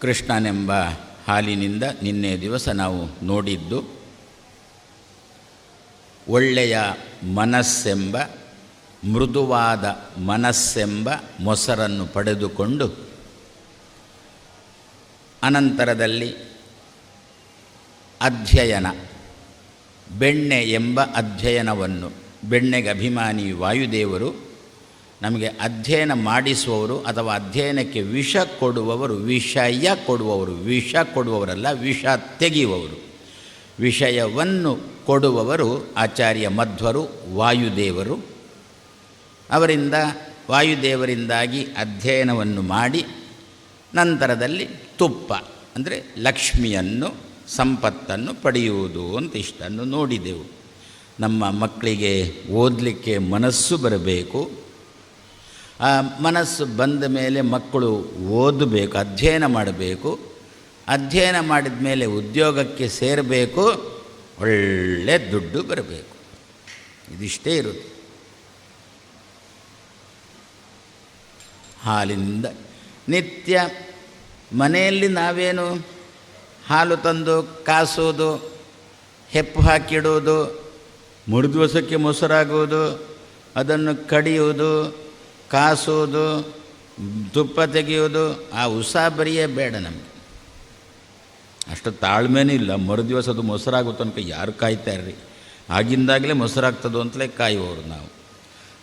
ಕೃಷ್ಣನೆಂಬ ಹಾಲಿನಿಂದ ನಿನ್ನೆ ದಿವಸ ನಾವು ನೋಡಿದ್ದು ಒಳ್ಳೆಯ ಮನಸ್ಸೆಂಬ ಮೃದುವಾದ ಮನಸ್ಸೆಂಬ ಮೊಸರನ್ನು ಪಡೆದುಕೊಂಡು ಅನಂತರದಲ್ಲಿ ಅಧ್ಯಯನ ಬೆಣ್ಣೆ ಎಂಬ ಅಧ್ಯಯನವನ್ನು, ಬೆಣ್ಣೆಗೆ ಅಭಿಮಾನಿ ವಾಯುದೇವರು, ನಮಗೆ ಅಧ್ಯಯನ ಮಾಡಿಸುವವರು ಅಥವಾ ಅಧ್ಯಯನಕ್ಕೆ ವಿಷ ಕೊಡುವವರು, ವಿಷಯ ಕೊಡುವವರು, ವಿಷ ಕೊಡುವವರಲ್ಲ, ವಿಷ ತೆಗೆಯುವವರು. ವಿಷಯವನ್ನು ಕೊಡುವವರು ಆಚಾರ್ಯ ಮಧ್ವರು ವಾಯುದೇವರು. ಅವರಿಂದ ವಾಯುದೇವರಿಂದಾಗಿ ಅಧ್ಯಯನವನ್ನು ಮಾಡಿ ನಂತರದಲ್ಲಿ ತುಪ್ಪ ಅಂದರೆ ಲಕ್ಷ್ಮಿಯನ್ನು, ಸಂಪತ್ತನ್ನು ಪಡೆಯುವುದು ಅಂತ ಇಷ್ಟನ್ನು ನೋಡಿದೆವು. ನಮ್ಮ ಮಕ್ಕಳಿಗೆ ಓದಲಿಕ್ಕೆ ಮನಸ್ಸು ಬರಬೇಕು. ಆ ಮನಸ್ಸು ಬಂದ ಮೇಲೆ ಮಕ್ಕಳು ಓದಬೇಕು, ಅಧ್ಯಯನ ಮಾಡಬೇಕು. ಅಧ್ಯಯನ ಮಾಡಿದ ಮೇಲೆ ಉದ್ಯೋಗಕ್ಕೆ ಸೇರಬೇಕು, ಒಳ್ಳೆ ದುಡ್ಡು ಬರಬೇಕು. ಇದಿಷ್ಟೇ ಇರುತ್ತೆ. ಹಾಲಿನಿಂದ ನಿತ್ಯ ಮನೆಯಲ್ಲಿ ನಾವೇನು ಹಾಲು ತಂದು ಕಾಸೋದು, ಹೆಪ್ಪು ಹಾಕಿಡೋದು, ಮುರಿದ್ವಸಕ್ಕೆ ಮೊಸರಾಗೋದು, ಅದನ್ನು ಕಡಿಯೋದು, ಕಾಸೋದು, ತುಪ್ಪ ತೆಗೆಯೋದು, ಆ ಉಸಾಬರಿಯೇ ಬೇಡ ನಮಗೆ. ಅಷ್ಟು ತಾಳ್ಮೆನೂ ಇಲ್ಲ. ಮರುದಿವಸ ಅದು ಮೊಸರಾಗೋ ತನಕ ಯಾರು ಕಾಯ್ತಾರ್ರಿ? ಆಗಿಂದಾಗಲೇ ಮೊಸರಾಗ್ತದೋ ಅಂತಲೇ ಕಾಯುವವರು ನಾವು.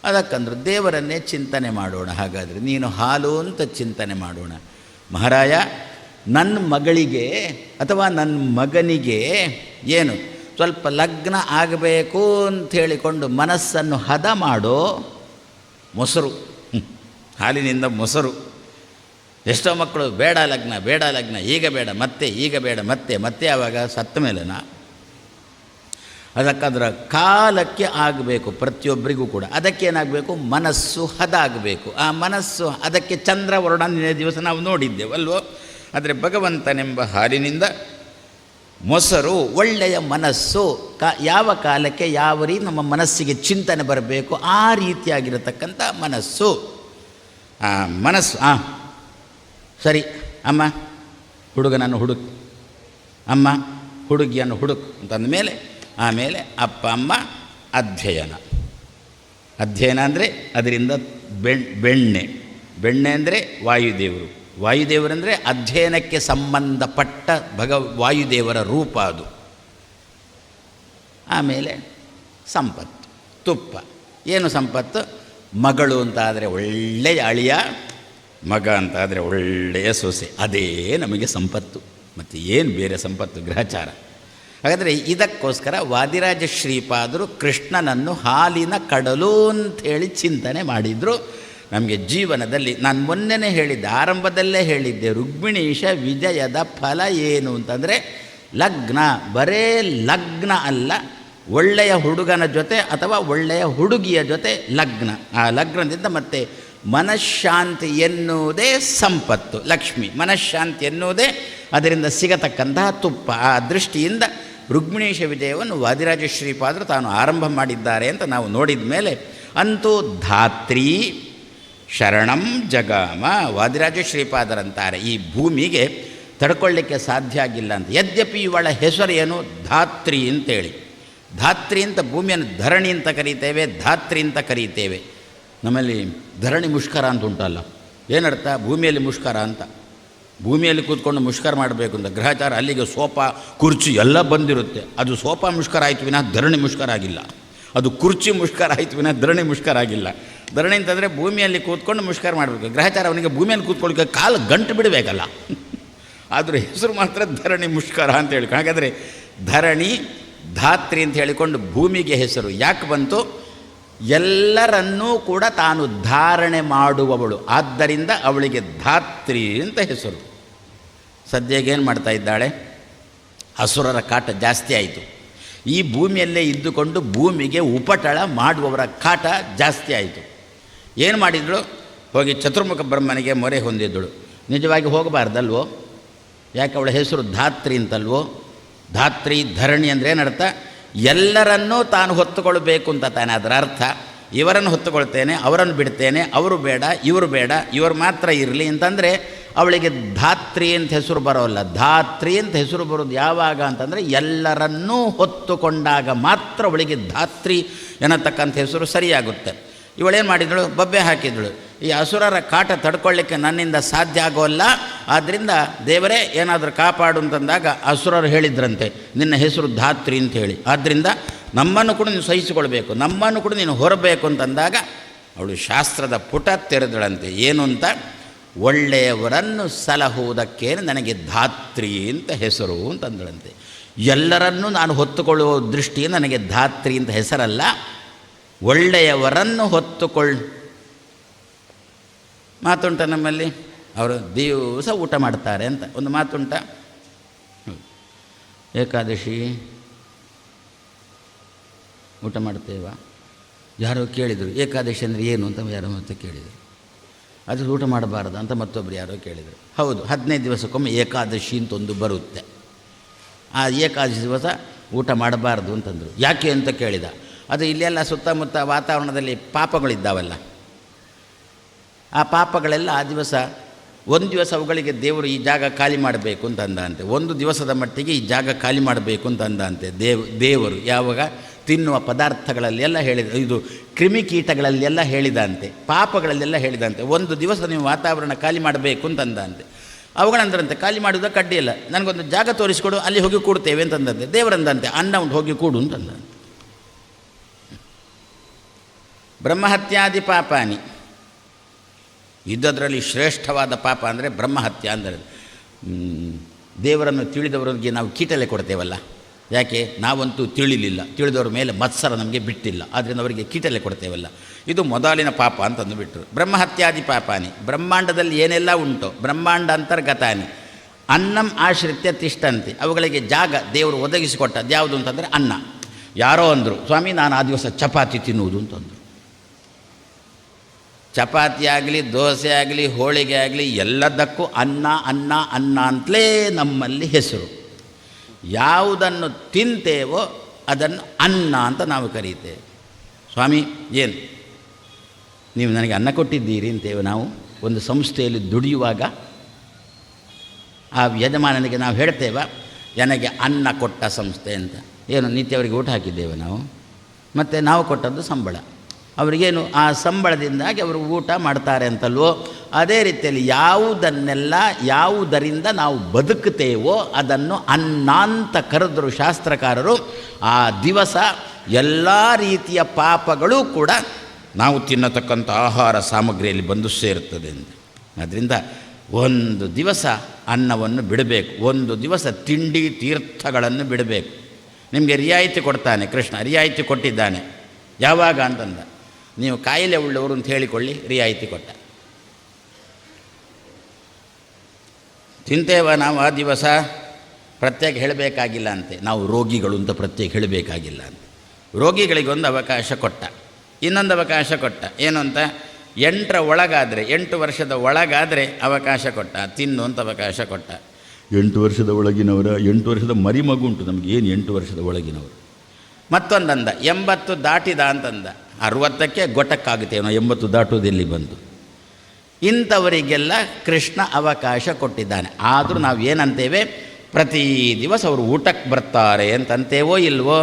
ಅದಕ್ಕಂದ್ರೆ ದೇವರನ್ನೇ ಚಿಂತನೆ ಮಾಡೋಣ. ಹಾಗಾದರೆ ನೀನು ಹಾಲು ಅಂತ ಚಿಂತನೆ ಮಾಡೋಣ. ಮಹಾರಾಯ, ನನ್ನ ಮಗಳಿಗೆ ಅಥವಾ ನನ್ನ ಮಗನಿಗೆ ಏನು ಸ್ವಲ್ಪ ಲಗ್ನ ಆಗಬೇಕು ಅಂಥೇಳಿಕೊಂಡು ಮನಸ್ಸನ್ನು ಹದ ಮಾಡೋ. ಮೊಸರು, ಹಾಲಿನಿಂದ ಮೊಸರು. ಎಷ್ಟೋ ಮಕ್ಕಳು ಬೇಡ ಲಗ್ನ, ಬೇಡ ಲಗ್ನ, ಈಗ ಬೇಡ, ಮತ್ತೆ ಈಗ ಬೇಡ, ಮತ್ತೆ ಆವಾಗ ಸತ್ತ ಮೇಲೆನಾ? ಅದಕ್ಕದರ ಕಾಲಕ್ಕೆ ಆಗಬೇಕು ಪ್ರತಿಯೊಬ್ಬರಿಗೂ ಕೂಡ. ಅದಕ್ಕೇನಾಗಬೇಕು? ಮನಸ್ಸು ಹದ ಆಗಬೇಕು. ಆ ಮನಸ್ಸು ಅದಕ್ಕೆ ಚಂದ್ರವರ್ಣ ದಿವಸ ನಾವು ನೋಡಿದ್ದೇವಲ್ವೋ. ಆದರೆ ಭಗವಂತನೆಂಬ ಹಾಲಿನಿಂದ ಮೊಸರು, ಒಳ್ಳೆಯ ಮನಸ್ಸು. ಯಾವ ಕಾಲಕ್ಕೆ ಯಾವ ರೀತಿ ನಮ್ಮ ಮನಸ್ಸಿಗೆ ಚಿಂತನೆ ಬರಬೇಕು ಆ ರೀತಿಯಾಗಿರತಕ್ಕಂಥ ಮನಸ್ಸು. ಆ ಮನಸ್ಸು ಸರಿ ಅಮ್ಮ ಹುಡುಗನನ್ನು ಹುಡುಕು, ಅಮ್ಮ ಹುಡುಗಿಯನ್ನು ಹುಡುಕು ಅಂತಂದಮೇಲೆ ಆಮೇಲೆ ಅಪ್ಪ ಅಮ್ಮ ಅಧ್ಯಯನ. ಅಧ್ಯಯನ ಅಂದರೆ ಅದರಿಂದ ಬೆಣ್ಣೆ ಅಂದರೆ ವಾಯುದೇವರು. ವಾಯುದೇವರಂದರೆ ಅಧ್ಯಯನಕ್ಕೆ ಸಂಬಂಧಪಟ್ಟ ವಾಯುದೇವರ ರೂಪ ಅದು. ಆಮೇಲೆ ಸಂಪತ್ತು, ತುಪ್ಪ. ಏನು ಸಂಪತ್ತು? ಮಗಳು ಅಂತಾದರೆ ಒಳ್ಳೆಯ ಅಳಿಯ, ಮಗ ಅಂತಾದರೆ ಒಳ್ಳೆಯ ಸೊಸೆ. ಅದೇ ನಮಗೆ ಸಂಪತ್ತು. ಮತ್ತು ಏನು ಬೇರೆ ಸಂಪತ್ತು? ಗ್ರಹಚಾರ. ಹಾಗಾದರೆ ಇದಕ್ಕೋಸ್ಕರ ವಾದಿರಾಜ ಶ್ರೀಪಾದರು ಕೃಷ್ಣನನ್ನು ಹಾಲಿನ ಕಡಲು ಅಂಥೇಳಿ ಚಿಂತನೆ ಮಾಡಿದರು. ನಮಗೆ ಜೀವನದಲ್ಲಿ ನಾನು ಮೊನ್ನೆನೇ ಹೇಳಿದ್ದೆ, ಆರಂಭದಲ್ಲೇ ಹೇಳಿದ್ದೆ, ರುಕ್ಮಿಣೀಶ ವಿಜಯದ ಫಲ ಏನು ಅಂತಂದರೆ ಲಗ್ನ. ಬರೇ ಲಗ್ನ ಅಲ್ಲ, ಒಳ್ಳೆಯ ಹುಡುಗನ ಜೊತೆ ಅಥವಾ ಒಳ್ಳೆಯ ಹುಡುಗಿಯ ಜೊತೆ ಲಗ್ನ. ಆ ಲಗ್ನದಿಂದ ಮತ್ತೆ ಮನಃಶಾಂತಿ ಎನ್ನುವುದೇ ಸಂಪತ್ತು, ಲಕ್ಷ್ಮಿ. ಮನಃಶಾಂತಿ ಎನ್ನುವುದೇ ಅದರಿಂದ ಸಿಗತಕ್ಕಂತಹ ತುಪ್ಪ. ಆ ದೃಷ್ಟಿಯಿಂದ ರುಕ್ಮಿಣೀಶ ವಿಜಯವನ್ನು ವಾದಿರಾಜ ಶ್ರೀಪಾದರು ತಾನು ಆರಂಭ ಮಾಡಿದ್ದಾರೆ ಅಂತ ನಾವು ನೋಡಿದ ಮೇಲೆ, ಅಂತೂ ಧಾತ್ರಿ ಶರಣಂ ಜಗಾಮ. ವಾದಿರಾಜ ಶ್ರೀಪಾದರಂತಾರೆ ಈ ಭೂಮಿಗೆ ತಡ್ಕೊಳ್ಳಿಕ್ಕೆ ಸಾಧ್ಯ ಆಗಿಲ್ಲ ಅಂತ. ಯದ್ಯಪಿ ಇವಳ ಹೆಸರು ಏನು? ಧಾತ್ರಿ ಅಂತೇಳಿ. ಧಾತ್ರಿ ಅಂತ ಭೂಮಿಯನ್ನು ಧರಣಿ ಅಂತ ಕರೀತೇವೆ, ಧಾತ್ರಿ ಅಂತ ಕರೀತೇವೆ. ನಮ್ಮಲ್ಲಿ ಧರಣಿ ಮುಷ್ಕರ ಅಂತ ಉಂಟಲ್ಲ, ಏನರ್ಥ? ಭೂಮಿಯಲ್ಲಿ ಮುಷ್ಕರ ಅಂತ. ಭೂಮಿಯಲ್ಲಿ ಕೂತ್ಕೊಂಡು ಮುಷ್ಕರ ಮಾಡಬೇಕು ಅಂತ ಗ್ರಹಚಾರ. ಅಲ್ಲಿಗೆ ಸೋಫಾ ಕುರ್ಚಿ ಎಲ್ಲ ಬಂದಿರುತ್ತೆ. ಅದು ಸೋಫಾ ಮುಷ್ಕರ ಆಯಿತು ವಿನಃ ಧರಣಿ ಮುಷ್ಕರ ಆಗಿಲ್ಲ. ಅದು ಕುರ್ಚಿ ಮುಷ್ಕರ ಆಯಿತು ವಿನಃ ಧರಣಿ ಮುಷ್ಕರ ಆಗಿಲ್ಲ. ಧರಣಿ ಅಂತಂದರೆ ಭೂಮಿಯಲ್ಲಿ ಕೂತ್ಕೊಂಡು ಮುಷ್ಕರ ಮಾಡಬೇಕು. ಗ್ರಹಚಾರ ಅವನಿಗೆ ಭೂಮಿಯಲ್ಲಿ ಕೂತ್ಕೊಳ್ಳಿಕ್ಕೆ ಕಾಲು ಗಂಟು ಬಿಡಬೇಕಲ್ಲ. ಆದರೂ ಹೆಸರು ಮಾತ್ರ ಧರಣಿ ಮುಷ್ಕರ ಅಂತ ಹೇಳಿಕೊಂಡು. ಹಾಗಾದರೆ ಧರಣಿ ಧಾತ್ರಿ ಅಂತ ಹೇಳಿಕೊಂಡು ಭೂಮಿಗೆ ಹೆಸರು ಯಾಕೆ ಬಂತು? ಎಲ್ಲರನ್ನೂ ಕೂಡ ತಾನು ಧಾರಣೆ ಮಾಡುವವಳು, ಆದ್ದರಿಂದ ಅವಳಿಗೆ ಧಾತ್ರಿ ಅಂತ ಹೆಸರು. ಸದ್ಯಗೇನು ಮಾಡ್ತಾ ಇದ್ದಾಳೆ? ಅಸುರರ ಕಾಟ ಜಾಸ್ತಿ ಆಯಿತು. ಈ ಭೂಮಿಯಲ್ಲೇ ಇದ್ದುಕೊಂಡು ಭೂಮಿಗೆ ಉಪಟಳ ಮಾಡುವವರ ಕಾಟ ಜಾಸ್ತಿ ಆಯಿತು. ಏನು ಮಾಡಿದಳು? ಹೋಗಿ ಚತುರ್ಮುಖ ಬ್ರಹ್ಮನಿಗೆ ಮೊರೆ ಹೊಂದಿದ್ದಳು. ನಿಜವಾಗಿ ಹೋಗಬಾರ್ದಲ್ವೋ? ಯಾಕೆ? ಅವಳ ಹೆಸರು ಧಾತ್ರಿ ಅಂತಲ್ವೋ? ಧಾತ್ರಿ ಧರಣಿ ಅಂದರೆ ಏನರ್ಥ? ಎಲ್ಲರನ್ನೂ ತಾನು ಹೊತ್ತುಕೊಳ್ಬೇಕು ಅಂತ ತಾನೆ ಅದರ ಅರ್ಥ. ಇವರನ್ನು ಹೊತ್ತುಕೊಳ್ತೇನೆ, ಅವರನ್ನು ಬಿಡ್ತೇನೆ, ಅವರು ಬೇಡ, ಇವರು ಬೇಡ, ಇವರು ಮಾತ್ರ ಇರಲಿ ಅಂತಂದರೆ ಅವಳಿಗೆ ಧಾತ್ರಿ ಅಂತ ಹೆಸರು ಬರೋಲ್ಲ. ಧಾತ್ರಿ ಅಂತ ಹೆಸರು ಬರೋದು ಯಾವಾಗ ಅಂತಂದರೆ ಎಲ್ಲರನ್ನೂ ಹೊತ್ತುಕೊಂಡಾಗ ಮಾತ್ರ ಅವಳಿಗೆ ಧಾತ್ರಿ ಎನ್ನತಕ್ಕಂಥ ಹೆಸರು ಸರಿಯಾಗುತ್ತೆ. ಇವಳೇನು ಮಾಡಿದಳು? ಬಬ್ಬೆ ಹಾಕಿದಳು. ಈ ಅಸುರರ ಕಾಟ ತಡ್ಕೊಳ್ಳಿಕ್ಕೆ ನನ್ನಿಂದ ಸಾಧ್ಯ ಆಗೋಲ್ಲ, ಆದ್ದರಿಂದ ದೇವರೇ ಏನಾದರೂ ಕಾಪಾಡು ಅಂತಂದಾಗ ಅಸುರರು ಹೇಳಿದ್ರಂತೆ ನಿನ್ನ ಹೆಸರು ಧಾತ್ರಿ ಅಂತ ಹೇಳಿ, ಆದ್ದರಿಂದ ನಮ್ಮನ್ನು ಕೂಡ ನೀನು ಸಹಿಸಿಕೊಳ್ಬೇಕು, ನಮ್ಮನ್ನು ಕೂಡ ನೀನು ಹೊರಬೇಕು ಅಂತಂದಾಗ ಅವಳು ಶಾಸ್ತ್ರದ ಪುಟ ತೆರೆದಳಂತೆ. ಏನು ಅಂತ? ಒಳ್ಳೆಯವರನ್ನು ಸಲಹುವುದಕ್ಕೆ ನನಗೆ ಧಾತ್ರಿ ಅಂತ ಹೆಸರು ಅಂತಂದಳಂತೆ. ಎಲ್ಲರನ್ನೂ ನಾನು ಹೊತ್ತುಕೊಳ್ಳುವ ದೃಷ್ಟಿಯಿಂದ ನನಗೆ ಧಾತ್ರಿ ಅಂತ ಹೆಸರಲ್ಲ, ಒಳ್ಳೆಯವರನ್ನು ಮಾತುಂಟ ನಮ್ಮಲ್ಲಿ, ಅವರು ದಿವಸ ಊಟ ಮಾಡ್ತಾರೆ ಅಂತ ಒಂದು ಮಾತುಂಟ. ಏಕಾದಶಿ ಊಟ ಮಾಡ್ತೇವಾ? ಯಾರೋ ಕೇಳಿದರು ಏಕಾದಶಿ ಅಂದರೆ ಏನು ಅಂತ ಯಾರೋ ಮತ್ತೆ ಕೇಳಿದರು. ಅದು ಊಟ ಮಾಡಬಾರ್ದು ಅಂತ ಮತ್ತೊಬ್ಬರು ಯಾರೋ ಕೇಳಿದರು. ಹೌದು, 15 ದಿವಸಕ್ಕೊಮ್ಮೆ ಏಕಾದಶಿ ಅಂತ ಒಂದು ಬರುತ್ತೆ. ಆ ಏಕಾದಶಿ ದಿವಸ ಊಟ ಮಾಡಬಾರ್ದು ಅಂತಂದರು. ಯಾಕೆ ಅಂತ ಕೇಳಿದ. ಅದು ಇಲ್ಲೆಲ್ಲ ಸುತ್ತಮುತ್ತ ವಾತಾವರಣದಲ್ಲಿ ಪಾಪಗಳಿದ್ದಾವಲ್ಲ, ಆ ಪಾಪಗಳೆಲ್ಲ ಆ ದಿವಸ ಒಂದು ದಿವಸ ಅವುಗಳಿಗೆ ದೇವರು ಈ ಜಾಗ ಖಾಲಿ ಮಾಡಬೇಕು ಅಂತ ಅಂದಂತೆ. ಒಂದು ದಿವಸದ ಮಟ್ಟಿಗೆ ಈ ಜಾಗ ಖಾಲಿ ಮಾಡಬೇಕು ಅಂತ ಅಂದಂತೆ ದೇವರು. ಯಾವಾಗ? ತಿನ್ನುವ ಪದಾರ್ಥಗಳಲ್ಲೆಲ್ಲ ಹೇಳಿದ, ಇದು ಕ್ರಿಮಿಕೀಟಗಳಲ್ಲೆಲ್ಲ ಹೇಳಿದಂತೆ, ಪಾಪಗಳಲ್ಲೆಲ್ಲ ಹೇಳಿದಂತೆ ಒಂದು ದಿವಸ ನೀವು ವಾತಾವರಣ ಖಾಲಿ ಮಾಡಬೇಕು ಅಂತಂದಂತೆ. ಅವುಗಳಂದ್ರಂತೆ ಖಾಲಿ ಮಾಡೋದಕ್ಕೆ ಅಡ್ಡಿಯಿಲ್ಲ, ನನಗೊಂದು ಜಾಗ ತೋರಿಸಿಕೊಡು, ಅಲ್ಲಿ ಹೋಗಿ ಕೂಡ್ತೇವೆ ಅಂತಂದಂತೆ. ದೇವರಂದಂತೆ ಅನ್ನ ಉಂಟು ಹೋಗಿ ಕೂಡು ಅಂತಂದಂತೆ. ಬ್ರಹ್ಮಹತ್ಯಾದಿ ಪಾಪಾನಿ, ಇದ್ದದರಲ್ಲಿ ಶ್ರೇಷ್ಠವಾದ ಪಾಪ ಅಂದರೆ ಬ್ರಹ್ಮಹತ್ಯ ಅಂದರೆ. ದೇವರನ್ನು ತಿಳಿದವರಿಗೆ ನಾವು ಕೀಟಲೆ ಕೊಡ್ತೇವಲ್ಲ, ಯಾಕೆ? ನಾವಂತೂ ತಿಳಿಲಿಲ್ಲ, ತಿಳಿದವ್ರ ಮೇಲೆ ಮತ್ಸರ ನಮಗೆ ಬಿಟ್ಟಿಲ್ಲ, ಆದ್ದರಿಂದ ಅವರಿಗೆ ಕೀಟಲೆ ಕೊಡ್ತೇವಲ್ಲ, ಇದು ಮೊದಲಿನ ಪಾಪ ಅಂತಂದು ಬಿಟ್ಟರು. ಬ್ರಹ್ಮಹತ್ಯಾದಿ ಪಾಪಾನಿ, ಬ್ರಹ್ಮಾಂಡದಲ್ಲಿ ಏನೆಲ್ಲ ಉಂಟು ಬ್ರಹ್ಮಾಂಡ ಅಂತರ್ಗತಾನಿ ಅನ್ನಂ ಆಶ್ರಿತ್ಯ ತಿಷ್ಟಂತಿ, ಅವುಗಳಿಗೆ ಜಾಗ ದೇವರು ಒದಗಿಸಿಕೊಟ್ಟದ್ದು ಯಾವುದು ಅಂತಂದರೆ ಅನ್ನ. ಯಾರೋ ಅಂದರು, ಸ್ವಾಮಿ ನಾನು ಆ ದಿವಸ ಚಪಾತಿ ತಿನ್ನುವುದು ಅಂತಂದರು. ಚಪಾತಿ ಆಗಲಿ, ದೋಸೆ ಆಗಲಿ, ಹೋಳಿಗೆ ಆಗಲಿ, ಎಲ್ಲದಕ್ಕೂ ಅನ್ನ ಅನ್ನ ಅನ್ನ ಅಂತಲೇ ನಮ್ಮಲ್ಲಿ ಹೆಸರು. ಯಾವುದನ್ನು ತಿಂತೇವೋ ಅದನ್ನು ಅನ್ನ ಅಂತ ನಾವು ಕರೀತೇವೆ. ಸ್ವಾಮಿ ಏನು ನೀವು ನನಗೆ ಅನ್ನ ಕೊಟ್ಟಿದ್ದೀರಿ ಅಂತೇವೆ ನಾವು. ಒಂದು ಸಂಸ್ಥೆಯಲ್ಲಿ ದುಡಿಯುವಾಗ ಆ ಯಜಮಾನನಿಗೆ ನಾವು ಹೇಳ್ತೇವೆ ನನಗೆ ಅನ್ನ ಕೊಟ್ಟ ಸಂಸ್ಥೆ ಅಂತ. ಏನು ನಿತ್ಯವರಿಗೆ ಊಟ ಹಾಕಿದ್ದೇವೆ ನಾವು, ಮತ್ತು ನಾವು ಕೊಟ್ಟದ್ದು ಸಂಬಳ. ಅವರಿಗೇನು ಆ ಸಂಬಳದಿಂದಾಗಿ ಅವರು ಊಟ ಮಾಡ್ತಾರೆ ಅಂತಲ್ವೋ, ಅದೇ ರೀತಿಯಲ್ಲಿ ಯಾವುದರಿಂದ ನಾವು ಬದುಕುತ್ತೇವೋ ಅದನ್ನು ಅನ್ನ ಅಂತ ಕರೆದರು ಶಾಸ್ತ್ರಕಾರರು. ಆ ದಿವಸ ಎಲ್ಲ ರೀತಿಯ ಪಾಪಗಳೂ ಕೂಡ ನಾವು ತಿನ್ನತಕ್ಕಂಥ ಆಹಾರ ಸಾಮಗ್ರಿಯಲ್ಲಿ ಬಂದು ಸೇರುತ್ತದೆ ಅಂತ. ಅದರಿಂದ ಒಂದು ದಿವಸ ಅನ್ನವನ್ನು ಬಿಡಬೇಕು, ಒಂದು ದಿವಸ ತಿಂಡಿ ತೀರ್ಥಗಳನ್ನು ಬಿಡಬೇಕು. ನಿಮಗೆ ರಿಯಾಯಿತಿ ಕೊಡ್ತಾನೆ ಕೃಷ್ಣ, ರಿಯಾಯಿತಿ ಕೊಟ್ಟಿದ್ದಾನೆ. ಯಾವಾಗ ಅಂತಂದ, ನೀವು ಕಾಯಿಲೆ ಉಳ್ಳವರು ಅಂತ ಹೇಳಿಕೊಳ್ಳಿ, ರಿಯಾಯಿತಿ ಕೊಟ್ಟ. ತಿಂತೇವ ನಾವು ಆ ದಿವಸ ಪ್ರತ್ಯೇಕ ಹೇಳಬೇಕಾಗಿಲ್ಲ ಅಂತೆ, ನಾವು ರೋಗಿಗಳು ಅಂತ ಪ್ರತ್ಯೇಕ ಹೇಳಬೇಕಾಗಿಲ್ಲ ಅಂತ. ರೋಗಿಗಳಿಗೊಂದು ಅವಕಾಶ ಕೊಟ್ಟ, ಇನ್ನೊಂದು ಅವಕಾಶ ಕೊಟ್ಟ. ಏನು ಅಂತ? 8ರ ಒಳಗಾದರೆ, 8 ವರ್ಷದ ಒಳಗಾದರೆ ಅವಕಾಶ ಕೊಟ್ಟ, ತಿನ್ನು ಅಂತ ಅವಕಾಶ ಕೊಟ್ಟ. 8 ವರ್ಷದ ಒಳಗಿನವರ, 8 ವರ್ಷದ ಮರಿಮಗು ಉಂಟು ನಮಗೆ, ಏನು 8 ವರ್ಷದ ಒಳಗಿನವರು. ಮತ್ತೊಂದಂದ 80 ದಾಟಿದ ಅಂತಂದ. 60ಕ್ಕೆ ಗೊಟ್ಟಕ್ಕಾಗುತ್ತೇನೋ, 80 ದಾಟುವುದೆಲ್ಲಿ ಬಂದು. ಇಂಥವರಿಗೆಲ್ಲ ಕೃಷ್ಣ ಅವಕಾಶ ಕೊಟ್ಟಿದ್ದಾನೆ. ಆದರೂ ನಾವು ಏನಂತೇವೆ? ಪ್ರತಿ ದಿವಸ ಅವರು ಊಟಕ್ಕೆ ಬರ್ತಾರೆ ಅಂತಂತೇವೋ ಇಲ್ವೋ?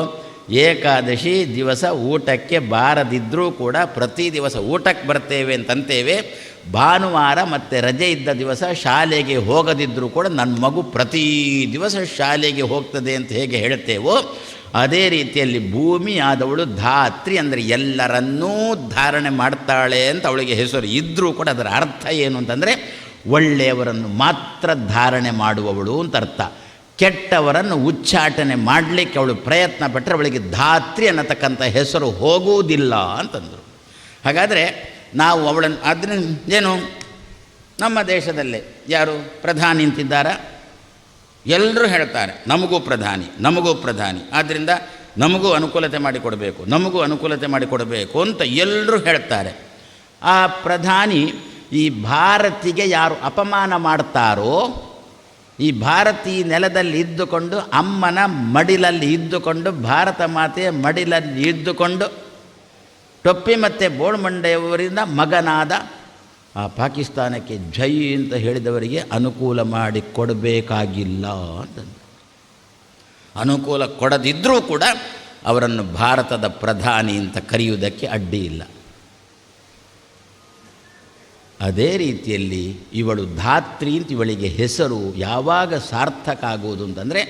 ಏಕಾದಶಿ ದಿವಸ ಊಟಕ್ಕೆ ಬಾರದಿದ್ದರೂ ಕೂಡ ಪ್ರತಿ ದಿವಸ ಊಟಕ್ಕೆ ಬರ್ತೇವೆ ಅಂತಂತೇವೆ. ಭಾನುವಾರ ಮತ್ತು ರಜೆ ಇದ್ದ ದಿವಸ ಶಾಲೆಗೆ ಹೋಗದಿದ್ದರೂ ಕೂಡ ನನ್ನ ಮಗು ಪ್ರತಿ ದಿವಸ ಶಾಲೆಗೆ ಹೋಗ್ತದೆ ಅಂತ ಹೇಗೆ ಹೇಳ್ತೇವೋ, ಅದೇ ರೀತಿಯಲ್ಲಿ ಭೂಮಿ ಆದವಳು ಧಾತ್ರಿ, ಅಂದರೆ ಎಲ್ಲರನ್ನೂ ಧಾರಣೆ ಮಾಡ್ತಾಳೆ ಅಂತ ಅವಳಿಗೆ ಹೆಸರು ಇದ್ದರೂ ಕೂಡ ಅದರ ಅರ್ಥ ಏನು ಅಂತಂದರೆ ಒಳ್ಳೆಯವರನ್ನು ಮಾತ್ರ ಧಾರಣೆ ಮಾಡುವವಳು ಅಂತ ಅರ್ಥ. ಕೆಟ್ಟವರನ್ನು ಉಚ್ಚಾಟನೆ ಮಾಡಲಿಕ್ಕೆ ಅವಳು ಪ್ರಯತ್ನ ಪಟ್ಟರೆ ಅವಳಿಗೆ ಧಾತ್ರಿ ಅನ್ನತಕ್ಕಂಥ ಹೆಸರು ಹೋಗುವುದಿಲ್ಲ ಅಂತಂದರು. ಹಾಗಾದರೆ ನಾವು ಅವಳನ್ನು ಅದನ್ನು ಏನು ನಮ್ಮ ದೇಶದಲ್ಲೇ ಯಾರು ಪ್ರಧಾನಿ ಅಂತಿದ್ದಾರಾ? ಎಲ್ಲರೂ ಹೇಳ್ತಾರೆ ನಮಗೂ ಪ್ರಧಾನಿ, ನಮಗೂ ಪ್ರಧಾನಿ, ಆದ್ದರಿಂದ ನಮಗೂ ಅನುಕೂಲತೆ ಮಾಡಿಕೊಡಬೇಕು, ನಮಗೂ ಅನುಕೂಲತೆ ಮಾಡಿಕೊಡಬೇಕು ಅಂತ ಎಲ್ಲರೂ ಹೇಳ್ತಾರೆ. ಆ ಪ್ರಧಾನಿ ಈ ಭಾರತಿಗೆ ಯಾರು ಅಪಮಾನ ಮಾಡ್ತಾರೋ, ಈ ಭಾರತೀಯ ನೆಲದಲ್ಲಿ ಇದ್ದುಕೊಂಡು, ಅಮ್ಮನ ಮಡಿಲಲ್ಲಿ ಇದ್ದುಕೊಂಡು, ಭಾರತ ಮಾತೆಯ ಮಡಿಲಲ್ಲಿ ಇದ್ದುಕೊಂಡು, ಟೊಪ್ಪಿ ಮತ್ತು ಬೋಳ್ಮಂಡೆಯವರಿಂದ ಮಗನಾದ ಆ ಪಾಕಿಸ್ತಾನಕ್ಕೆ ಜೈ ಅಂತ ಹೇಳಿದವರಿಗೆ ಅನುಕೂಲ ಮಾಡಿ ಕೊಡಬೇಕಾಗಿಲ್ಲ ಅಂತಂದು. ಅನುಕೂಲ ಕೊಡದಿದ್ದರೂ ಕೂಡ ಅವರನ್ನು ಭಾರತದ ಪ್ರಧಾನಿ ಅಂತ ಕರೆಯುವುದಕ್ಕೆ ಅಡ್ಡಿ ಇಲ್ಲ. ಅದೇ ರೀತಿಯಲ್ಲಿ ಇವಳು ಧಾತ್ರಿ ಅಂತ ಇವಳಿಗೆ ಹೆಸರು ಯಾವಾಗ ಸಾರ್ಥಕ ಆಗುವುದು ಅಂತಂದರೆ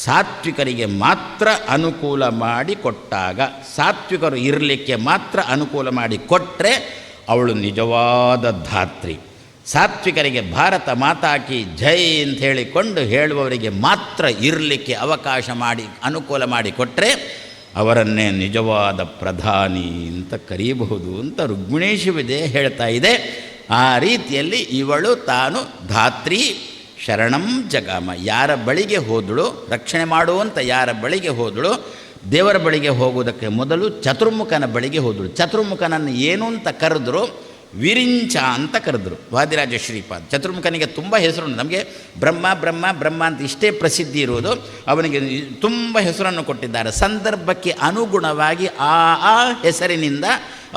ಸಾತ್ವಿಕರಿಗೆ ಮಾತ್ರ ಅನುಕೂಲ ಮಾಡಿ ಕೊಟ್ಟಾಗ, ಸಾತ್ವಿಕರು ಇರಲಿಕ್ಕೆ ಮಾತ್ರ ಅನುಕೂಲ ಮಾಡಿ ಕೊಟ್ಟರೆ ಅವಳು ನಿಜವಾದ ಧಾತ್ರಿ. ಸಾತ್ವಿಕರಿಗೆ ಭಾರತ ಮಾತಾಕಿ ಜೈ ಅಂತ ಹೇಳಿಕೊಂಡು ಹೇಳುವವರಿಗೆ ಮಾತ್ರ ಇರಲಿಕ್ಕೆ ಅವಕಾಶ ಮಾಡಿ ಅನುಕೂಲ ಮಾಡಿ ಕೊಟ್ಟರೆ ಅವರನ್ನೇ ನಿಜವಾದ ಪ್ರಧಾನಿ ಅಂತ ಕರೆಯಬಹುದು ಅಂತ ರುಕ್ಮಿಣೀಶವಿದೆ ಹೇಳ್ತಾ ಇದೆ. ಆ ರೀತಿಯಲ್ಲಿ ಇವಳು ತಾನು ಧಾತ್ರಿ ಶರಣಂ ಜಗಾಮ, ಯಾರ ಬಳಿಗೆ ಹೋದಳು, ರಕ್ಷಣೆ ಮಾಡುವಂಥ ಯಾರ ಬಳಿಗೆ ಹೋದಳು, ದೇವರ ಬಳಿಗೆ ಹೋಗುವುದಕ್ಕೆ ಮೊದಲು ಚತುರ್ಮುಖನ ಬಳಿಗೆ ಹೋದಳು. ಚತುರ್ಮುಖನನ್ನು ಏನು ಅಂತ ಕರೆದ್ರು, ವಿರಿಂಚ ಅಂತ ಕರೆದ್ರು ವಾದಿರಾಜ ಶ್ರೀಪಾದ್. ಚತುರ್ಮುಖನಿಗೆ ತುಂಬ ಹೆಸರು, ನಮಗೆ ಬ್ರಹ್ಮ ಬ್ರಹ್ಮ ಬ್ರಹ್ಮ ಅಂತ ಇಷ್ಟೇ ಪ್ರಸಿದ್ಧಿ ಇರುವುದು, ಅವನಿಗೆ ತುಂಬ ಹೆಸರನ್ನು ಕೊಟ್ಟಿದ್ದಾರೆ. ಸಂದರ್ಭಕ್ಕೆ ಅನುಗುಣವಾಗಿ ಆ ಹೆಸರಿನಿಂದ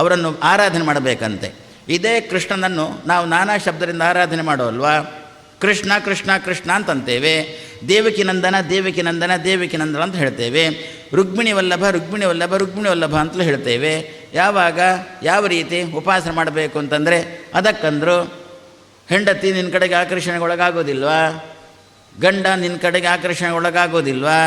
ಅವರನ್ನು ಆರಾಧನೆ ಮಾಡಬೇಕಂತೆ. ಇದೇ ಕೃಷ್ಣನನ್ನು ನಾವು ನಾನಾ ಶಬ್ದದಿಂದ ಆರಾಧನೆ ಮಾಡೋಲ್ವಾ, ಕೃಷ್ಣ ಕೃಷ್ಣ ಕೃಷ್ಣ ಅಂತಂತೇವೆ, ದೇವಕಿ ನಂದನ ದೇವಕಿ ನಂದನ ದೇವಕಿ ನಂದನ ಅಂತ ಹೇಳ್ತೇವೆ, ರುಕ್ಮಿಣಿ ವಲ್ಲಭ ರುಕ್ಮಿಣಿ ವಲ್ಲಭ ರುಕ್ಮಿಣಿ ವಲ್ಲಭ ಅಂತಲೂ ಹೇಳ್ತೇವೆ. ಯಾವಾಗ ಯಾವ ರೀತಿ ಉಪಾಸನೆ ಮಾಡಬೇಕು ಅಂತಂದರೆ, ಅದಕ್ಕಂದ್ರು ಹೆಂಡತಿ ನಿನ್ನ ಕಡೆಗೆ ಆಕರ್ಷಣೆಗೆ ಒಳಗಾಗೋದಿಲ್ವಾ, ಗಂಡ ನಿನ್ನ ಕಡೆಗೆ ಆಕರ್ಷಣೆಗೆ ಒಳಗಾಗೋದಿಲ್ವಾ,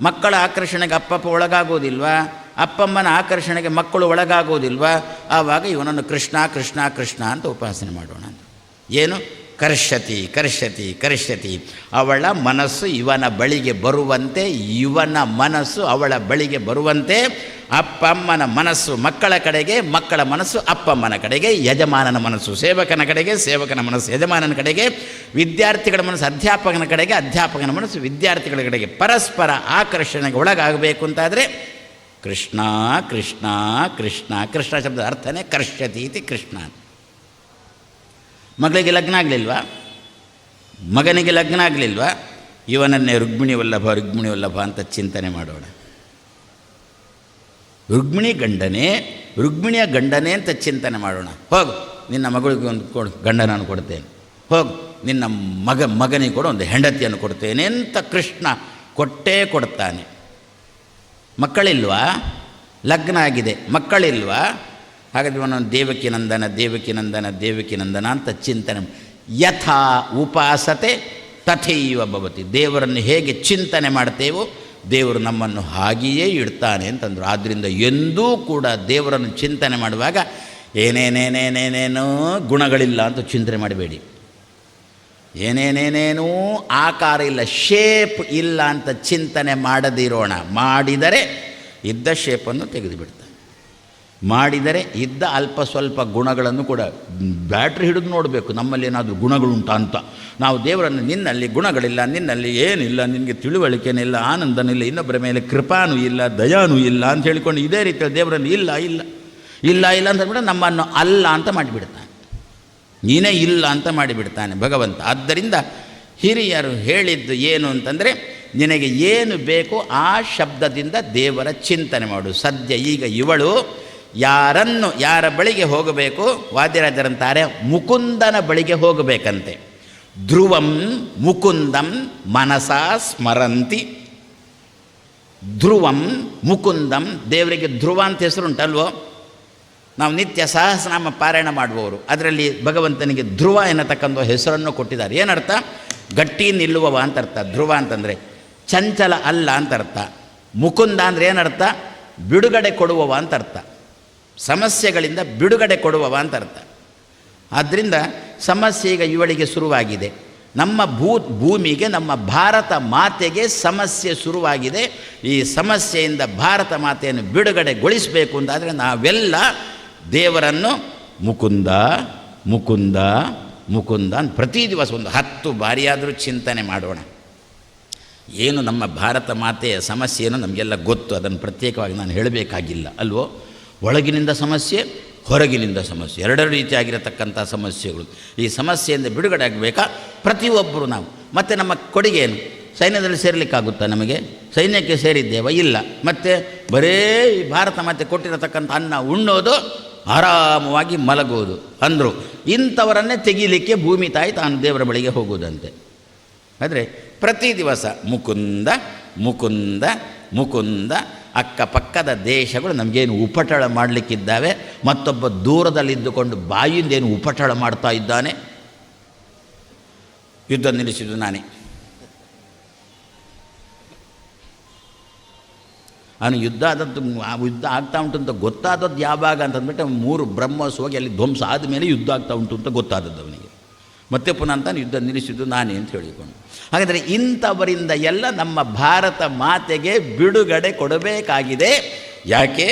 ಮಕ್ಕಳ ಆಕರ್ಷಣೆಗೆ ಅಪ್ಪಪ್ಪ ಒಳಗಾಗೋದಿಲ್ವಾ, ಅಪ್ಪಮ್ಮನ ಆಕರ್ಷಣೆಗೆ ಮಕ್ಕಳು ಒಳಗಾಗೋದಿಲ್ವಾ, ಆವಾಗ ಇವನನ್ನು ಕೃಷ್ಣ ಕೃಷ್ಣ ಕೃಷ್ಣ ಅಂತ ಉಪಾಸನೆ ಮಾಡೋಣ. ಏನು ಕರ್ಷತಿ ಕರ್ಷತಿ ಕರ್ಷತಿ, ಅವಳ ಮನಸ್ಸು ಇವನ ಬಳಿಗೆ ಬರುವಂತೆ, ಇವನ ಮನಸ್ಸು ಅವಳ ಬಳಿಗೆ ಬರುವಂತೆ, ಅಪ್ಪಮ್ಮನ ಮನಸ್ಸು ಮಕ್ಕಳ ಕಡೆಗೆ, ಮಕ್ಕಳ ಮನಸ್ಸು ಅಪ್ಪಮ್ಮನ ಕಡೆಗೆ, ಯಜಮಾನನ ಮನಸ್ಸು ಸೇವಕನ ಕಡೆಗೆ, ಸೇವಕನ ಮನಸ್ಸು ಯಜಮಾನನ ಕಡೆಗೆ, ವಿದ್ಯಾರ್ಥಿಗಳ ಮನಸ್ಸು ಅಧ್ಯಾಪಕನ ಕಡೆಗೆ, ಅಧ್ಯಾಪಕನ ಮನಸ್ಸು ವಿದ್ಯಾರ್ಥಿಗಳ ಕಡೆಗೆ, ಪರಸ್ಪರ ಆಕರ್ಷಣೆಗೆ ಒಳಗಾಗಬೇಕು ಅಂತಾದರೆ ಕೃಷ್ಣ ಕೃಷ್ಣ ಕೃಷ್ಣ. ಕೃಷ್ಣ ಶಬ್ದದ ಅರ್ಥನೇ ಕರ್ಷತಿ ಇತಿ ಕೃಷ್ಣ. ಮಗಳಿಗೆ ಲಗ್ನ ಆಗಲಿಲ್ವಾ, ಮಗನಿಗೆ ಲಗ್ನ ಆಗಲಿಲ್ವಾ, ಇವನನ್ನೇ ರುಕ್ಮಿಣಿ ವಲ್ಲಭ ರುಕ್ಮಿಣಿ ವಲ್ಲಭ ಅಂತ ಚಿಂತನೆ ಮಾಡೋಣ. ರುಕ್ಮಿಣಿ ಗಂಡನೇ, ರುಕ್ಮಿಣಿಯ ಗಂಡನೇ ಅಂತ ಚಿಂತನೆ ಮಾಡೋಣ. ಹೋಗು ನಿನ್ನ ಮಗಳಿಗೆ ಒಂದು ಗಂಡ ನಾನು ಕೊಡ್ತೇನೆ, ಹೋಗು ನಿನ್ನ ಮಗನಿಗೆ ಕೂಡ ಒಂದು ಹೆಂಡತಿಯನ್ನು ಕೊಡ್ತೇನೆ ಅಂತ ಕೃಷ್ಣ ಕೊಟ್ಟೇ ಕೊಡ್ತಾನೆ. ಮಕ್ಕಳಿಲ್ವಾ, ಲಗ್ನ ಆಗಿದೆ, ಮಕ್ಕಳಿಲ್ವಾ, ಹಾಗಾದರೆ ಇವನೊಂದು ದೇವಕಿ ನಂದನ ದೇವಕಿ ನಂದನ ದೇವಕಿ ನಂದನ ಅಂತ ಚಿಂತನೆ. ಯಥಾ ಉಪಾಸತೆ ತಥೈವ ಭವತಿ, ದೇವರನ್ನು ಹೇಗೆ ಚಿಂತನೆ ಮಾಡ್ತೇವೋ ದೇವರು ನಮ್ಮನ್ನು ಹಾಗೆಯೇ ಇಡ್ತಾನೆ ಅಂತಂದರು. ಆದ್ದರಿಂದ ಎಂದೂ ಕೂಡ ದೇವರನ್ನು ಚಿಂತನೆ ಮಾಡುವಾಗ ಏನೇನೇನೇನೇನೇನೋ ಗುಣಗಳಿಲ್ಲ ಅಂತ ಚಿಂತನೆ ಮಾಡಬೇಡಿ, ಏನೇನೇನೇನೂ ಆಕಾರ ಇಲ್ಲ, ಶೇಪ್ ಇಲ್ಲ ಅಂತ ಚಿಂತನೆ ಮಾಡದಿರೋಣ. ಮಾಡಿದರೆ ಇದ್ದ ಶೇಪನ್ನು ತೆಗೆದುಬಿಡ್ತಾನೆ, ಮಾಡಿದರೆ ಇದ್ದ ಅಲ್ಪ ಸ್ವಲ್ಪ ಗುಣಗಳನ್ನು ಕೂಡ ಬ್ಯಾಟ್ರಿ ಹಿಡಿದು ನೋಡಬೇಕು ನಮ್ಮಲ್ಲಿ ಏನಾದರೂ ಗುಣಗಳುಂಟಾ ಅಂತ. ನಾವು ದೇವರನ್ನು ನಿನ್ನಲ್ಲಿ ಗುಣಗಳಿಲ್ಲ, ನಿನ್ನಲ್ಲಿ ಏನಿಲ್ಲ, ನಿನಗೆ ತಿಳುವಳಿಕೆನಿಲ್ಲ, ಆನಂದನಿಲ್ಲ, ಇನ್ನೊಬ್ಬರ ಮೇಲೆ ಕೃಪಾನೂ ಇಲ್ಲ, ದಯಾನೂ ಇಲ್ಲ ಅಂತ ಹೇಳಿಕೊಂಡು ಇದೇ ರೀತಿಯಲ್ಲಿ ದೇವರನ್ನು ಇಲ್ಲ ಇಲ್ಲ ಇಲ್ಲ ಇಲ್ಲ ಅಂತ ಹೇಳ್ಬಿಟ್ಟು ನಮ್ಮನ್ನು ಅಲ್ಲ ಅಂತ ಮಾಡಿಬಿಡ್ತಾನೆ, ನೀನೇ ಇಲ್ಲ ಅಂತ ಮಾಡಿಬಿಡ್ತಾನೆ ಭಗವಂತ. ಆದ್ದರಿಂದ ಹಿರಿಯರು ಹೇಳಿದ್ದು ಏನು ಅಂತಂದರೆ, ನಿನಗೆ ಏನು ಬೇಕೋ ಆ ಶಬ್ದದಿಂದ ದೇವರ ಚಿಂತನೆ ಮಾಡು. ಸದ್ಯ ಈಗ ಇವಳು ಯಾರ ಬಳಿಗೆ ಹೋಗಬೇಕು, ವಾದ್ಯರಾಜರಂತಾರೆ ಮುಕುಂದನ ಬಳಿಗೆ ಹೋಗಬೇಕಂತೆ. ಧ್ರುವಂ ಮುಕುಂದಂ ಮನಸಾ ಸ್ಮರಂತಿ. ಧ್ರುವಂ ಮುಕುಂದಂ, ದೇವರಿಗೆ ಧ್ರುವ ಅಂತ ಹೆಸರುಂಟಲ್ವೋ, ನಾವು ನಿತ್ಯ ಸಹಸ್ರನಾಮ ಪಾರಾಯಣ ಮಾಡುವವರು, ಅದರಲ್ಲಿ ಭಗವಂತನಿಗೆ ಧ್ರುವ ಎನ್ನತಕ್ಕಂಥ ಹೆಸರನ್ನು ಕೊಟ್ಟಿದ್ದಾರೆ. ಏನರ್ಥ? ಗಟ್ಟಿ ನಿಲ್ಲುವವ ಅಂತ ಅರ್ಥ. ಧ್ರುವ ಅಂತಂದರೆ ಚಂಚಲ ಅಲ್ಲ ಅಂತ ಅರ್ಥ. ಮುಕುಂದ ಅಂದರೆ ಏನರ್ಥ? ಬಿಡುಗಡೆ ಕೊಡುವವ ಅಂತ ಅರ್ಥ, ಸಮಸ್ಯೆಗಳಿಂದ ಬಿಡುಗಡೆ ಕೊಡುವವ ಅಂತ ಅರ್ಥ. ಆದ್ದರಿಂದ ಸಮಸ್ಯೆ ಈಗ ಇವಳಿಗೆ ಶುರುವಾಗಿದೆ, ನಮ್ಮ ಭೂಮಿಗೆ, ನಮ್ಮ ಭಾರತ ಮಾತೆಗೆ ಸಮಸ್ಯೆ ಶುರುವಾಗಿದೆ. ಈ ಸಮಸ್ಯೆಯಿಂದ ಭಾರತ ಮಾತೆಯನ್ನು ಬಿಡುಗಡೆಗೊಳಿಸಬೇಕು ಅಂತಾದರೆ ನಾವೆಲ್ಲ ದೇವರನ್ನು ಮುಕುಂದ ಮುಕುಂದ ಮುಕುಂದ ಪ್ರತಿ ದಿವಸ ಒಂದು 10 ಬಾರಿಯಾದರೂ ಚಿಂತನೆ ಮಾಡೋಣ. ಏನು ನಮ್ಮ ಭಾರತ ಮಾತೆಯ ಸಮಸ್ಯೆ ಏನೋ ನಮಗೆಲ್ಲ ಗೊತ್ತು, ಅದನ್ನು ಪ್ರತ್ಯೇಕವಾಗಿ ನಾನು ಹೇಳಬೇಕಾಗಿಲ್ಲ ಅಲ್ವೋ. ಒಳಗಿನಿಂದ ಸಮಸ್ಯೆ, ಹೊರಗಿನಿಂದ ಸಮಸ್ಯೆ, ಎರಡೆರಡು ರೀತಿಯಾಗಿರತಕ್ಕಂಥ ಸಮಸ್ಯೆಗಳು. ಈ ಸಮಸ್ಯೆಯಿಂದ ಬಿಡುಗಡೆ ಆಗಬೇಕಾ ಪ್ರತಿಯೊಬ್ಬರು ನಾವು. ಮತ್ತು ನಮ್ಮ ಕೊಡುಗೆ ಏನು? ಸೈನ್ಯದಲ್ಲಿ ಸೇರಲಿಕ್ಕಾಗುತ್ತಾ ನಮಗೆ? ಸೈನ್ಯಕ್ಕೆ ಸೇರಿದ್ದೇವ? ಇಲ್ಲ. ಮತ್ತು ಬರೇ ಈ ಭಾರತ ಮಾತೆ ಕೊಟ್ಟಿರತಕ್ಕಂಥ ಅನ್ನ ಉಣ್ಣೋದು, ಆರಾಮವಾಗಿ ಮಲಗುವುದು ಅಂದರು. ಇಂಥವರನ್ನೇ ತೆಗೀಲಿಕ್ಕೆ ಭೂಮಿ ತಾಯಿ ತಾನು ದೇವರ ಬಳಿಗೆ ಹೋಗುವುದಂತೆ. ಆದರೆ ಪ್ರತಿ ದಿವಸ ಮುಕುಂದ ಮುಕುಂದ ಮುಕುಂದ, ಅಕ್ಕಪಕ್ಕದ ದೇಶಗಳು ನಮಗೇನು ಉಪಟಳ ಮಾಡಲಿಕ್ಕಿದ್ದಾವೆ, ಮತ್ತೊಬ್ಬ ದೂರದಲ್ಲಿದ್ದುಕೊಂಡು ಬಾಯಿಂದೇನು ಉಪಟಳ ಮಾಡ್ತಾ ಇದ್ದಾನೆ. ಯುದ್ಧ ನಿಲ್ಲಿಸಿದ್ದು ನಾನೇ. ಅವನು ಯುದ್ಧ ಆಗ್ತಾ ಉಂಟು ಅಂತ ಗೊತ್ತಾದದ್ದು ಯಾವಾಗ ಅಂತಂದ್ಬಿಟ್ಟು 3 ಬ್ರಹ್ಮಸ್ ಹೋಗಿ ಅಲ್ಲಿ ಧ್ವಂಸ ಆದಮೇಲೆ ಯುದ್ಧ ಆಗ್ತಾ ಉಂಟು ಅಂತ ಗೊತ್ತಾದದ್ದು ಅವನಿಗೆ. ಮತ್ತೆ ಪುನಃ ಅಂತ ಯುದ್ಧ ನಿಲ್ಲಿಸಿದ್ದು ನಾನೇ ಅಂತ ಹೇಳಿಕೊಂಡು. ಹಾಗಾದರೆ ಇಂಥವರಿಂದ ಎಲ್ಲ ನಮ್ಮ ಭಾರತ ಮಾತೆಗೆ ಬಿಡುಗಡೆ ಕೊಡಬೇಕಾಗಿದೆ. ಯಾಕೆ?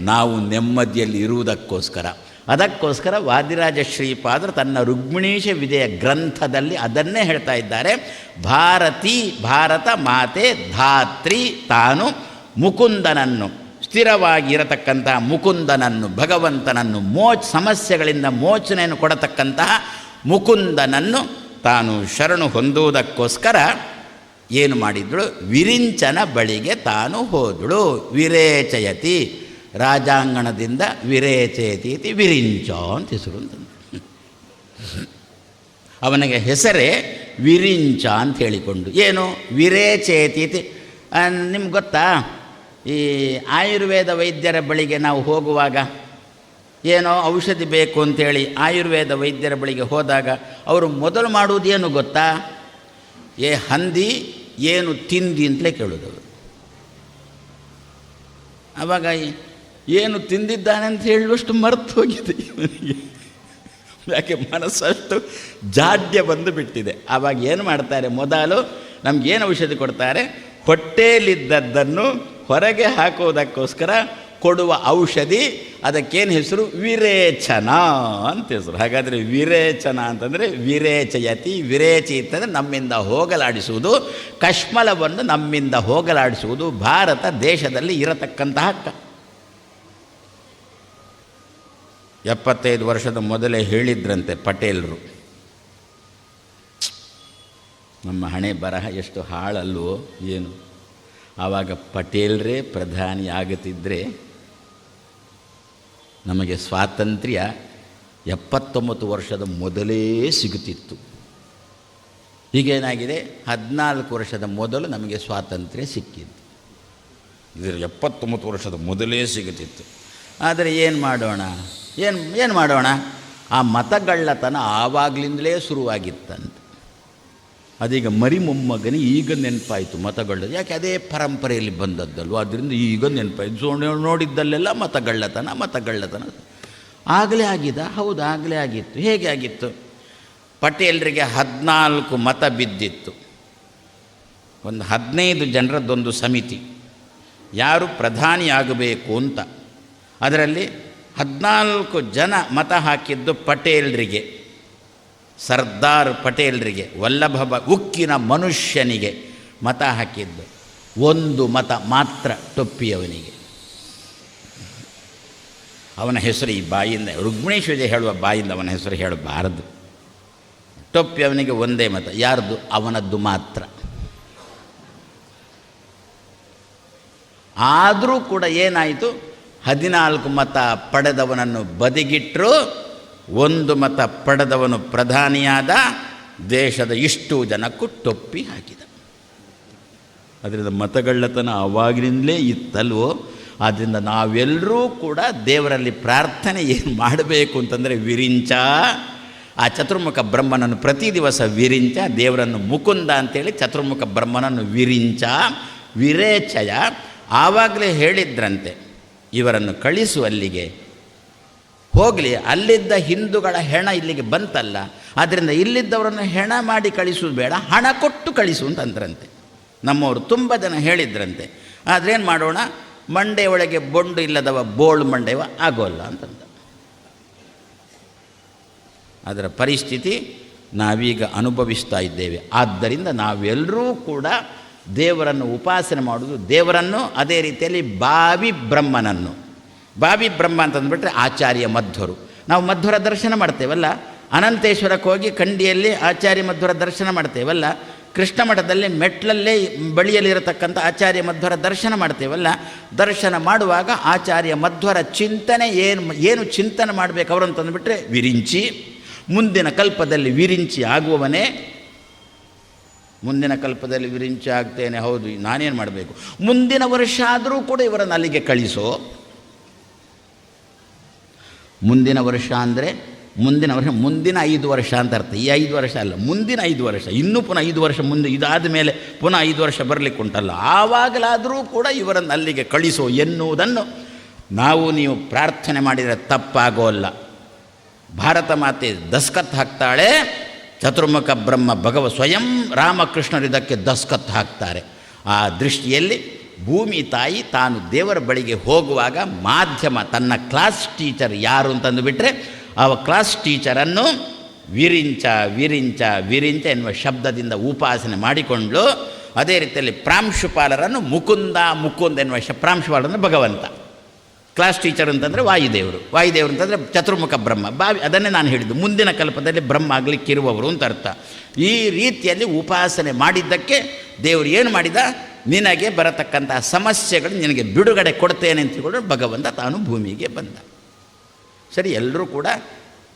ನಾವು ನೆಮ್ಮದಿಯಲ್ಲಿ ಇರುವುದಕ್ಕೋಸ್ಕರ. ಅದಕ್ಕೋಸ್ಕರ ವಾದಿರಾಜ ಶ್ರೀಪಾದರು ತನ್ನ ರುಕ್ಮಿಣೀಶ ವಿಜಯ ಗ್ರಂಥದಲ್ಲಿ ಅದನ್ನೇ ಹೇಳ್ತಾ ಇದ್ದಾರೆ. ಭಾರತ ಮಾತೆ ಧಾತ್ರಿ ತಾನು ಮುಕುಂದನನ್ನು, ಸ್ಥಿರವಾಗಿರತಕ್ಕಂತಹ ಮುಕುಂದನನ್ನು, ಭಗವಂತನನ್ನು, ಸಮಸ್ಯೆಗಳಿಂದ ಮೋಚನೆಯನ್ನು ಕೊಡತಕ್ಕಂತಹ ಮುಕುಂದನನ್ನು ತಾನು ಶರಣು ಹೊಂದುವುದಕ್ಕೋಸ್ಕರ ಏನು ಮಾಡಿದಳು? ವಿರಿಂಚನ ಬಳಿಗೆ ತಾನು ಹೋದಳು. ವಿರೇಚಯತಿ, ರಾಜಾಂಗಣದಿಂದ ವಿರೇಚಯತಿ ಇತಿ ವಿರಿಂಚ ಅಂತ ಹೆಸರು ಅಂತಂದು. ಅವನಿಗೆ ಹೆಸರೇ ವಿರಿಂಚ ಅಂತ ಹೇಳಿಕೊಂಡು. ಏನು ವಿರೇಚಯತಿ ಇತಿ? ನಿಮ್ಗೆ ಗೊತ್ತಾ, ಈ ಆಯುರ್ವೇದ ವೈದ್ಯರ ಬಳಿಗೆ ನಾವು ಹೋಗುವಾಗ ಏನೋ ಔಷಧಿ ಬೇಕು ಅಂಥೇಳಿ ಆಯುರ್ವೇದ ವೈದ್ಯರ ಬಳಿಗೆ ಹೋದಾಗ ಅವರು ಮೊದಲು ಮಾಡುವುದೇನು ಗೊತ್ತಾ? ಹಂದಿ ಏನು ತಿಂದಿ ಅಂತಲೇ ಕೇಳೋದವರು. ಆವಾಗ ಏನು ತಿಂದಿದ್ದಾನೆ ಅಂತ ಹೇಳುವಷ್ಟು ಮರೆತು ಹೋಗಿದೆ ಇವನಿಗೆ. ಯಾಕೆ? ಮನಸ್ಸಷ್ಟು ಜಾಡ್ಯ ಬಂದು ಬಿಟ್ಟಿದೆ. ಆವಾಗ ಏನು ಮಾಡ್ತಾರೆ? ಮೊದಲು ನಮಗೇನು ಔಷಧಿ ಕೊಡ್ತಾರೆ? ಹೊಟ್ಟೆಯಲ್ಲಿದ್ದದ್ದನ್ನು ಹೊರಗೆ ಹಾಕುವುದಕ್ಕೋಸ್ಕರ ಕೊಡುವ ಔಷಧಿ. ಅದಕ್ಕೇನು ಹೆಸರು? ವಿರೇಚನ ಅಂತ ಹೆಸರು. ಹಾಗಾದರೆ ವಿರೇಚನ ಅಂತಂದರೆ ವಿರೇಚಯತಿ. ವಿರೇಚಿ ಅಂತಂದರೆ ನಮ್ಮಿಂದ ಹೋಗಲಾಡಿಸುವುದು, ಕಶ್ಮಲವನ್ನು ನಮ್ಮಿಂದ ಹೋಗಲಾಡಿಸುವುದು. ಭಾರತ ದೇಶದಲ್ಲಿ ಇರತಕ್ಕಂತಹ 75 ವರ್ಷದ ಮೊದಲೇ ಹೇಳಿದ್ರಂತೆ ಪಟೇಲರು. ನಮ್ಮ ಹಣೆ ಬರಹ ಎಷ್ಟು ಹಾಳಲ್ವೋ ಏನು. ಆವಾಗ ಪಟೇಲರೇ ಪ್ರಧಾನಿ ಆಗುತ್ತಿದ್ದರೆ ನಮಗೆ ಸ್ವಾತಂತ್ರ್ಯ 79 ವರ್ಷದ ಮೊದಲೇ ಸಿಗುತ್ತಿತ್ತು. ಈಗೇನಾಗಿದೆ? 14 ವರ್ಷದ ಮೊದಲು ನಮಗೆ ಸ್ವಾತಂತ್ರ್ಯ ಸಿಕ್ಕಿದ್ದು. ಇದರ 79 ವರ್ಷದ ಮೊದಲೇ ಸಿಗುತ್ತಿತ್ತು. ಆದರೆ ಏನು ಮಾಡೋಣ? ಏನು ಮಾಡೋಣ? ಆ ಮತಗಳ್ಳತನ ಆವಾಗಲಿಂದಲೇ ಶುರುವಾಗಿತ್ತಂತೆ. ಅದೀಗ ಮರಿ ಮೊಮ್ಮಗನಿಗೆ ಈಗ ನೆನಪಾಯಿತು ಮತಗಳ್ಳದು. ಯಾಕೆ? ಅದೇ ಪರಂಪರೆಯಲ್ಲಿ ಬಂದದ್ದಲ್ವ, ಅದರಿಂದ ಈಗ ನೆನಪಾಯಿತು. ನೋಡಿದ್ದಲ್ಲೆಲ್ಲ ಮತಗಳ್ಳತನ. ಆಗಲೇ ಆಗಿದ? ಹೌದು, ಆಗಲೇ ಆಗಿತ್ತು. ಹೇಗೆ ಆಗಿತ್ತು? ಪಟೇಲರಿಗೆ 14 ಮತ ಬಿದ್ದಿತ್ತು. ಒಂದು 15 ಜನರದ್ದೊಂದು ಸಮಿತಿ, ಯಾರು ಪ್ರಧಾನಿಯಾಗಬೇಕು ಅಂತ. ಅದರಲ್ಲಿ 14 ಜನ ಮತ ಹಾಕಿದ್ದು ಪಟೇಲರಿಗೆ, ಸರ್ದಾರ್ ಪಟೇಲರಿಗೆ, ವಲ್ಲಭ ಉಕ್ಕಿನ ಮನುಷ್ಯನಿಗೆ ಮತ ಹಾಕಿದ್ದು. 1 ಮತ ಮಾತ್ರ ಟೊಪ್ಪಿಯವನಿಗೆ. ಅವನ ಹೆಸರು ಈ ಬಾಯಿಂದ, ರುಕ್ಮಿಣೀಶ ವಿಜಯ ಹೇಳುವ ಬಾಯಿಂದ ಅವನ ಹೆಸರು ಹೇಳಬಾರದು. ಟೊಪ್ಪಿಯವನಿಗೆ 1 ಮತ. ಯಾರ್ದು? ಅವನದ್ದು ಮಾತ್ರ. ಆದರೂ ಕೂಡ ಏನಾಯಿತು? 14 ಮತ ಪಡೆದವನನ್ನು ಬದಿಗಿಟ್ಟರು, 1 ಮತ ಪಡೆದವನು ಪ್ರಧಾನಿಯಾದ. ದೇಶದ ಇಷ್ಟು ಜನಕ್ಕೂ ಟೊಪ್ಪಿ ಹಾಕಿದ. ಅದರಿಂದ ಮತಗಳ್ಳತನ ಆವಾಗಿನಿಂದಲೇ ಇತ್ತಲ್ವೋ. ಆದ್ದರಿಂದ ನಾವೆಲ್ಲರೂ ಕೂಡ ದೇವರಲ್ಲಿ ಪ್ರಾರ್ಥನೆ ಏನು ಮಾಡಬೇಕು ಅಂತಂದರೆ ವಿರಿಂಚ. ಆ ಚತುರ್ಮುಖ ಬ್ರಹ್ಮನನ್ನು ಪ್ರತಿ ದಿವಸ ವಿರಿಂಚ, ದೇವರನ್ನು ಮುಕುಂದ ಅಂತೇಳಿ ಚತುರ್ಮುಖ ಬ್ರಹ್ಮನನ್ನು ವಿರಿಂಚ, ವಿರೇಚಯ. ಆವಾಗಲೇ ಹೇಳಿದ್ರಂತೆ, ಇವರನ್ನು ಕಳಿಸು ಅಲ್ಲಿಗೆ, ಹೋಗಲಿ. ಅಲ್ಲಿದ್ದ ಹಿಂದೂಗಳ ಹೆಣ ಇಲ್ಲಿಗೆ ಬಂತಲ್ಲ, ಆದ್ದರಿಂದ ಇಲ್ಲಿದ್ದವರನ್ನು ಹೆಣ ಮಾಡಿ ಕಳಿಸೋದು ಬೇಡ, ಹಣ ಕೊಟ್ಟು ಕಳಿಸು ಅಂತಂದ್ರಂತೆ. ನಮ್ಮವರು ತುಂಬ ಜನ ಹೇಳಿದ್ರಂತೆ. ಆದ್ರೇನು ಮಾಡೋಣ? ಮಂಡೆ ಒಳಗೆ ಬೊಂಡು ಇಲ್ಲದವ ಬೋಳು ಮಂಡೆವ ಆಗೋಲ್ಲ ಅಂತಂದ. ಅದರ ಪರಿಸ್ಥಿತಿ ನಾವೀಗ ಅನುಭವಿಸ್ತಾ ಇದ್ದೇವೆ. ಆದ್ದರಿಂದ ನಾವೆಲ್ಲರೂ ಕೂಡ ದೇವರನ್ನು ಉಪಾಸನೆ ಮಾಡೋದು, ದೇವರನ್ನು ಅದೇ ರೀತಿಯಲ್ಲಿ ಬಾವಿ ಬ್ರಹ್ಮನನ್ನು. ಬಾವಿ ಬ್ರಹ್ಮ ಅಂತಂದುಬಿಟ್ರೆ ಆಚಾರ್ಯ ಮಧ್ವರು. ನಾವು ಮಧ್ವರ ದರ್ಶನ ಮಾಡ್ತೇವಲ್ಲ, ಅನಂತೇಶ್ವರಕ್ಕೆ ಹೋಗಿ ಕಂಡಿಯಲ್ಲಿ ಆಚಾರ್ಯ ಮಧ್ವರ ದರ್ಶನ ಮಾಡ್ತೇವಲ್ಲ. ಕೃಷ್ಣ ಮಠದಲ್ಲಿ ಮೆಟ್ಲಲ್ಲೇ ಬಳಿಯಲ್ಲಿರತಕ್ಕಂಥ ಆಚಾರ್ಯ ಮಧ್ವರ ದರ್ಶನ ಮಾಡ್ತೇವಲ್ಲ, ದರ್ಶನ ಮಾಡುವಾಗ ಆಚಾರ್ಯ ಮಧ್ವರ ಚಿಂತನೆ ಏನು ಚಿಂತನೆ ಮಾಡಬೇಕು ಅವರು ಅಂತಂದುಬಿಟ್ರೆ ವಿರಿಂಚಿ, ಮುಂದಿನ ಕಲ್ಪದಲ್ಲಿ ವಿರಿಂಚಿ ಆಗುವವನೇ, ಮುಂದಿನ ಕಲ್ಪದಲ್ಲಿ ವಿರಿಂಚಿ ಆಗ್ತೇನೆ, ಹೌದು ನಾನೇನು ಮಾಡಬೇಕು, ಮುಂದಿನ ವರ್ಷ ಆದರೂ ಕೂಡ ಇವರನ್ನು ಅಲ್ಲಿಗೆ ಕಳಿಸೋ. ಮುಂದಿನ ವರ್ಷ ಅಂದರೆ ಮುಂದಿನ 5 ವರ್ಷ ಅಂತ ಅರ್ಥ. ಈ 5 ವರ್ಷ ಅಲ್ಲ, ಮುಂದಿನ 5 ವರ್ಷ, ಇನ್ನೂ ಪುನಃ 5 ವರ್ಷ ಮುಂದೆ, ಇದಾದ ಮೇಲೆ ಪುನಃ 5 ವರ್ಷ ಬರಲಿಕ್ಕೆ ಉಂಟಲ್ಲ, ಆವಾಗಲಾದರೂ ಕೂಡ ಇವರನ್ನು ಅಲ್ಲಿಗೆ ಕಳಿಸೋ ಎನ್ನುವುದನ್ನು ನೀವು ಪ್ರಾರ್ಥನೆ ಮಾಡಿದರೆ ತಪ್ಪಾಗೋಲ್ಲ. ಭಾರತ ಮಾತೆ ದಸ್ಕತ್ ಹಾಕ್ತಾಳೆ, ಚತುರ್ಮುಖ ಬ್ರಹ್ಮ ಸ್ವಯಂ ರಾಮಕೃಷ್ಣರು ಇದಕ್ಕೆ ದಸ್ಕತ್ ಹಾಕ್ತಾರೆ. ಆ ದೃಷ್ಟಿಯಲ್ಲಿ ಭೂಮಿ ತಾಯಿ ತಾನು ದೇವರ ಬಳಿಗೆ ಹೋಗುವಾಗ ಮಾಧ್ಯಮ, ತನ್ನ ಕ್ಲಾಸ್ ಟೀಚರ್ ಯಾರು ಅಂತಂದುಬಿಟ್ರೆ ಆ ಕ್ಲಾಸ್ ಟೀಚರನ್ನು ವಿರಿಂಚ ವಿರಿಂಚ ವಿರಿಂಚ ಎನ್ನುವ ಶಬ್ದದಿಂದ ಉಪಾಸನೆ ಮಾಡಿಕೊಂಡು, ಅದೇ ರೀತಿಯಲ್ಲಿ ಪ್ರಾಂಶುಪಾಲರನ್ನು ಮುಕುಂದ ಮುಕುಂದ ಎನ್ನುವ ಪ್ರಾಂಶುಪಾಲರನ್ನು ಭಗವಂತ, ಕ್ಲಾಸ್ ಟೀಚರ್ ಅಂತಂದರೆ ವಾಯುದೇವರು ಅಂತಂದರೆ ಚತುರ್ಮುಖ ಬ್ರಹ್ಮ, ಅದನ್ನೇ ನಾನು ಹೇಳಿದ್ದು, ಮುಂದಿನ ಕಲ್ಪದಲ್ಲಿ ಬ್ರಹ್ಮ ಆಗಲಿಕ್ಕಿರುವವರು ಅಂತ ಅರ್ಥ. ಈ ರೀತಿಯಲ್ಲಿ ಉಪಾಸನೆ ಮಾಡಿದ್ದಕ್ಕೆ ದೇವರು ಏನು ಮಾಡಿದ, ನಿನಗೆ ಬರತಕ್ಕಂಥ ಸಮಸ್ಯೆಗಳು ನಿನಗೆ ಬಿಡುಗಡೆ ಕೊಡ್ತೇನೆ ಅಂತ ಹೇಳಿಕೊಂಡು ಭಗವಂತ ತಾನು ಭೂಮಿಗೆ ಬಂದ. ಸರಿ, ಎಲ್ಲರೂ ಕೂಡ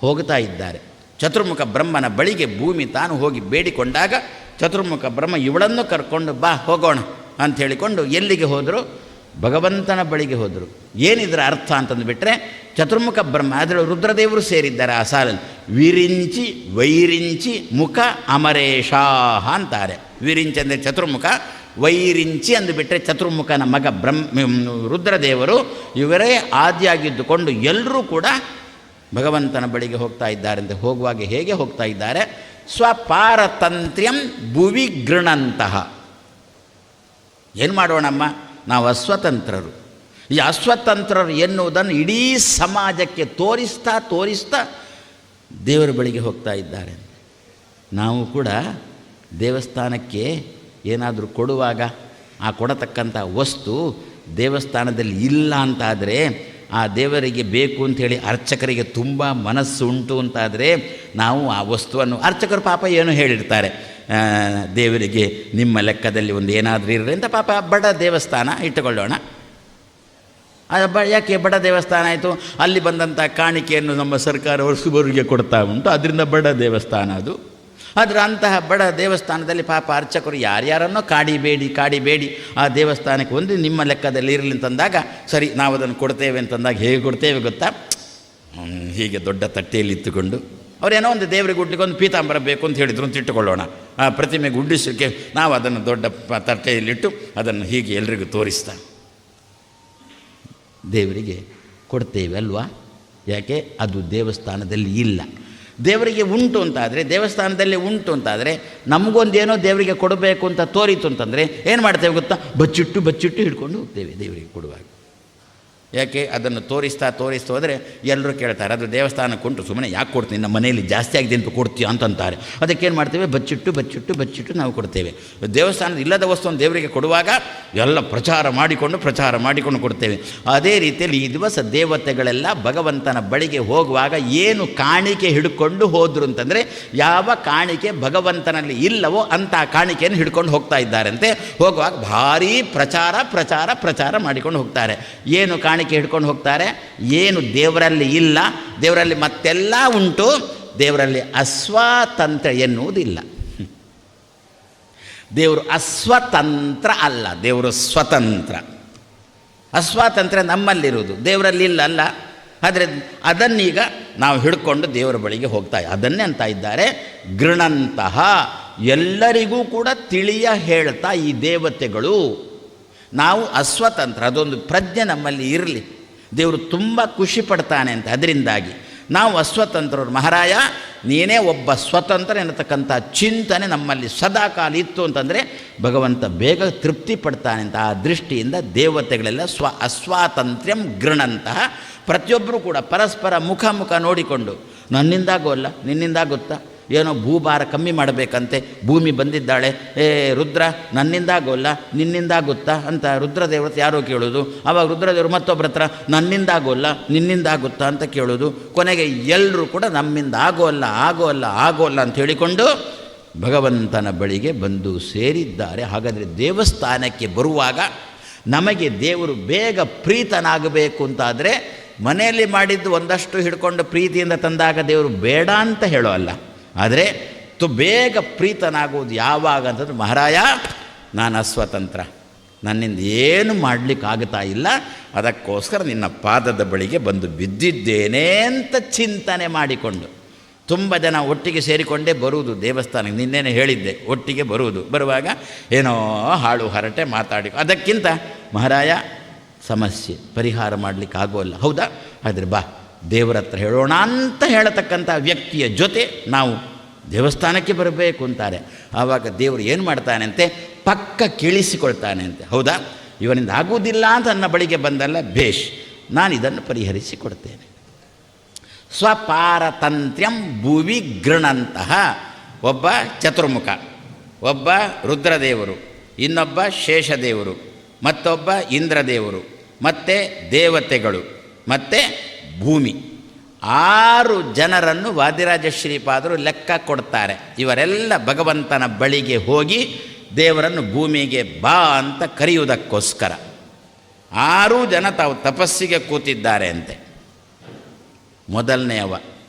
ಹೋಗ್ತಾ ಇದ್ದಾರೆ. ಚತುರ್ಮುಖ ಬ್ರಹ್ಮನ ಬಳಿಗೆ ಭೂಮಿ ತಾನು ಹೋಗಿ ಬೇಡಿಕೊಂಡಾಗ ಚತುರ್ಮುಖ ಬ್ರಹ್ಮ ಇವಳನ್ನು ಕರ್ಕೊಂಡು ಬಾ ಹೋಗೋಣ ಅಂತ ಹೇಳಿಕೊಂಡು ಎಲ್ಲಿಗೆ ಹೋದರು, ಭಗವಂತನ ಬಳಿಗೆ ಹೋದರು. ಏನಿದರ ಅರ್ಥ ಅಂತಂದುಬಿಟ್ರೆ, ಚತುರ್ಮುಖ ಬ್ರಹ್ಮ ಅದರಲ್ಲಿ ರುದ್ರದೇವರು ಸೇರಿದ್ದಾರೆ ಆ ಸಾಲಲ್ಲಿ. ವಿರಿಂಚಿ ವೈರಿಂಚಿ ಮುಖ ಅಮರೇಶಾಹ ಅಂತಾರೆ. ವಿರಿಂಚಿ ಅಂದರೆ ಚತುರ್ಮುಖ, ವೈರಿಂಚಿ ಅಂದುಬಿಟ್ರೆ ಚತುರ್ಮುಖನ ಮಗ ರುದ್ರದೇವರು. ಇವರೇ ಆದಿಯಾಗಿದ್ದುಕೊಂಡು ಎಲ್ಲರೂ ಕೂಡ ಭಗವಂತನ ಬಳಿಗೆ ಹೋಗ್ತಾ ಇದ್ದಾರಂತೆ. ಹೋಗುವಾಗ ಹೇಗೆ ಹೋಗ್ತಾ ಇದ್ದಾರೆ, ಸ್ವಪಾರತಂತ್ರ್ಯಂ ಭುವಿ ಗೃಣಂತಹ. ಏನು ಮಾಡೋಣಮ್ಮ, ನಾವು ಅಸ್ವತಂತ್ರರು. ಈ ಅಸ್ವತಂತ್ರರು ಎನ್ನುವುದನ್ನು ಇಡೀ ಸಮಾಜಕ್ಕೆ ತೋರಿಸ್ತಾ ದೇವರ ಬಳಿಗೆ ಹೋಗ್ತಾ ಇದ್ದಾರೆ. ನಾವು ಕೂಡ ದೇವಸ್ಥಾನಕ್ಕೆ ಏನಾದರೂ ಕೊಡುವಾಗ ಆ ಕೊಡತಕ್ಕಂಥ ವಸ್ತು ದೇವಸ್ಥಾನದಲ್ಲಿ ಇಲ್ಲ ಅಂತಾದರೆ, ಆ ದೇವರಿಗೆ ಬೇಕು ಅಂಥೇಳಿ ಅರ್ಚಕರಿಗೆ ತುಂಬ ಮನಸ್ಸು ಉಂಟು ಅಂತಾದರೆ, ನಾವು ಆ ವಸ್ತುವನ್ನು, ಅರ್ಚಕರು ಪಾಪ ಏನು ಹೇಳಿರ್ತಾರೆ, ದೇವರಿಗೆ ನಿಮ್ಮ ಲೆಕ್ಕದಲ್ಲಿ ಒಂದು ಏನಾದರೂ ಇರ್ರಿ ಅಂತ, ಪಾಪ ಬಡ ದೇವಸ್ಥಾನ ಇಟ್ಟುಕೊಳ್ಳೋಣ. ಯಾಕೆ ಬಡ ದೇವಸ್ಥಾನ ಆಯಿತು, ಅಲ್ಲಿ ಬಂದಂಥ ಕಾಣಿಕೆಯನ್ನು ನಮ್ಮ ಸರ್ಕಾರ ವರ್ಷಬರಿಗೆ ಕೊಡ್ತಾ ಉಂಟು, ಅದರಿಂದ ಬಡ ದೇವಸ್ಥಾನ ಅದು. ಆದರೆ ಅಂತಹ ಬಡ ದೇವಸ್ಥಾನದಲ್ಲಿ ಪಾಪ ಅರ್ಚಕರು ಯಾರ್ಯಾರನ್ನೋ ಕಾಡಿಬೇಡಿ ಆ ದೇವಸ್ಥಾನಕ್ಕೆ ಒಂದು ನಿಮ್ಮ ಲೆಕ್ಕದಲ್ಲಿ ಇರಲಿ ಅಂತಂದಾಗ, ಸರಿ ನಾವು ಅದನ್ನು ಕೊಡ್ತೇವೆ ಅಂತಂದಾಗ ಹೇಗೆ ಕೊಡ್ತೇವೆ ಗೊತ್ತಾ, ಹೀಗೆ ದೊಡ್ಡ ತಟ್ಟೆಯಲ್ಲಿ ಇತ್ತುಕೊಂಡು, ಅವರೇನೋ ಒಂದು ದೇವರಿಗೆ ಉಡ್ಲಿಕ್ಕೆ ಒಂದು ಪೀತಾಂಬರ ಬೇಕು ಅಂತ ಹೇಳಿದ್ರು ಅಂತ ಇಟ್ಟುಕೊಳ್ಳೋಣ. ಆ ಪ್ರತಿಮೆಗೆ ಉಡ್ಡಿಸೋಕ್ಕೆ ನಾವು ಅದನ್ನು ದೊಡ್ಡ ತಟ್ಟೆಯಲ್ಲಿಟ್ಟು ಅದನ್ನು ಹೀಗೆ ಎಲ್ರಿಗೂ ತೋರಿಸ್ತಾ ದೇವರಿಗೆ ಕೊಡ್ತೇವೆ ಅಲ್ವಾ. ಯಾಕೆ, ಅದು ದೇವಸ್ಥಾನದಲ್ಲಿ ಇಲ್ಲ. ದೇವರಿಗೆ ಉಂಟು ಅಂತಾದರೆ, ದೇವಸ್ಥಾನದಲ್ಲಿ ಉಂಟು ಅಂತಾದರೆ, ನಮಗೊಂದೇನೋ ದೇವರಿಗೆ ಕೊಡಬೇಕು ಅಂತ ತೋರಿತು ಅಂತಂದರೆ ಏನು ಮಾಡ್ತೇವೆ ಗೊತ್ತಾ, ಬಚ್ಚಿಟ್ಟು ಹಿಡ್ಕೊಂಡು ಹೋಗ್ತೇವೆ ದೇವರಿಗೆ ಕೊಡುವಾಗ. ಯಾಕೆ, ಅದನ್ನು ತೋರಿಸ್ತಾ ಹೋದರೆ ಎಲ್ಲರೂ ಕೇಳ್ತಾರೆ, ಅದು ದೇವಸ್ಥಾನಕ್ಕೆ ಉಂಟು, ಸುಮ್ಮನೆ ಯಾಕೆ ಕೊಡ್ತೀನಿ, ನಮ್ಮ ಮನೆಯಲ್ಲಿ ಜಾಸ್ತಿ ಆಗಿದೆ ಅಂತ ಕೊಡ್ತೀಯ ಅಂತಂತಾರೆ. ಅದಕ್ಕೇನು ಮಾಡ್ತೇವೆ, ಬಚ್ಚಿಟ್ಟು ನಾವು ಕೊಡ್ತೇವೆ. ದೇವಸ್ಥಾನದ ಇಲ್ಲದ ವಸ್ತುವನ್ನು ದೇವರಿಗೆ ಕೊಡುವಾಗ ಎಲ್ಲ ಪ್ರಚಾರ ಮಾಡಿಕೊಂಡು ಕೊಡ್ತೇವೆ. ಅದೇ ರೀತಿಯಲ್ಲಿ ಈ ದಿವಸ ದೇವತೆಗಳೆಲ್ಲ ಭಗವಂತನ ಬಳಿಗೆ ಹೋಗುವಾಗ ಏನು ಕಾಣಿಕೆ ಹಿಡ್ಕೊಂಡು ಹೋದರು ಅಂತಂದರೆ, ಯಾವ ಕಾಣಿಕೆ ಭಗವಂತನಲ್ಲಿ ಇಲ್ಲವೋ ಅಂಥ ಕಾಣಿಕೆಯನ್ನು ಹಿಡ್ಕೊಂಡು ಹೋಗ್ತಾ ಇದ್ದಾರಂತೆ. ಹೋಗುವಾಗ ಭಾರೀ ಪ್ರಚಾರ ಮಾಡಿಕೊಂಡು ಹೋಗ್ತಾರೆ. ಏನು ಕಾಣಿಕೆ ಹಿಡ್ಕೊಂಡು ಹೋಗ್ತಾರೆ, ಏನು ದೇವರಲ್ಲಿ ಇಲ್ಲ, ದೇವರಲ್ಲಿ ಮತ್ತೆಲ್ಲ ಉಂಟು, ದೇವರಲ್ಲಿ ಅಸ್ವಾತಂತ್ರ್ಯ ಎನ್ನುವುದಿಲ್ಲ. ದೇವರು ಅಸ್ವತಂತ್ರ ಅಲ್ಲ, ದೇವರು ಸ್ವತಂತ್ರ. ಅಸ್ವಾತಂತ್ರ್ಯ ನಮ್ಮಲ್ಲಿರುವುದು, ದೇವರಲ್ಲಿ ಇಲ್ಲ ಅಲ್ಲ. ಆದರೆ ಅದನ್ನೀಗ ನಾವು ಹಿಡ್ಕೊಂಡು ದೇವರ ಬಳಿಗೆ ಹೋಗ್ತಾ, ಅದನ್ನೇ ಅಂತ ಇದ್ದಾರೆ ಗೃಣಂತಹ. ಎಲ್ಲರಿಗೂ ಕೂಡ ತಿಳಿಯ ಹೇಳ್ತಾ ಈ ದೇವತೆಗಳು ನಾವು ಅಸ್ವತಂತ್ರ, ಅದೊಂದು ಪ್ರಜ್ಞೆ ನಮ್ಮಲ್ಲಿ ಇರಲಿ, ದೇವರು ತುಂಬ ಖುಷಿ ಪಡ್ತಾನೆ ಅಂತ. ಅದರಿಂದಾಗಿ ನಾವು ಅಸ್ವತಂತ್ರರು, ಮಹಾರಾಯ ನೀನೇ ಒಬ್ಬ ಸ್ವತಂತ್ರ ಎನ್ನತಕ್ಕಂಥ ಚಿಂತನೆ ನಮ್ಮಲ್ಲಿ ಸದಾಕಾಲ ಇತ್ತು ಅಂತಂದರೆ ಭಗವಂತ ಬೇಗ ತೃಪ್ತಿ ಪಡ್ತಾನೆ ಅಂತ. ಆ ದೃಷ್ಟಿಯಿಂದ ದೇವತೆಗಳೆಲ್ಲ ಅಸ್ವಾತಂತ್ರ್ಯಂ ಗೃಣಂತಹ. ಪ್ರತಿಯೊಬ್ಬರೂ ಕೂಡ ಪರಸ್ಪರ ಮುಖ ನೋಡಿಕೊಂಡು, ನನ್ನಿಂದಾಗೋಲ್ಲ, ನಿನ್ನಿಂದಾಗುತ್ತಾ, ಏನೋ ಭೂಭಾರ ಕಮ್ಮಿ ಮಾಡಬೇಕಂತೆ, ಭೂಮಿ ಬಂದಿದ್ದಾಳೆ, ರುದ್ರ ನನ್ನಿಂದಾಗೋಲ್ಲ ನಿನ್ನಿಂದಾಗುತ್ತಾ ಅಂತ ರುದ್ರದೇವತೆ ಯಾರೋ ಕೇಳೋದು. ಆವಾಗ ರುದ್ರದೇವರು ಮತ್ತೊಬ್ಬರ ಹತ್ರ ನನ್ನಿಂದಾಗೋಲ್ಲ ನಿನ್ನಿಂದಾಗುತ್ತಾ ಅಂತ ಕೇಳೋದು. ಕೊನೆಗೆ ಎಲ್ಲರೂ ಕೂಡ ನಮ್ಮಿಂದ ಆಗೋಲ್ಲ ಅಂತ ಹೇಳಿಕೊಂಡು ಭಗವಂತನ ಬಳಿಗೆ ಬಂದು ಸೇರಿದ್ದಾರೆ. ಹಾಗಾದರೆ ದೇವಸ್ಥಾನಕ್ಕೆ ಬರುವಾಗ ನಮಗೆ ದೇವರು ಬೇಗ ಪ್ರೀತನಾಗಬೇಕು ಅಂತಾದರೆ ಮನೆಯಲ್ಲಿ ಮಾಡಿದ್ದು ಒಂದಷ್ಟು ಹಿಡ್ಕೊಂಡು ಪ್ರೀತಿಯಿಂದ ತಂದಾಗ ದೇವರು ಬೇಡ ಅಂತ ಹೇಳೋ ಅಲ್ಲ. ಆದರೆ ಬೇಗ ಪ್ರೀತನಾಗುವುದು ಯಾವಾಗ ಅಂತಂದ್ರೆ, ಮಹಾರಾಯ ನಾನು ಅಸ್ವತಂತ್ರ, ನನ್ನಿಂದ ಏನು ಮಾಡಲಿಕ್ಕಾಗ್ತಾ ಇಲ್ಲ, ಅದಕ್ಕೋಸ್ಕರ ನಿನ್ನ ಪಾದದ ಬಳಿಗೆ ಬಂದು ಬಿದ್ದಿದ್ದೇನೆ ಅಂತ ಚಿಂತನೆ ಮಾಡಿಕೊಂಡು. ತುಂಬ ಜನ ಒಟ್ಟಿಗೆ ಸೇರಿಕೊಂಡೇ ಬರುವುದು ದೇವಸ್ಥಾನಕ್ಕೆ. ನಿನ್ನೇನೆ ಹೇಳಿದ್ದೆ, ಒಟ್ಟಿಗೆ ಬರುವಾಗ ಏನೋ ಹಾಳು ಹರಟೆ ಮಾತಾಡಿ, ಅದಕ್ಕಿಂತ ಮಹಾರಾಯ ಸಮಸ್ಯೆ ಪರಿಹಾರ ಮಾಡಲಿಕ್ಕೆ ಆಗೋಲ್ಲ, ಹೌದಾ, ಆದರೆ ಬಾ ದೇವರ ಹತ್ರ ಹೇಳೋಣ ಅಂತ ಹೇಳತಕ್ಕಂಥ ವ್ಯಕ್ತಿಯ ಜೊತೆ ನಾವು ದೇವಸ್ಥಾನಕ್ಕೆ ಬರಬೇಕು ಅಂತಾರೆ. ಆವಾಗ ದೇವರು ಏನು ಮಾಡ್ತಾನಂತೆ, ಪಕ್ಕ ಕೇಳಿಸಿಕೊಳ್ತಾನೆ ಅಂತೆ. ಹೌದಾ, ಇವನಿಂದ ಆಗುವುದಿಲ್ಲ ಅಂತ ನನ್ನ ಬಳಿಗೆ ಬಂದಲ್ಲ, ಭೇಷ್, ನಾನು ಇದನ್ನು ಪರಿಹರಿಸಿಕೊಡ್ತೇನೆ. ಸ್ವಪಾರತಂತ್ರ್ಯಂ ಭುವಿ ಗೃಣಂತಹ, ಒಬ್ಬ ಚತುರ್ಮುಖ, ಒಬ್ಬ ರುದ್ರದೇವರು, ಇನ್ನೊಬ್ಬ ಶೇಷದೇವರು, ಮತ್ತೊಬ್ಬ ಇಂದ್ರದೇವರು, ಮತ್ತು ದೇವತೆಗಳು, ಮತ್ತು ಭೂಮಿ, 6 ಜನರನ್ನು ವಾದಿರಾಜ ಶ್ರೀಪಾದರು ಲೆಕ್ಕ ಕೊಡ್ತಾರೆ. ಇವರೆಲ್ಲ ಭಗವಂತನ ಬಳಿಗೆ ಹೋಗಿ ದೇವರನ್ನು ಭೂಮಿಗೆ ಬಾ ಅಂತ ಕರೆಯುವುದಕ್ಕೋಸ್ಕರ 6 ಜನ ತಾವು ತಪಸ್ಸಿಗೆ ಕೂತಿದ್ದಾರೆ ಅಂತೆ. ಮೊದಲನೆಯವ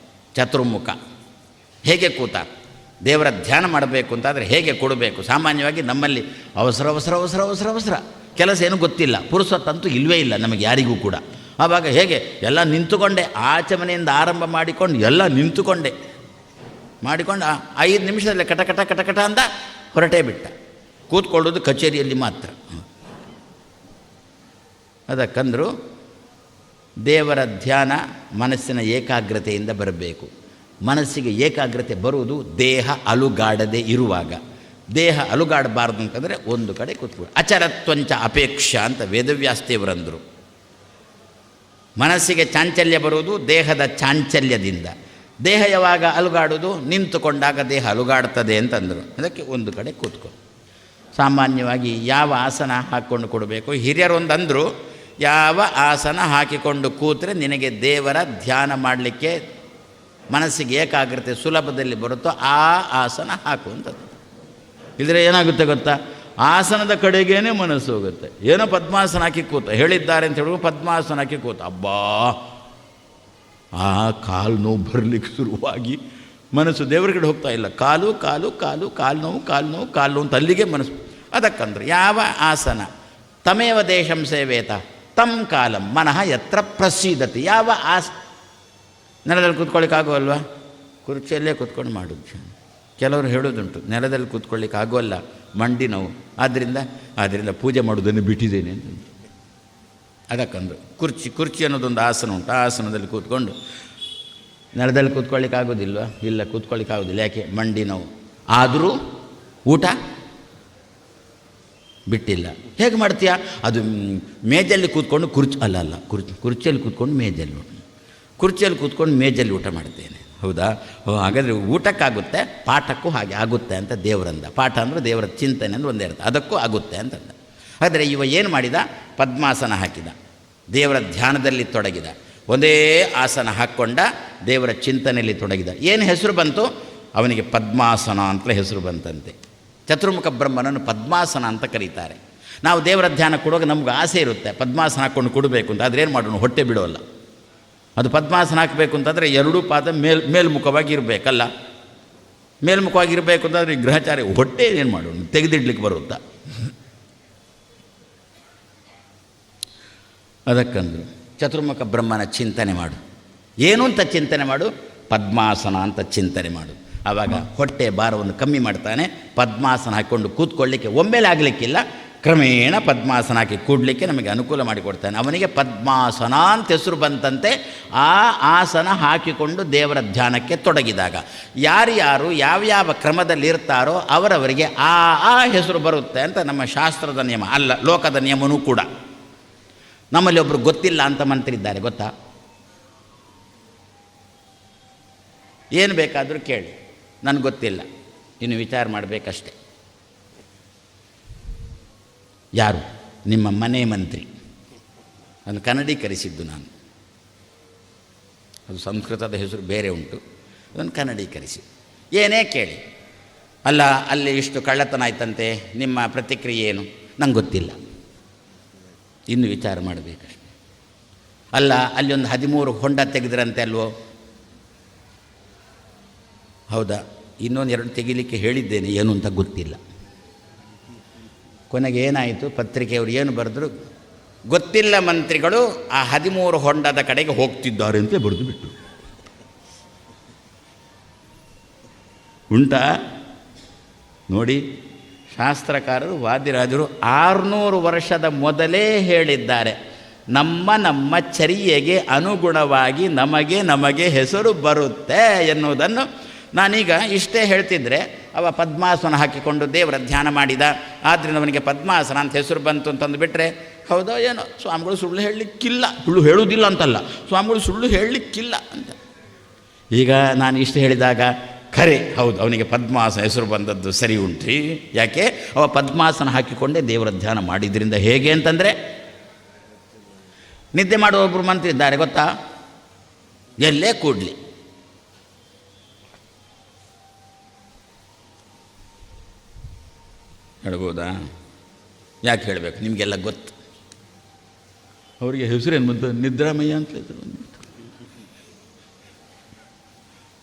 ಚತುರ್ಮುಖ. ಹೇಗೆ ಕೂತ? ದೇವರ ಧ್ಯಾನ ಮಾಡಬೇಕು ಅಂತಾದರೆ ಹೇಗೆ ಕೊಡಬೇಕು? ಸಾಮಾನ್ಯವಾಗಿ ನಮ್ಮಲ್ಲಿ ಅವಸರ ಕೆಲಸ ಏನೂ ಗೊತ್ತಿಲ್ಲ, ಪುರುಸೊತ್ತಂತೂ ಇಲ್ಲವೇ ಇಲ್ಲ ನಮಗೆ ಯಾರಿಗೂ ಕೂಡ. ಆವಾಗ ಹೇಗೆ ಎಲ್ಲ ನಿಂತುಕೊಂಡೆ, ಆಚಮನೆಯಿಂದ ಆರಂಭ ಮಾಡಿಕೊಂಡು ಎಲ್ಲ ನಿಂತುಕೊಂಡೆ ಮಾಡಿಕೊಂಡು 5 ನಿಮಿಷದಲ್ಲಿ ಕಟಕಟ ಅಂತ ಹೊರಟೇ ಬಿಟ್ಟ. ಕೂತ್ಕೊಳ್ಳೋದು ಕಚೇರಿಯಲ್ಲಿ ಮಾತ್ರ. ಅದಕ್ಕಂದ್ರು ದೇವರ ಧ್ಯಾನ ಮನಸ್ಸಿನ ಏಕಾಗ್ರತೆಯಿಂದ ಬರಬೇಕು. ಮನಸ್ಸಿಗೆ ಏಕಾಗ್ರತೆ ಬರುವುದು ದೇಹ ಅಲುಗಾಡದೆ ಇರುವಾಗ. ದೇಹ ಅಲುಗಾಡಬಾರ್ದು ಅಂತಂದರೆ ಒಂದು ಕಡೆ ಕೂತ್ಕೊಳ್ಳಿ. ಅಚರತ್ವಂಚ ಅಪೇಕ್ಷ ಅಂತ ವೇದವ್ಯಾಸದೇವರಂದರು. ಮನಸ್ಸಿಗೆ ಚಾಂಚಲ್ಯ ಬರುವುದು ದೇಹದ ಚಾಂಚಲ್ಯದಿಂದ. ದೇಹ ಯಾವಾಗ ಅಲುಗಾಡುವುದು? ನಿಂತುಕೊಂಡಾಗ ದೇಹ ಅಲುಗಾಡ್ತದೆ ಅಂತಂದರು. ಅದಕ್ಕೆ ಒಂದು ಕಡೆ ಕೂತ್ಕೊ. ಸಾಮಾನ್ಯವಾಗಿ ಯಾವ ಆಸನ ಹಾಕ್ಕೊಂಡು ಕೊಡಬೇಕು? ಹಿರಿಯರೊಂದಂದರು, ಯಾವ ಆಸನ ಹಾಕಿಕೊಂಡು ಕೂತ್ರೆ ನಿನಗೆ ದೇವರ ಧ್ಯಾನ ಮಾಡಲಿಕ್ಕೆ ಮನಸ್ಸಿಗೆ ಏಕಾಗ್ರತೆ ಸುಲಭದಲ್ಲಿ ಬರುತ್ತೋ ಆ ಆಸನ ಹಾಕು ಅಂತದ್ದು. ಇಲ್ಲದ್ರೆ ಏನಾಗುತ್ತೆ ಗೊತ್ತಾ, ಆಸನದ ಕಡೆಗೇನೆ ಮನಸ್ಸು ಹೋಗುತ್ತೆ. ಏನೋ ಪದ್ಮಾಸನ ಹಾಕಿ ಕೂತ ಹೇಳಿದ್ದಾರೆ ಅಂತ ಹೇಳುವ ಪದ್ಮಾಸನ ಹಾಕಿ ಕೂತ, ಅಬ್ಬಾ ಆ ಕಾಲು ನೋವು ಬರಲಿಕ್ಕೆ ಶುರುವಾಗಿ ಮನಸ್ಸು ದೇವರ ಕಡೆ ಹೋಗ್ತಾ ಇಲ್ಲ. ಕಾಲು ನೋವು ಅಂತ ಅಲ್ಲಿಗೆ ಮನಸ್ಸು. ಅದಕ್ಕಂದ್ರೆ ಯಾವ ಆಸನ ತಮೇವ ದೇಶಂ ಸೇವೇತ ತಂ ಕಾಲಂ ಮನಃ ಯತ್ರ ಪ್ರಸೀದತಿ. ಯಾವ ನೆಲದಲ್ಲಿ ಕೂತ್ಕೊಳ್ಳಿಕ್ಕಾಗೋಲ್ವಾ? ಕುರ್ಚಿಯಲ್ಲೇ ಕೂತ್ಕೊಂಡು ಮಾಡೋದು. ಕೆಲವರು ಹೇಳೋದುಂಟು, ನೆಲದಲ್ಲಿ ಕೂತ್ಕೊಳ್ಳಿಕ್ಕೆ ಆಗೋಲ್ಲ, ಮಂಡಿ ನೋವು, ಆದ್ದರಿಂದ ಪೂಜೆ ಮಾಡೋದನ್ನು ಬಿಟ್ಟಿದ್ದೇನೆ ಅಂತ. ಅದಕ್ಕಂದು ಕುರ್ಚಿ ಅನ್ನೋದೊಂದು ಆಸನ ಉಂಟು. ಆ ಆಸನದಲ್ಲಿ ಕೂತ್ಕೊಂಡು ನೆಲದಲ್ಲಿ ಕೂತ್ಕೊಳ್ಳಿಕ್ಕೆ ಆಗೋದಿಲ್ವ? ಇಲ್ಲ, ಕೂತ್ಕೊಳ್ಳಿಕ್ಕೆ ಆಗೋದಿಲ್ಲ. ಯಾಕೆ? ಮಂಡಿ ನೋವು. ಆದರೂ ಊಟ ಬಿಟ್ಟಿಲ್ಲ. ಹೇಗೆ ಮಾಡ್ತೀಯಾ? ಅದು ಮೇಜಲ್ಲಿ ಕೂತ್ಕೊಂಡು ಕುರ್ಚಿಯಲ್ಲಿ ಕೂತ್ಕೊಂಡು ಕುರ್ಚಿಯಲ್ಲಿ ಕೂತ್ಕೊಂಡು ಮೇಜಲ್ಲಿ ಊಟ ಮಾಡ್ತೇನೆ. ಹೌದಾ? ಹಾಗಾದರೆ ಊಟಕ್ಕಾಗುತ್ತೆ, ಪಾಠಕ್ಕೂ ಹಾಗೆ ಆಗುತ್ತೆ ಅಂತ ದೇವರಂದ. ಪಾಠ ಅಂದರೆ ದೇವರ ಚಿಂತನೆ ಅಂದರೆ ಒಂದೇ ಇರುತ್ತೆ, ಅದಕ್ಕೂ ಆಗುತ್ತೆ ಅಂತಂದ. ಆದರೆ ಇವ ಏನು ಮಾಡಿದ? ಪದ್ಮಾಸನ ಹಾಕಿದ, ದೇವರ ಧ್ಯಾನದಲ್ಲಿ ತೊಡಗಿದ, ಒಂದೇ ಆಸನ ಹಾಕ್ಕೊಂಡ, ದೇವರ ಚಿಂತನೆಯಲ್ಲಿ ತೊಡಗಿದ. ಏನು ಹೆಸರು ಬಂತು ಅವನಿಗೆ? ಪದ್ಮಾಸನ ಅಂತಲೇ ಹೆಸರು ಬಂತಂತೆ. ಚತುರ್ಮುಖ ಬ್ರಹ್ಮನನ್ನು ಪದ್ಮಾಸನ ಅಂತ ಕರೀತಾರೆ. ನಾವು ದೇವರ ಧ್ಯಾನ ಕೊಡುವಾಗ ನಮ್ಗೆ ಆಸೆ ಇರುತ್ತೆ ಪದ್ಮಾಸನ ಹಾಕ್ಕೊಂಡು ಕೊಡಬೇಕು ಅಂತ. ಆದರೆ ಏನು ಮಾಡೋಣ, ಹೊಟ್ಟೆ ಬಿಡೋಲ್ಲ. ಅದು ಪದ್ಮಾಸನ ಹಾಕಬೇಕು ಅಂತಂದರೆ 2 ಪಾದ ಮೇಲ್ಮುಖವಾಗಿ ಇರಬೇಕಲ್ಲ. ಮೇಲ್ಮುಖವಾಗಿರಬೇಕು ಅಂತಂದರೆ ಗ್ರಹಚಾರಿ ಹೊಟ್ಟೆ ಏನು ಮಾಡೋಣ, ತೆಗೆದಿಡ್ಲಿಕ್ಕೆ ಬರುತ್ತಾ? ಅದಕ್ಕಂದ್ರು ಚತುರ್ಮುಖ ಬ್ರಹ್ಮನ ಚಿಂತನೆ ಮಾಡು. ಏನು ಅಂತ ಚಿಂತನೆ ಮಾಡು? ಪದ್ಮಾಸನ ಅಂತ ಚಿಂತನೆ ಮಾಡು. ಆವಾಗ ಹೊಟ್ಟೆ ಭಾರವನ್ನು ಕಮ್ಮಿ ಮಾಡ್ತಾನೆ. ಪದ್ಮಾಸನ ಹಾಕ್ಕೊಂಡು ಕೂತ್ಕೊಳ್ಳಿಕ್ಕೆ ಒಮ್ಮೆಲೆ ಆಗಲಿಕ್ಕಿಲ್ಲ, ಕ್ರಮೇಣ ಪದ್ಮಾಸನ ಹಾಕಿ ಕೂಡಲಿಕ್ಕೆ ನಮಗೆ ಅನುಕೂಲ ಮಾಡಿಕೊಡ್ತಾನೆ. ಅವನಿಗೆ ಪದ್ಮಾಸನ ಅಂತ ಹೆಸರು ಬಂತಂತೆ. ಆ ಆಸನ ಹಾಕಿಕೊಂಡು ದೇವರ ಧ್ಯಾನಕ್ಕೆ ತೊಡಗಿದಾಗ ಯಾರ್ಯಾರು ಯಾವ್ಯಾವ ಕ್ರಮದಲ್ಲಿರ್ತಾರೋ ಅವರವರಿಗೆ ಆ ಹೆಸರು ಬರುತ್ತೆ ಅಂತ ನಮ್ಮ ಶಾಸ್ತ್ರದ ನಿಯಮ ಅಲ್ಲ, ಲೋಕದ ನಿಯಮವೂ ಕೂಡ. ನಮ್ಮಲ್ಲಿ ಒಬ್ಬರು ಗೊತ್ತಿಲ್ಲ ಅಂತ ಮಂತ್ರಿದ್ದಾರೆ, ಗೊತ್ತಾ? ಏನು ಬೇಕಾದರೂ ಕೇಳಿ, ನನಗೆ ಗೊತ್ತಿಲ್ಲ, ಇನ್ನು ವಿಚಾರ ಮಾಡಬೇಕಷ್ಟೆ. ಯಾರು? ನಿಮ್ಮ ಮನೆ ಮಂತ್ರಿ. ಅದನ್ನು ಕನ್ನಡೀಕರಿಸಿದ್ದು ನಾನು. ಅದು ಸಂಸ್ಕೃತದ ಹೆಸರು ಬೇರೆ ಉಂಟು, ಅದನ್ನು ಕನ್ನಡೀಕರಿಸಿ. ಏನೇ ಕೇಳಿ, ಅಲ್ಲ ಅಲ್ಲಿ ಇಷ್ಟು ಕಳ್ಳತನ ಆಯ್ತಂತೆ, ನಿಮ್ಮ ಪ್ರತಿಕ್ರಿಯೆ ಏನು? ನಂಗೆ ಗೊತ್ತಿಲ್ಲ, ಇನ್ನು ವಿಚಾರ ಮಾಡಬೇಕಷ್ಟೆ. ಅಲ್ಲ ಅಲ್ಲಿ ಒಂದು 13 ಹೊಂಡ ತೆಗೆದ್ರಂತೆ ಅಲ್ವೋ? ಹೌದಾ? ಇನ್ನೊಂದು 2 ತೆಗಿಲಿಕ್ಕೆ ಹೇಳಿದ್ದೇನೆ, ಏನು ಅಂತ ಗೊತ್ತಿಲ್ಲ. ಕೊನೆಗೆ ಏನಾಯಿತು, ಪತ್ರಿಕೆಯವರು ಏನು ಬರೆದ್ರು ಗೊತ್ತಿಲ್ಲ, ಮಂತ್ರಿಗಳು ಆ 13 ಹೊಂಡದ ಕಡೆಗೆ ಹೋಗ್ತಿದ್ದಾರೆ ಅಂತ ಬರೆದು ಬಿಟ್ಟು. ಉಂಟಾ ನೋಡಿ, ಶಾಸ್ತ್ರಕಾರರು ವಾದಿರಾಜರು 600 ವರ್ಷದ ಮೊದಲೇ ಹೇಳಿದ್ದಾರೆ, ನಮ್ಮ ಚರ್ಯೆಗೆ ಅನುಗುಣವಾಗಿ ನಮಗೆ ಹೆಸರು ಬರುತ್ತೆ ಎನ್ನುವುದನ್ನು. ನಾನೀಗ ಇಷ್ಟೇ ಹೇಳ್ತಿದ್ರೆ, ಅವ ಪದ್ಮಾಸನ ಹಾಕಿಕೊಂಡು ದೇವರ ಧ್ಯಾನ ಮಾಡಿದ, ಆದ್ದರಿಂದ ಅವನಿಗೆ ಪದ್ಮಾಸನ ಅಂತ ಹೆಸರು ಬಂತು ಅಂತಂದು ಬಿಟ್ಟರೆ, ಹೌದೋ ಏನೋ, ಸ್ವಾಮಿಗಳು ಸುಳ್ಳು ಹೇಳಲಿಕ್ಕಿಲ್ಲ, ಸುಳ್ಳು ಹೇಳುವುದಿಲ್ಲ ಅಂತಲ್ಲ, ಸ್ವಾಮಿಗಳು ಸುಳ್ಳು ಹೇಳಲಿಕ್ಕಿಲ್ಲ ಅಂತ. ಈಗ ನಾನು ಇಷ್ಟು ಹೇಳಿದಾಗ ಖರೆ, ಹೌದು, ಅವನಿಗೆ ಪದ್ಮಾಸನ ಹೆಸರು ಬಂದದ್ದು ಸರಿ ಉಂಟ್ರಿ. ಯಾಕೆ? ಅವ ಪದ್ಮಾಸನ ಹಾಕಿಕೊಂಡೇ ದೇವರ ಧ್ಯಾನ ಮಾಡಿದ್ರಿಂದ. ಹೇಗೆ ಅಂತಂದರೆ, ನಿದ್ದೆ ಮಾಡುವ ಒಬ್ಬರು ಮಂತ್ರಿ ಇದ್ದಾರೆ ಗೊತ್ತಾ, ಎಲ್ಲೇ ಕೂಡಲಿ ಹೇಳ್ಬೋದಾ? ಯಾಕೆ ಹೇಳಬೇಕು, ನಿಮಗೆಲ್ಲ ಗೊತ್ತು. ಅವರಿಗೆ ಹೆಸರೇನು ಬಂತು? ನಿದ್ರಾಮಯ್ಯ ಅಂತ ಹೆಸರು ಬಂದ್ಬಿಟ್ಟು.